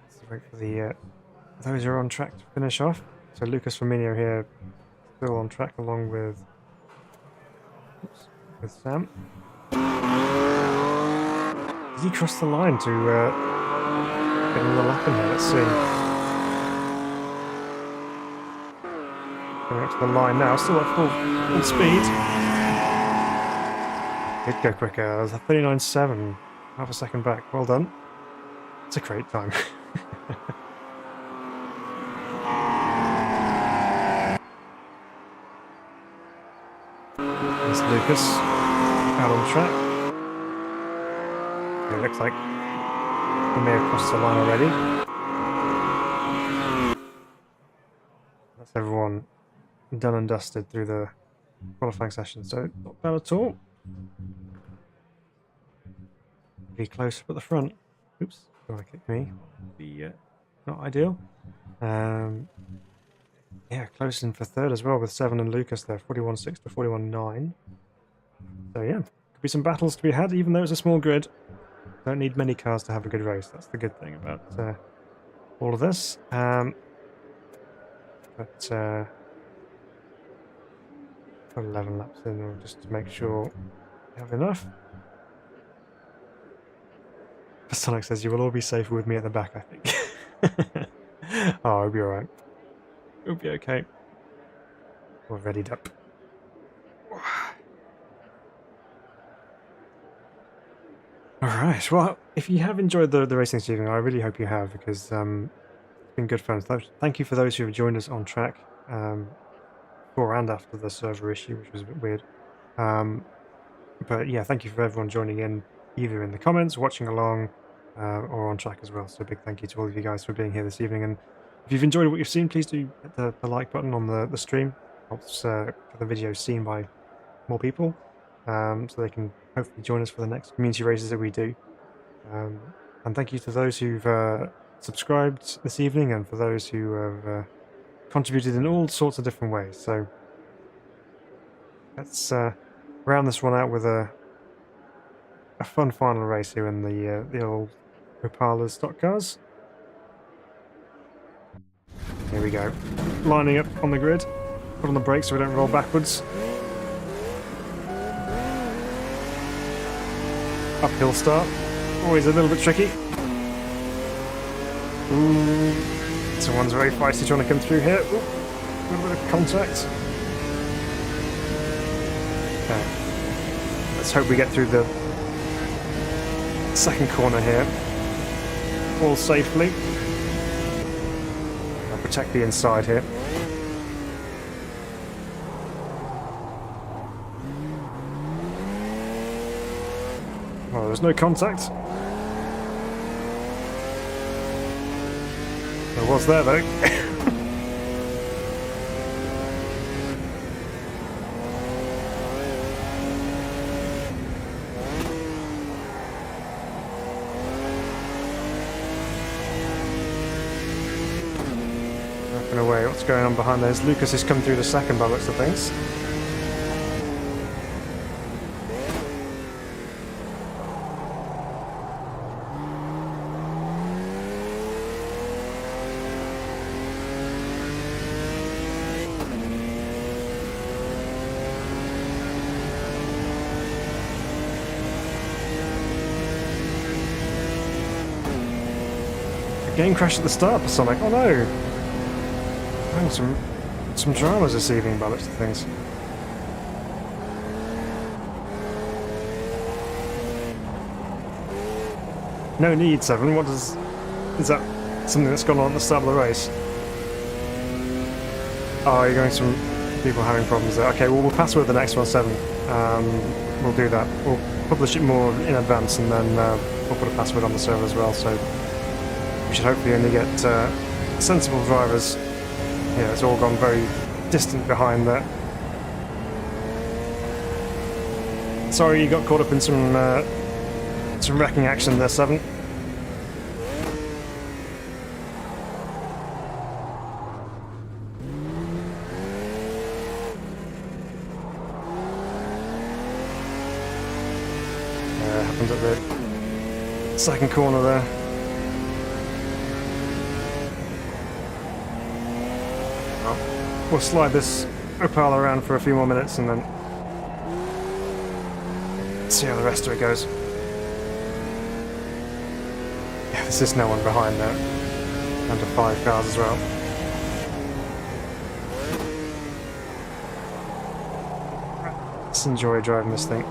Let's wait for the those who are on track to finish off. So Lucas Firmino here, still on track along with Sam. Did he cross the line to Getting another lap in here, let's see. Going up to the line now, still at full speed. Did go quicker, that was a 39.7, half a second back, well done. It's a great time. There's Lucas, out on track. It looks like we may have crossed the line already. That's everyone done and dusted through the qualifying session, so not bad at all. Be close up at the front. Oops, don't want to kick me. Be not ideal. Yeah, close in for third as well with 7 and Lucas there, 41.6 to 41.9. So yeah, could be some battles to be had, even though it's a small grid. Don't need many cars to have a good race. That's the good thing about all of this. But 11 laps in, just to make sure we have enough. Sonic says you will all be safer with me at the back, I think. Oh, it'll be alright. It'll be okay. We're readied up. Alright, well, if you have enjoyed the racing this evening, I really hope you have, because it's been good fun. Thank you for those who have joined us on track before and after the server issue, which was a bit weird. But yeah, thank you for everyone joining in, either in the comments, watching along, or on track as well. So a big thank you to all of you guys for being here this evening. And if you've enjoyed what you've seen, please do hit the like button on the stream. Helps get the video seen by more people, so they can hopefully join us for the next community races that we do. And thank you to those who've subscribed this evening, and for those who have contributed in all sorts of different ways. So let's round this one out with a fun final race here in the old Opala Stock Cars. Here we go. Lining up on the grid. Put on the brakes so we don't roll backwards. Uphill start. Always a little bit tricky. Ooh. Someone's very feisty trying to come through here. Ooh. A little bit of contact. Okay. Let's hope we get through the second corner here. All safely. I'll protect the inside here. Oh, there's no contact. There was there though. Away. What's going on behind those? Lucas has come through the second by looks of things. The game crashed at the start for Sonic. Oh no! Some dramas this evening by looks of things. No need, 7. What does... Is that something that's gone on at the start of the race? Oh, you're going some people having problems there. Okay, well, we'll password the next one, 7. We'll do that. We'll publish it more in advance, and then we'll put a password on the server as well, so we should hopefully only get sensible drivers. Yeah, it's all gone very distant behind there. Sorry you got caught up in some wrecking action there, 7. Happened at the second corner there. We'll slide this Opala around for a few more minutes and then see how the rest of it goes. There's just no one behind there. Under 5 cars as well. Let's enjoy driving this thing.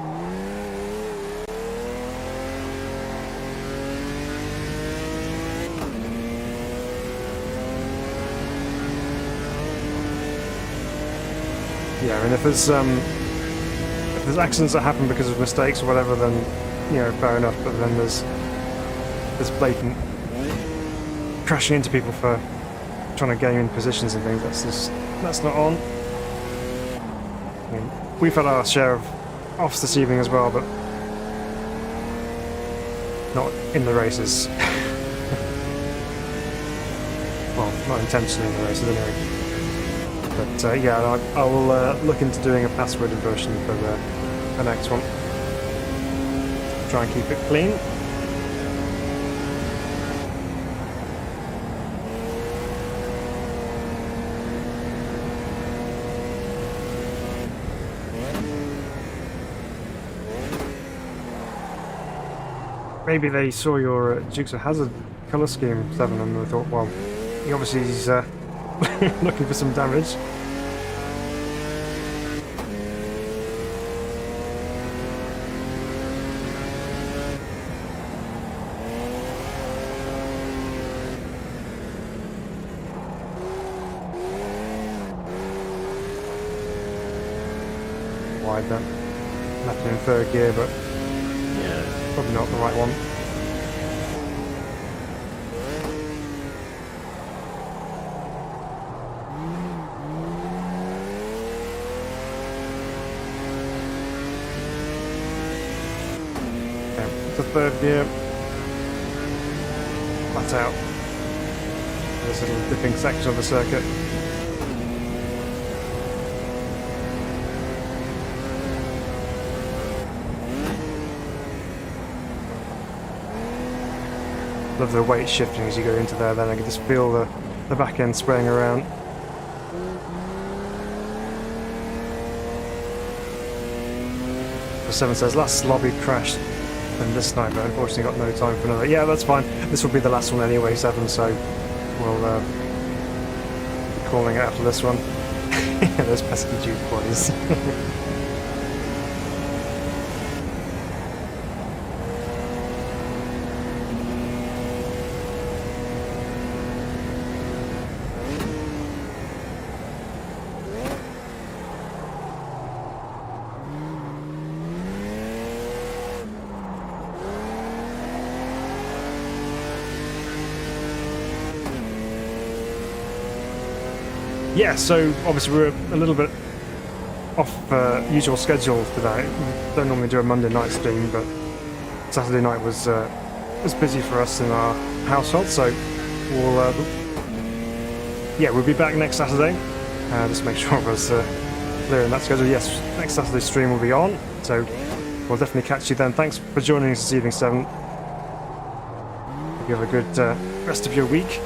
Yeah, I mean, if there's accidents that happen because of mistakes or whatever, then fair enough. But then there's blatant crashing into people for trying to game in positions and things. That's not on. I mean, we've had our share of offs this evening as well, but not in the races. Well, not intentionally in the races anyway. But yeah, I will look into doing a password version for the next one. Try and keep it clean. Maybe they saw your Dukes of Hazzard colour scheme, 7, and they thought, well, he obviously is looking for some damage. Wide then. Left in 3rd gear, but yeah, probably not the right one. The 3rd gear, flat out. There's a little dipping section of the circuit. Love the weight shifting as you go into there. Then I can just feel the back end spraying around. The 7 says last lobby crashed. And this night, but unfortunately got no time for another. Yeah, that's fine. This will be the last one anyway, 7, so we'll be calling it after this one. Those pesky Duke boys. Yeah, so obviously we're a little bit off usual schedule today. We don't normally do a Monday night stream, but Saturday night was busy for us in our household, so we'll be back next Saturday. Just make sure I was clear in that schedule. Yes, next Saturday's stream will be on, so we'll definitely catch you then. Thanks for joining us this evening, 7. Hope you have a good rest of your week.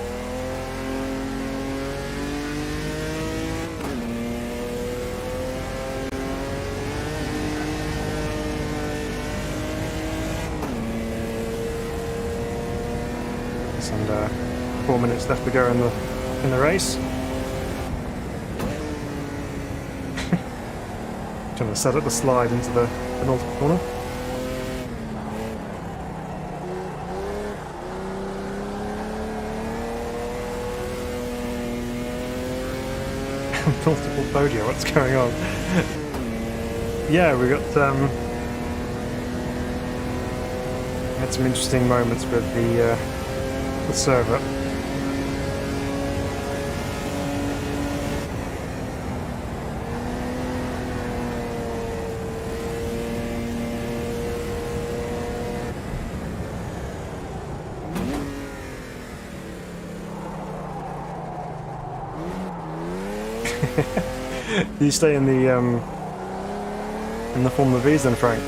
And 4 minutes left to go in the race. Trying to set up the slide into the penultimate corner. Multiple podia, what's going on? Yeah, we got had some interesting moments with the server. Do you stay in the Formula V's then, Frank?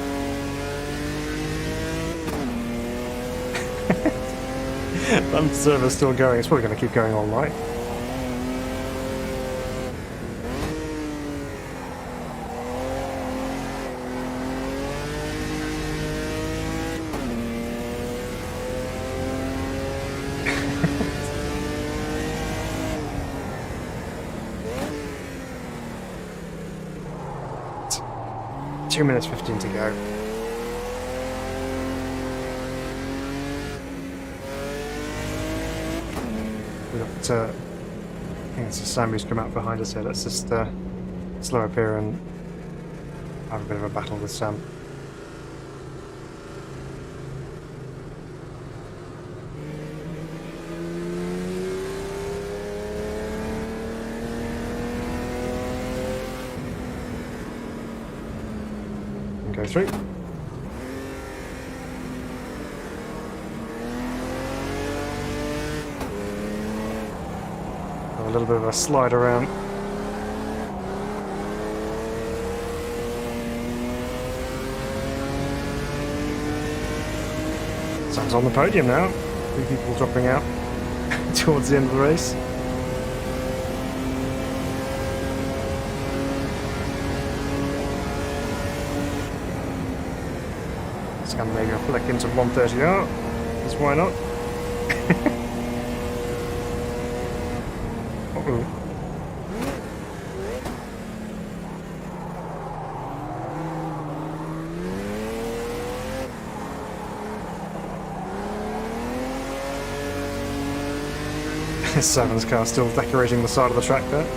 That server's still going. It's probably going to keep going all night. 2 minutes 15 to go. We've got, I think it's Sam who's come out behind us here. Let's just slow up here and have a bit of a battle with Sam. And go through. A little bit of a slide around. Sam's on the podium now. 3 people dropping out towards the end of the race. Scandinavia flick into 130R. Because why not? Uh-oh. Seven's car still decorating the side of the track there.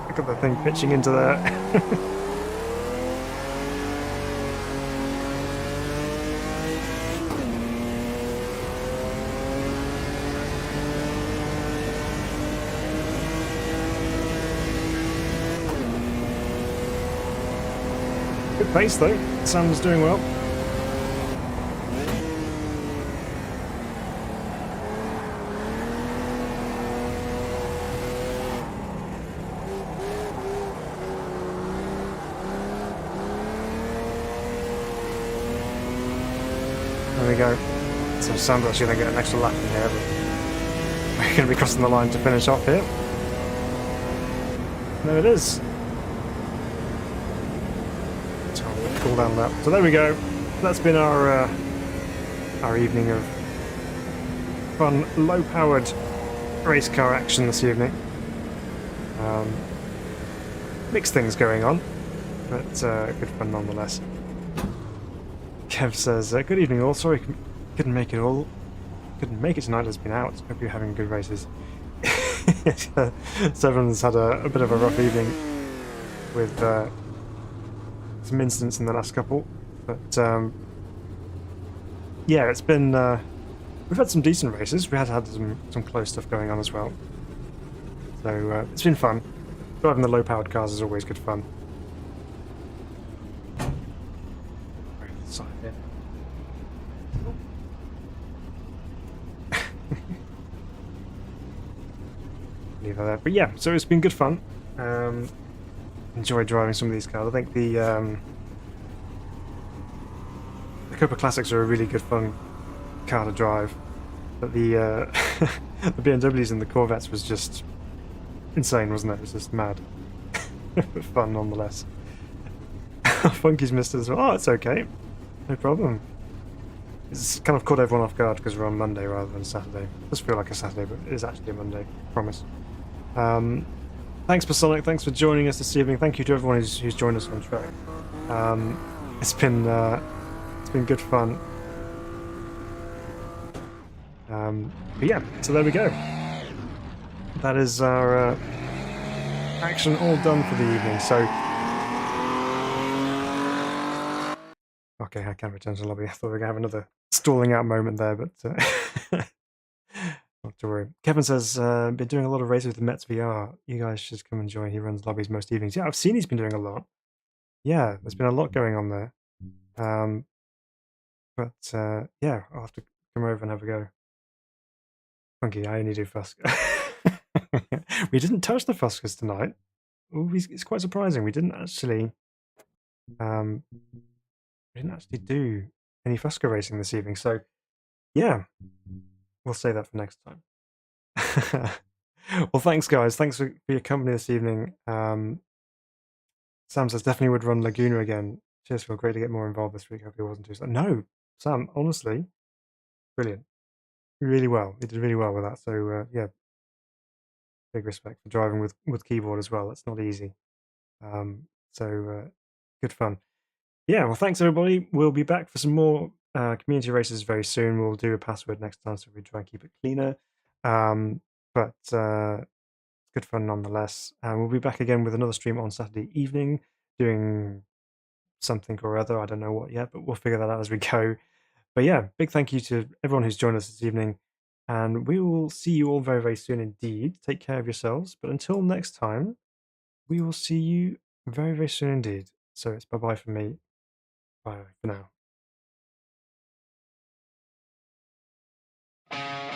Look at the thing pitching into there. Good pace though, Sam's doing well. There we go. So Sam's actually going to get an extra lap in here, but we're going to be crossing the line to finish off here. There it is. Cool down lap. So there we go. That's been our evening of fun, low-powered race car action this evening. Mixed things going on, but good fun nonetheless. Kev says, "Good evening, all. Sorry, couldn't make it all. Couldn't make it tonight. Has been out. Hope you're having good races." Seven's had a bit of a rough evening with some incidents in the last couple, but yeah, it's been we've had some decent races. We had some close stuff going on as well, so it's been fun. Driving the low-powered cars is always good fun. Leave her there. But yeah, so it's been good fun. Enjoyed driving some of these cars. I think the Copa Classics are a really good fun car to drive, but the the BMWs and the Corvettes was just insane, wasn't it? It was just mad, but fun nonetheless. Funky's missed it as well. Oh, it's okay, no problem. It's kind of caught everyone off guard because we're on Monday rather than Saturday. It does feel like a Saturday, but it is actually a Monday. I promise. Thanks for Sonic. Thanks for joining us this evening. Thank you to everyone who's joined us on track. It's been good fun. But yeah, so there we go. That is our action all done for the evening. So, okay, I can return to the lobby. I thought we were gonna have another stalling out moment there, but not to worry. Kevin says, been doing a lot of races with the Mets VR. You guys should come and join. He runs lobbies most evenings. Yeah, I've seen he's been doing a lot. Yeah, there's been a lot going on there. But yeah, I'll have to come over and have a go. Funky, I only do Fusca. We didn't touch the Fuscas tonight. Ooh, it's quite surprising. We didn't actually do any Fusca racing this evening. So yeah, we'll save that for next time. Well, thanks, guys. Thanks for your company this evening. Sam says definitely would run Laguna again. Cheers, Phil. Great to get more involved this week. Hope he wasn't too slow. No, Sam, honestly, brilliant. Really well. He did really well with that. So yeah, big respect for driving with keyboard as well. That's not easy. Um, so good fun. Yeah, well, thanks everybody. We'll be back for some more community races very soon. We'll do a password next time, so we try and keep it cleaner. But good fun nonetheless. We'll be back again with another stream on Saturday evening, doing something or other. I don't know what yet, but we'll figure that out as we go. But yeah, big thank you to everyone who's joined us this evening. And we will see you all very, very soon indeed. Take care of yourselves. But until next time, we will see you very, very soon indeed. So it's bye bye from me. Bye for now.